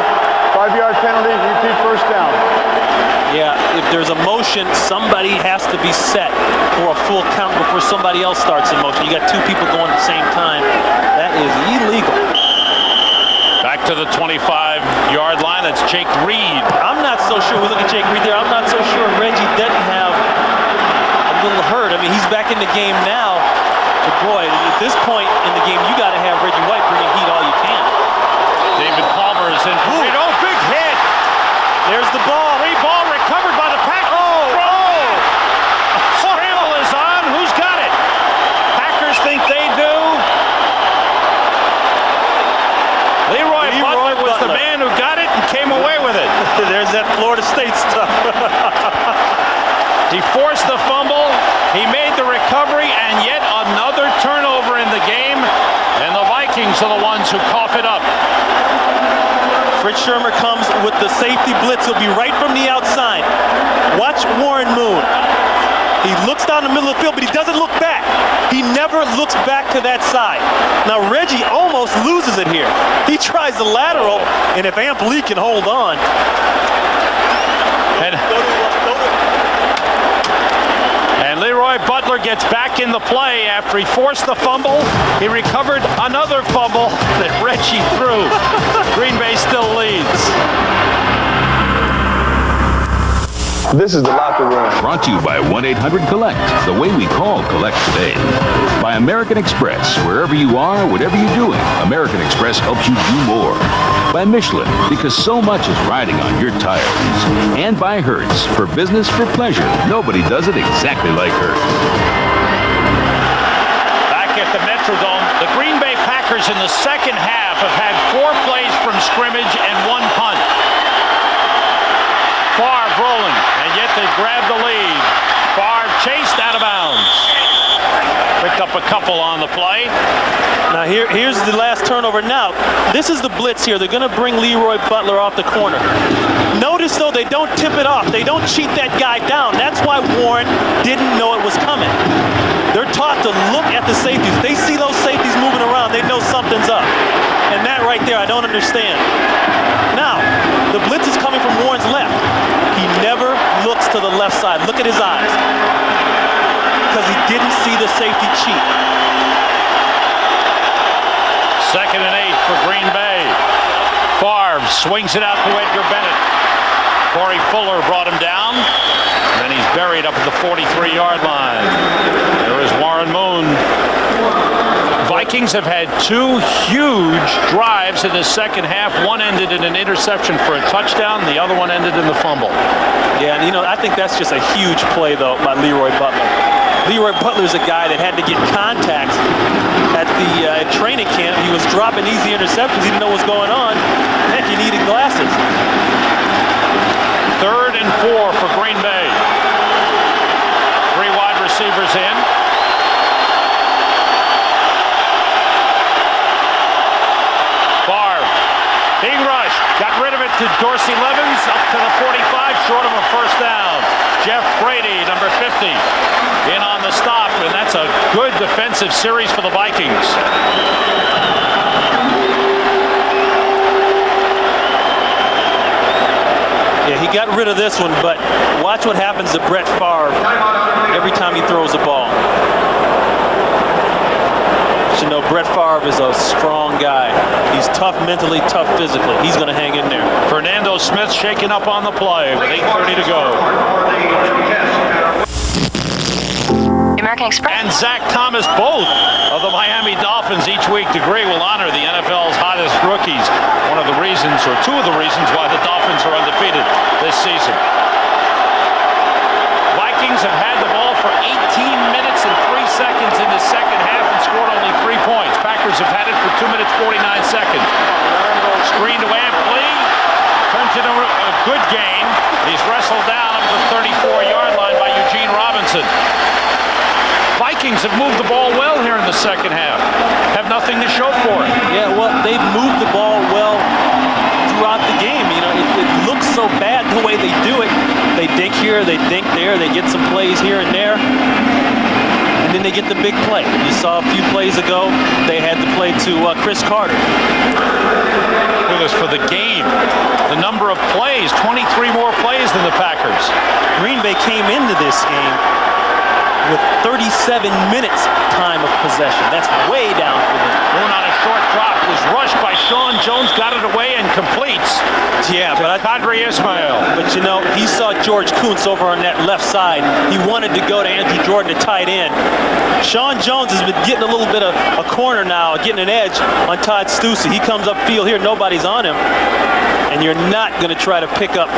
5-yard penalty, repeat first down. Yeah, if there's a motion, somebody has to be set for a full count before somebody else starts in motion. You got 2 people going at the same time. That is illegal. Back to the 25-yard line. That's Jake Reed. I'm not so sure. We look at Jake Reed there. I'm not so sure Reggie doesn't have a little hurt. I mean, he's back in the game now. But boy, at this point in the game, you got to have Reggie White bringing heat all you can. David Palmer is in. Oh, big hit. There's the ball. Ball recovered by the Packers. Oh! Scramble is on. Who's got it? Packers think they do. Leroy Butler was the man who got it and came away with it. There's that Florida State stuff. He forced the fumble. He made the recovery, and yet another turnover in the game. And the Vikings are the ones who cough it up. Fritz Shurmur comes with the safety blitz. He'll be right from the outside. Watch Warren Moon. He looks down the middle of the field, but he doesn't look back. He never looks back to that side. Now, Reggie almost loses it here. He tries the lateral, and if Amp Lee can hold on. And Leroy Butler gets back in the play after he forced the fumble. He recovered another fumble that Reggie threw. Green Bay still leads. This is the locker room. Brought to you by 1-800-COLLECT, the way we call collect today. By American Express, wherever you are, whatever you're doing, American Express helps you do more. By Michelin, because so much is riding on your tires. And by Hertz, for business, for pleasure. Nobody does it exactly like Hertz. Back at the Metrodome, the Green Bay Packers in the second half have had 4 plays from scrimmage and 1 punt. Favre rolling, and yet they grabbed the lead. Favre chased out of bounds. Picked up a couple on the play. Now here's the last turnover. Now, this is the blitz here. They're going to bring Leroy Butler off the corner. Notice, though, they don't tip it off. They don't cheat that guy down. That's why Warren didn't know it was coming. They're taught to look at the safeties. They see those safeties moving around. They know something's up. And that right there, I don't understand. Now, the blitz is coming from Warren's left. He never looks to the left side. Look at his eyes. Because he didn't see the safety cheat. 2nd and 8 for Green Bay. Favre swings it out to Edgar Bennett. Corey Fuller brought him down. And then he's buried up at the 43-yard line. There is Warren Moon. Vikings have had 2 huge drives in the second half. One ended in an interception for a touchdown. The other one ended in the fumble. Yeah, and I think that's just a huge play, though, by Leroy Butler. Leroy Butler's a guy that had to get contacts at the training camp. He was dropping easy interceptions. He didn't know what was going on. Heck, he needed glasses. 3rd and 4 for Green Bay. 3 wide receivers in. Favre to Dorsey Levens, up to the 45, short of a first down. Jeff Brady, number 50, in on the stop, and that's a good defensive series for the Vikings. Yeah, he got rid of this one, but watch what happens to Brett Favre every time he throws the ball. You know, Brett Favre is a strong guy. He's tough mentally, tough physically. He's going to hang in there. Fernando Smith shaking up on the play with 8:30 to go. American Express. And Zach Thomas, both of the Miami Dolphins each week degree will honor the NFL's hottest rookies. One of the reasons, or two of the reasons, why the Dolphins are undefeated this season. Vikings have had the ball for 18 minutes and 3 seconds in the second half and scored only 3 points. Packers have had it for 2 minutes 49 seconds. Screen to Ampley. Turns into a good gain. He's wrestled down up to the 34-yard line by Eugene Robinson. Vikings have moved the ball well here in the second half. Have nothing to show for it. Yeah, well, they've moved the ball well throughout the game. You know, it looks so bad the way they do it. They dink here, they dink there, they get some plays here and there, and then they get the big play. You saw a few plays ago, they had the play to Chris Carter. With us for the game. The number of plays, 23 more plays than the Packers. Green Bay came into this game with 37 minutes time of possession. That's way down for them. Moon on a short drop was rushed by Sean Jones, got it away and completes. Yeah, but Kadri Ismail. But you know, he saw George Kuntz over on that left side. He wanted to go to Andrew Jordan, the tight end. Sean Jones has been getting a little bit of a corner now, getting an edge on Todd Stussy. He comes upfield here, nobody's on him. And you're not going to try to pick up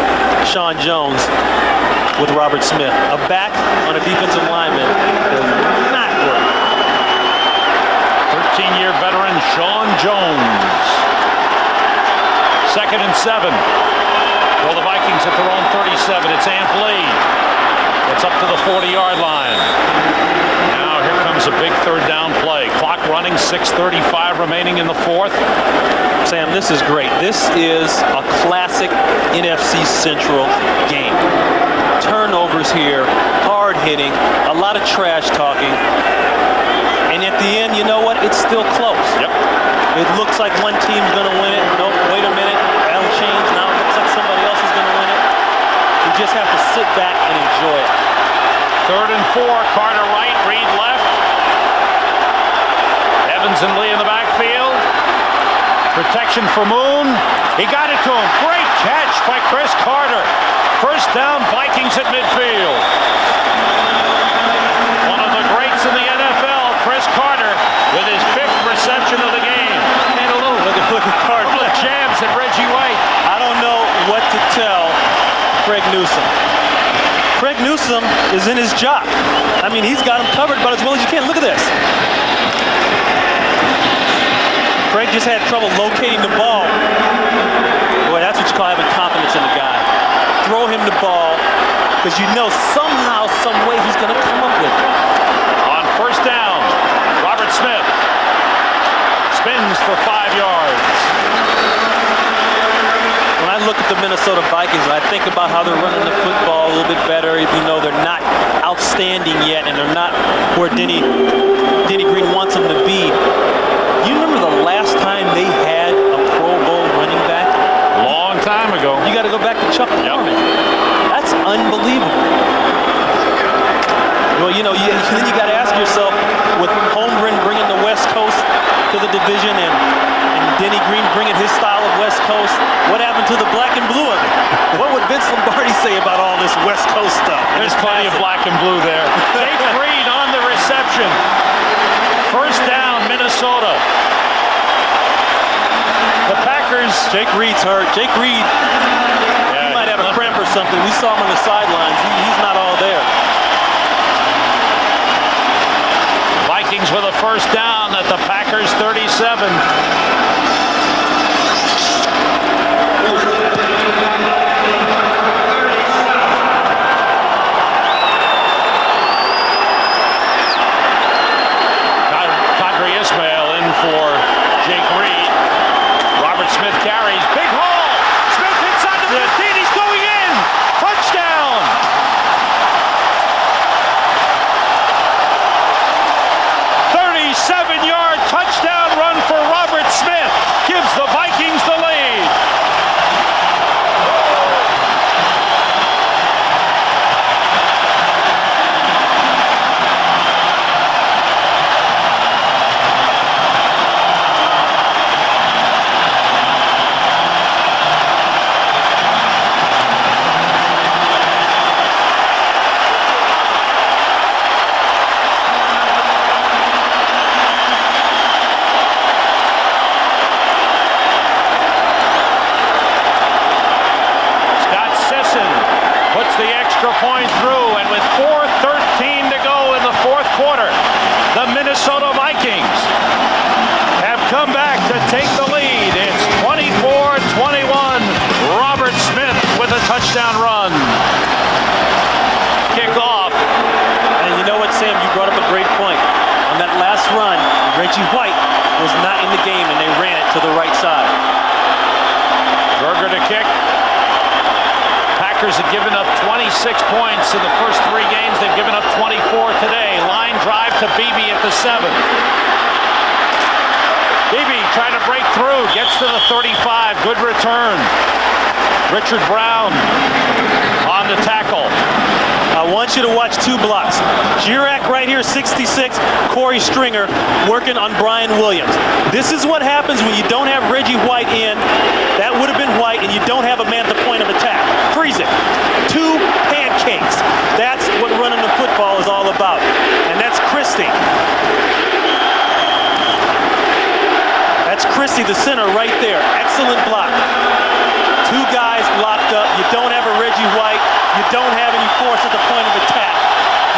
Sean Jones with Robert Smith. A back on a defensive lineman does not work. 13-year veteran Sean Jones. 2nd and 7. Well, the Vikings at their own 37. It's Ampley. It's up to the 40-yard line. Now here comes a big third down play. Clock running, 6:35 remaining in the fourth. Sam, this is great. This is a classic NFC Central game. Turnovers here, hard hitting, a lot of trash talking. And at the end, you know what? It's still close. Yep. It looks like one team's going to win it. Nope, wait a minute. That'll change. Now it looks like somebody else is going to win it. You just have to sit back and enjoy it. 3rd and 4. Carter right, Reed left. Evans and Lee in the backfield. Protection for Moon. He got it to him. Great catch by Chris Carter. First down, Vikings at midfield. One of the greats in the NFL, Chris Carter, with his 5th reception of the game. And a little look at Carter. Couple of jabs at Reggie White. I don't know what to tell Craig Newsome. Craig Newsome is in his job. I mean, he's got him covered about as well as you can. Look at this. Craig just had trouble locating the ball. Boy, that's what you call having confidence in the guy. Throw him the ball, because you know somehow, some way he's going to come up with it. On first down, Robert Smith spins for 5 yards. When I look at the Minnesota Vikings, and I think about how they're running the football a little bit better, even though they're not outstanding yet, and they're not where Denny Green wants them to be. You remember the last time they had a Pro Bowl running back? Long time ago. You got to go back to Chuck Norman. That's unbelievable. Well, you know, then you got to ask yourself, with Holmgren bringing the West Coast to the division and Denny Green bringing his style of West Coast, what happened to the black and blue of it? What would Vince Lombardi say about all this West Coast stuff? There's plenty of black and blue there. Jake Reed on the reception. First down, Minnesota. The Packers. Jake Reed's hurt. Jake Reed, he might have a cramp or something. We saw him on the sidelines. He's not all there. Vikings with a first down at the Packers 37. Kadri Ismail in for Jake Reed. Robert Smith carries. Big hole. Smith hits point through, and with 4:13 to go in the fourth quarter, the Minnesota Vikings have come back to take the lead. It's 24-21. Robert Smith with a touchdown run. Kickoff. And you know what, Sam? You brought up a great point. On that last run, Reggie White was not in the game, and they ran it to the right side. Berger to kick. Packers have given up 26 points in the first 3 games. They've given up 24 today. Line drive to Beebe at the 7. Beebe trying to break through. Gets to the 35. Good return. Richard Brown on the tackle. I want you to watch 2 blocks. Girac right here, 66. Corey Stringer working on Brian Williams. This is what happens when you don't have Reggie White in. That would have been White, and you don't have a man at the point of attack. Freeze it. 2 pancakes. That's what running the football is all about. And that's Christie. That's Christie, the center, right there. Excellent block. 2 guys locked up. You don't have a Reggie White. You don't have any force at the point of attack.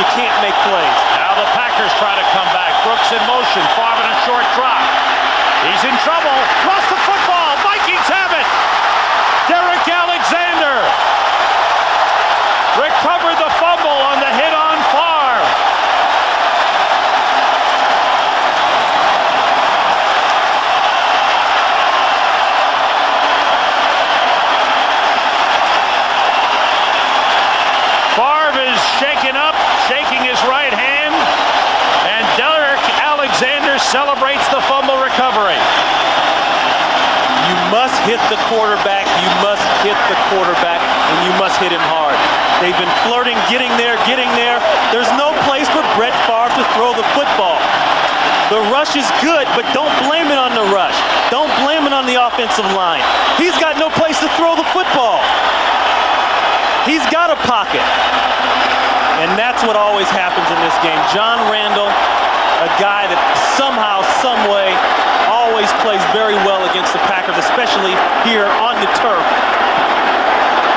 You can't make plays. Now the Packers try to come back. Brooks in motion. Favre in a short drop. He's in trouble. Lost the football. Vikings have it. Derek Alexander recovered the fumble on the hit on Favre. Favre is shaken up, shaking his right hand, and Derek Alexander celebrates the fumble recovery. You must hit the quarterback. You must hit the quarterback, and you must hit him hard. They've been flirting, getting there, getting there. There's no place for Brett Favre to throw the football. The rush is good, but don't blame it on the rush. Don't blame it on the offensive line. He's got no place to throw the football. He's got a pocket. And that's what always happens in this game. John Randall, a guy that somehow, some way, always plays very well against the Packers, especially here on the turf.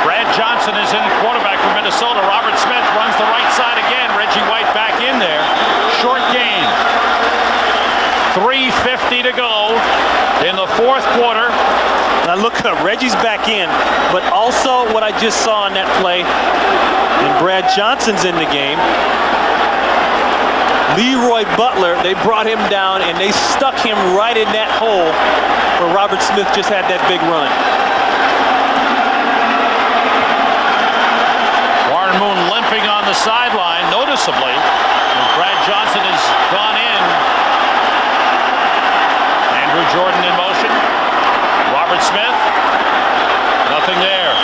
Brad Johnson is in quarterback for Minnesota. Robert Smith runs the right side again. Reggie White back in there. Short gain. 3:50 to go in the fourth quarter. Now look, Reggie's back in, but also what I just saw on that play, and Brad Johnson's in the game. Leroy Butler, they brought him down and they stuck him right in that hole where Robert Smith just had that big run. Warren Moon limping on the sideline noticeably. And Brad Johnson has gone in. Andrew Jordan in motion. Robert Smith, nothing there.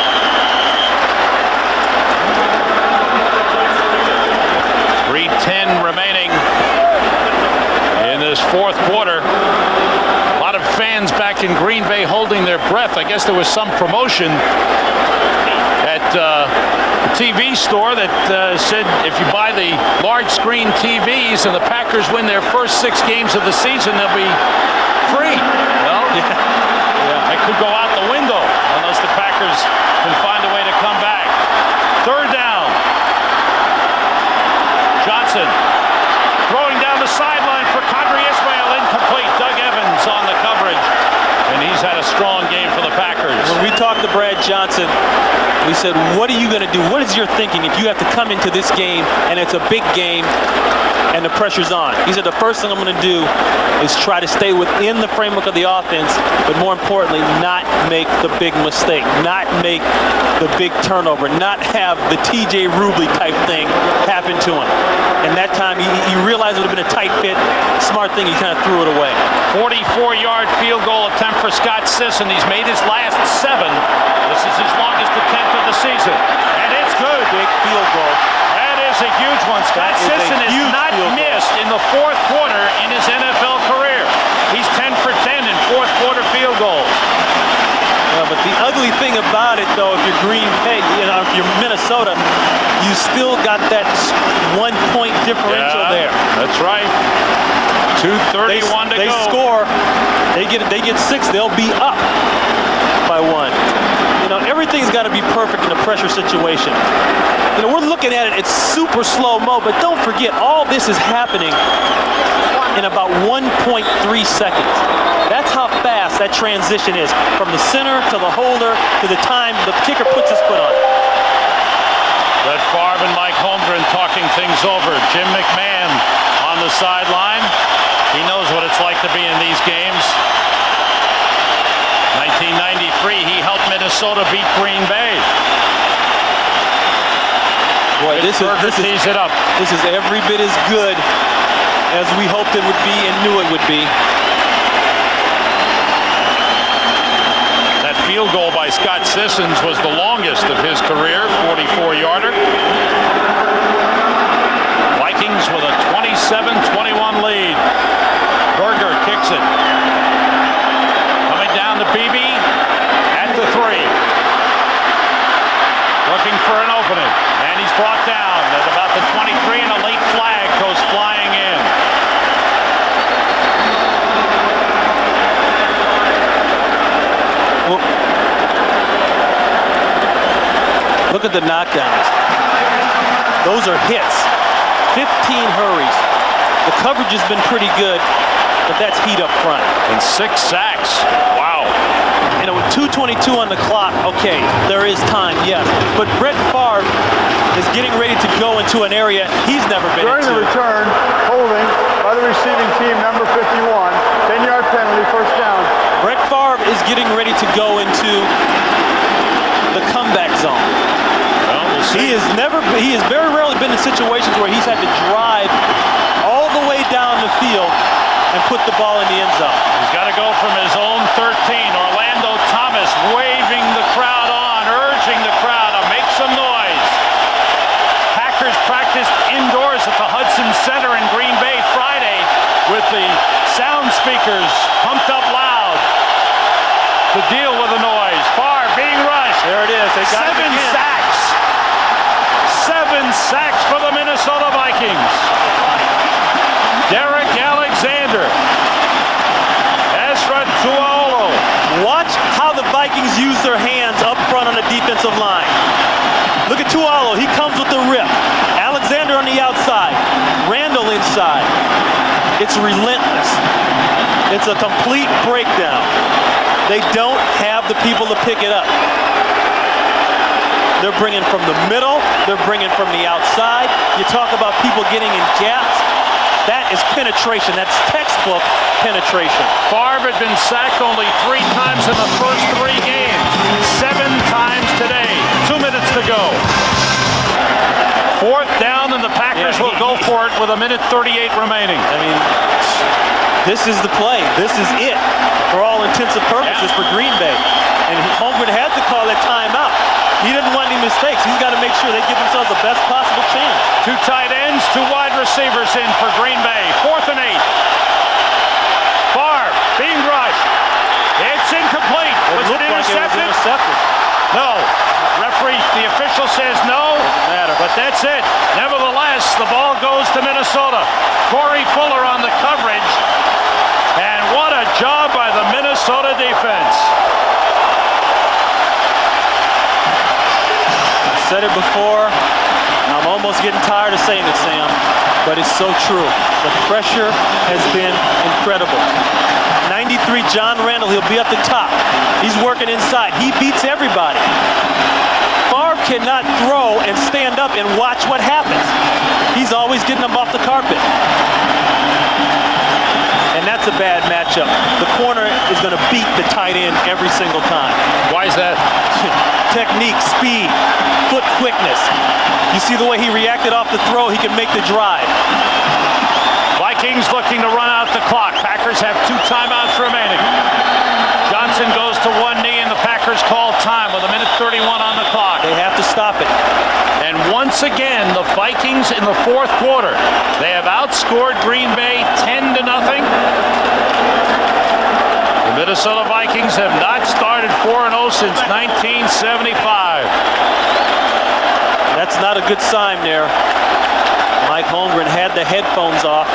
.310 remaining in this fourth quarter. A lot of fans back in Green Bay holding their breath. I guess there was some promotion at the TV store that said if you buy the large screen TVs and the Packers win their first 6 games of the season, they'll be free. Well, yeah, it could go out the window unless the Packers can find a way to come back. Third down. Johnson throwing down the sideline for Qadri Ismail, incomplete. Doug Evans on the coverage, and he's had a strong game for the Packers. When we talked to Brad Johnson, we said, what are you going to do? What is your thinking if you have to come into this game and it's a big game and the pressure's on? He said, the first thing I'm going to do is try to stay within the framework of the offense, but more importantly, not make the big mistake, not make the big turnover, not have the TJ Rubley type thing happen to him. And that time, he realized it would have been a tight fit. Smart thing, he kind of threw it away. 44-yard field goal attempt for Scott Sisson. He's made his last 7. This is his longest attempt of the season. And it's good. Big field goal. That is a huge one. Scott Sisson has not missed in the fourth quarter in his NFL career. He's 10 for 10 in fourth quarter field goals. But the ugly thing about it, though, if you're Green Bay, if you're Minnesota, you still got that 1-point differential there. That's right. 2:31 to go. They score. They get 6. They'll be up by 1. Everything's got to be perfect in a pressure situation. You know, we're looking at it, it's super slow-mo, but don't forget, all this is happening in about 1.3 seconds. That's how fast that transition is, from the center to the holder to the time the kicker puts his foot on it. Brett Favre and Mike Holmgren talking things over. Jim McMahon on the sideline. He knows what it's like to be in these games. 1993, he helped Minnesota beat Green Bay. Boy, this tees it up. This is every bit as good as we hoped it would be and knew it would be. That field goal by Scott Sissons was the longest of his career, 44-yarder. Vikings with a 27-21 lead. Berger kicks it. Coming down to Beebe at the 3. Looking for an opening. And he's brought down at about the 23, and a late flag goes flying in. Well, look at the knockdowns. Those are hits. 15 hurries. The coverage has been pretty good, but that's heat up front. And 6 sacks. Wow. You know, with 2:22 on the clock, okay, there is time, yes. But Brett Favre is getting ready to go into an area he's never been During into. the return, holding by the receiving team, number 51, 10-yard penalty, first down. Brett Favre is getting ready to go into the comeback zone. Well, we'll see. He has very rarely been in situations where he's had to drive all the way down the field and put the ball in the end zone. He's got to go from his own 13. Orlando Thomas waving the crowd on, urging the crowd to make some noise. Packers practiced indoors at the Hudson Center in Green Bay Friday with the sound speakers pumped up loud to deal with the noise. Favre being rushed. There it is. They got 7 it again. sacks. 7 sacks for the Minnesota Vikings. Derek Alexander. Ezra Tuaolo. Watch how the Vikings use their hands up front on the defensive line. Look at Tuaolo. He comes with the rip. Alexander on the outside. Randall inside. It's relentless. It's a complete breakdown. They don't have the people to pick it up. They're bringing from the middle. They're bringing from the outside. You talk about people getting in gaps. That is penetration. That's textbook penetration. Favre had been sacked only 3 times in the first 3 games. 7 times today. 2 minutes to go. 4th down, and the Packers will go for it with 1:38 remaining. I mean, this is the play. This is it for all intents and purposes for Green Bay. And Holmgren had to call that timeout. He didn't want any mistakes. He's got to make sure they give themselves the best possible chance. 2 tight ends, 2 wide receivers in for Green Bay. 4th and 8. Favre being rushed. It's incomplete. Was it intercepted? No. Referee, the official says no. Doesn't matter. But that's it. Nevertheless, the ball goes to Minnesota. Corey Fuller on the coverage. And what a job by the Minnesota defense. Said it before. I'm almost getting tired of saying it, Sam, but it's so true. The pressure has been incredible. 93, John Randall, he'll be at the top. He's working inside. He beats everybody. Favre cannot throw and stand up and watch what happens. He's always getting them off the carpet. And that's a bad matchup. The corner is going to beat the tight end every single time. Why is that? Technique, speed, foot quickness. You see the way he reacted off the throw, he can make the drive. Vikings looking to run out the clock. Packers have 2 timeouts remaining. Johnson goes to one knee, and the Packers call time with 1:31 on the clock. They have to stop it. And once again, the Vikings in the 4th quarter, they have outscored Green Bay 10-0. The Minnesota Vikings have not started 4-0 since 1975. That's not a good sign there. Mike Holmgren had the headphones off.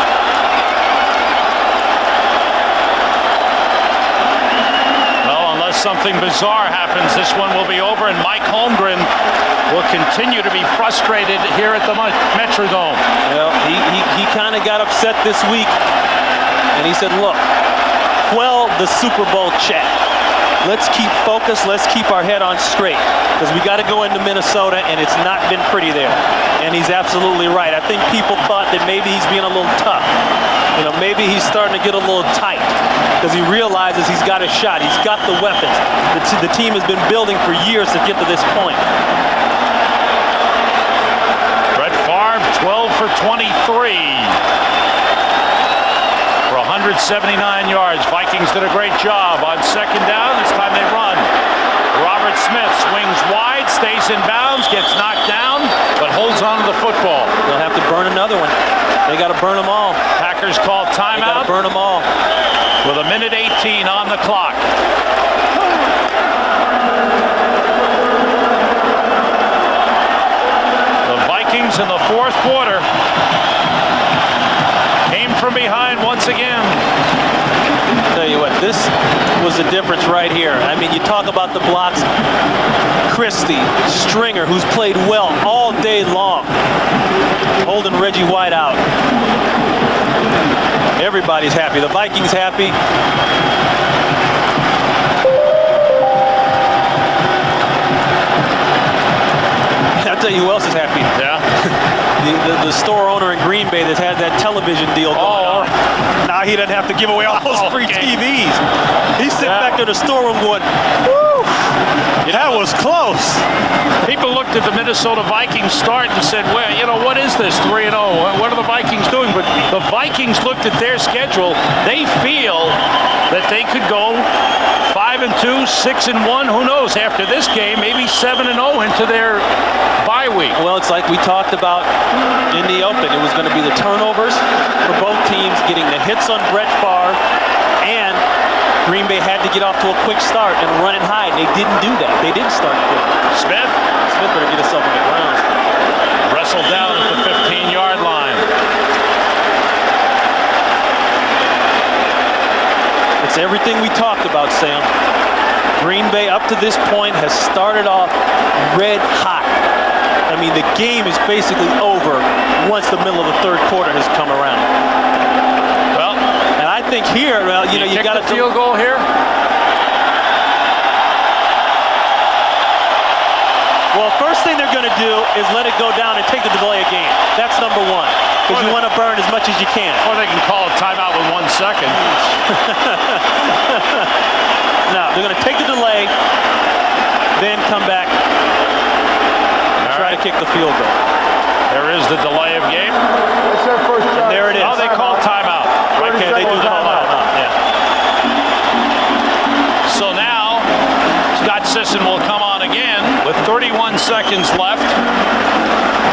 Well, unless something bizarre happens. This one will be over, and Mike Holmgren will continue to be frustrated here at the Metrodome. Well, he kind of got upset this week, and he said, look, quell the Super Bowl chat. Let's keep focused. Let's keep our head on straight, because we got to go into Minnesota, and it's not been pretty there. And he's absolutely right. I think people thought that maybe he's being a little tough. You know, maybe he's starting to get a little tight because he realizes he's got a shot. He's got the weapons. The team has been building for years to get to this point. Brett Favre, 12 for 23 for 179 yards. Vikings did a great job on second down. This time they run. Robert Smith swings wide, stays in bounds, gets knocked down, but holds on to the football. They'll have to burn another one. They got to burn them all. Packers call timeout. They got to burn them all. With a minute 18 on the clock. The Vikings in the fourth quarter came from behind once again. Tell you what, this was the difference right here. I mean, you talk about the blocks. Christie, Stringer, who's played well all day long, holding Reggie White out. Everybody's happy. The Vikings happy. I'll tell you who else is happy. Yeah. The store owner in Green Bay that had that television deal going on. Now he doesn't have to give away all those free TVs. He's sitting back in the storeroom going, woo, that was close. People looked at the Minnesota Vikings start and said, well, you know, what is this 3-0? What are the Vikings doing? But the Vikings looked at their schedule. They feel that they could go 5-2, 6-1. Who knows? After this game, maybe 7-0 into their bye week. Well, it's like we talked about in the open. It was going to be the turnovers for both teams, getting the hits on Brett Favre, and Green Bay had to get off to a quick start and run it high. They didn't do that. They didn't start quick. Smith better get himself on the ground. Wrestled down at the 15-yard line. It's everything we talked about, Sam. Green Bay up to this point has started off red hot. I mean, the game is basically over once the middle of the third quarter has come around. Well, and I think here, well, you know, you got a field goal here. Well, first thing they're going to do is let it go down and take the delay of game. That's number one, because you want to burn as much as you can. Or they can call a timeout with 1 second. No, they're going to take the delay, then come back, and try to kick the field goal. There is the delay of game. It's their first and there it is. Oh, they call timeout. Okay, they do call timeout. Yeah. So now, Scott Sisson will come on again with 31 seconds left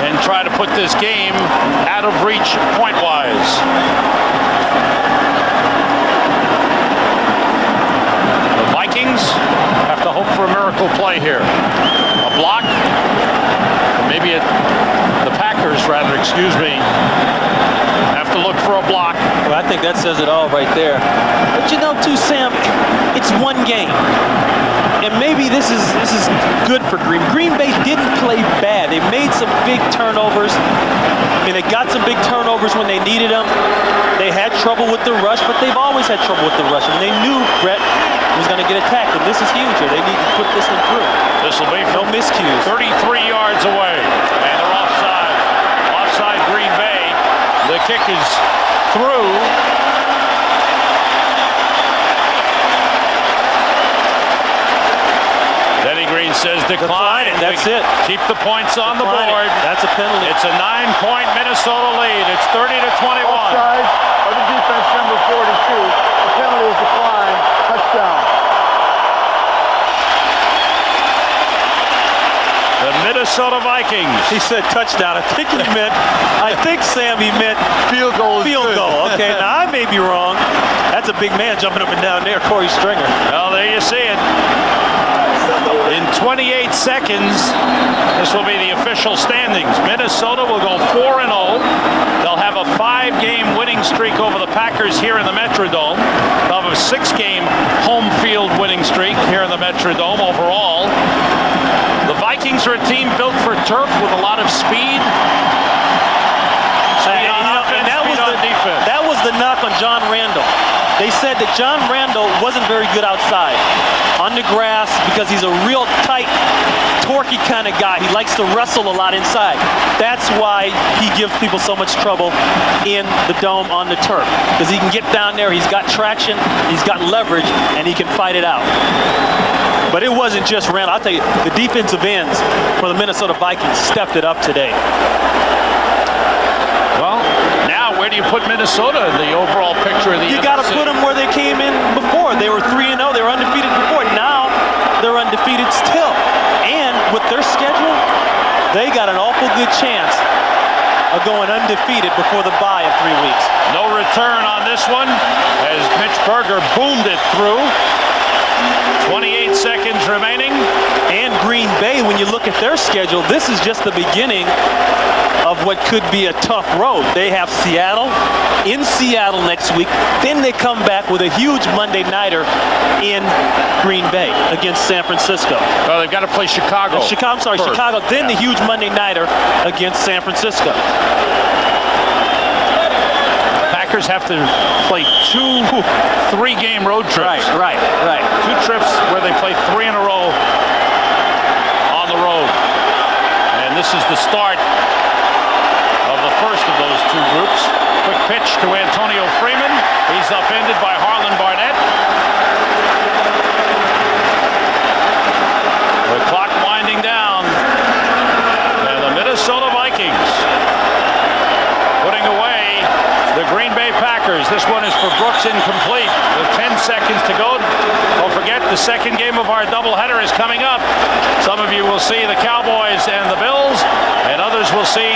and try to put this game out of reach point-wise. The Vikings have to hope for a miracle play here. A block, maybe the Packers, rather, excuse me, have to look for a block. Well, I think that says it all right there. But you know, too, Sam, it's one game. And maybe this is good for Green Bay didn't play bad. They made some big turnovers. I mean, they got some big turnovers when they needed them. They had trouble with the rush, but they've always had trouble with the rush. And they knew Brett was going to get attacked, and this is huge here. They need to put this one through. This will be no miscues. 33 yards away, and they're offside. Offside Green Bay. The kick is through. Denny Green says decline. That's it. Keep the points on the board. That's a penalty. It's a 9-point Minnesota lead. It's 30-21. Offside of the defense, number 42. The penalty is declined. Touchdown. The Minnesota Vikings. He said touchdown. I think Sam, he meant field goal. Field goal. Okay, now I may be wrong. That's a big man jumping up and down there, Corey Stringer. Well, there you see it. In 28 seconds, this will be the official standings. Minnesota will go 4-0. They'll have a 5-game winning streak over the Packers here in the Metrodome. They'll have a 6-game home field winning streak here in the Metrodome overall. The Vikings are a team built for turf with a lot of speed. Speed on offense, speed on defense. That was the knock on John Randall. They said that John Randall wasn't very good outside on the grass because he's a real tight, torquey kind of guy. He likes to wrestle a lot inside. That's why he gives people so much trouble in the dome on the turf, because he can get down there, he's got traction, he's got leverage, and he can fight it out. But it wasn't just Randall. I'll tell you, the defensive ends for the Minnesota Vikings stepped it up today. Well, now where do you put Minnesota in the overall picture of the You got to put them where they came in before. They were 3-0. They were undefeated before. Now they're undefeated still. And with their schedule, they got an awful good chance of going undefeated before the bye in 3 weeks. No return on this one as Mitch Berger boomed it through. 28 seconds remaining. And Green Bay, when you look at their schedule, this is just the beginning of what could be a tough road. They have Seattle, in Seattle next week. Then they come back with a huge Monday nighter in Green Bay against San Francisco. Well, they've got to play Chicago. Chicago. Then the huge Monday nighter against San Francisco. Packers have to play 2 3-game road trips. Right. 2 trips where they play 3 in a row on the road. And this is the start of the first of those 2 groups. Quick pitch to Antonio Freeman. He's upended by Harlan Barnett. The clock winding down. And the Minnesota Vikings putting away the Green Bay Packers. This one is for Brooks, incomplete. With 10 seconds to go. Don't forget, the second game of our doubleheader is coming up. Some of you will see the Cowboys and the Bills, and others will see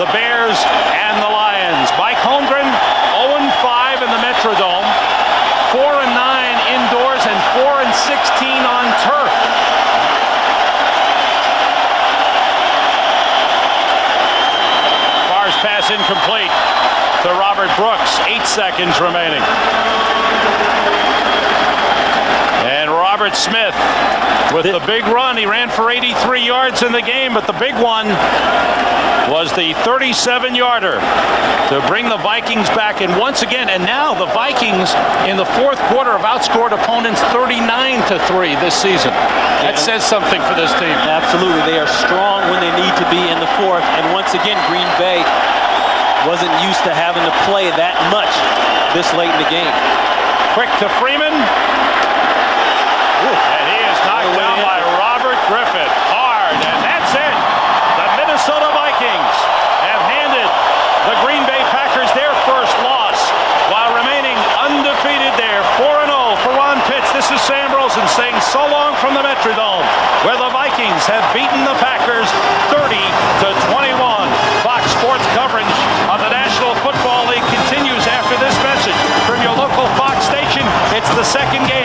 the Bears and the Lions. Mike Holmgren, 0-5 in the Metrodome, 4-9 indoors, and 4-16 on turf. Barr's pass incomplete to Robert Brooks. 8 seconds remaining. And Robert Smith with the big run. He ran for 83 yards in the game, but the big one was the 37-yarder to bring the Vikings back. And once again, and now the Vikings in the fourth quarter have outscored opponents 39-3 this season. That says something for this team. Absolutely. They are strong when they need to be in the fourth. And once again, Green Bay wasn't used to having to play that much this late in the game. Quick to Freeman. And he is knocked down by Robert Griffith. Hard, and that's it. The Minnesota Vikings have handed the Green Bay Packers their first loss while remaining undefeated there. 4-0 for Ron Pitts. This is Sam Rosen saying so long from the Metrodome, where the Vikings have beaten the Packers 30-21. Fox Sports coverage of the National Football League continues after this message from your local Fox station. It's the second game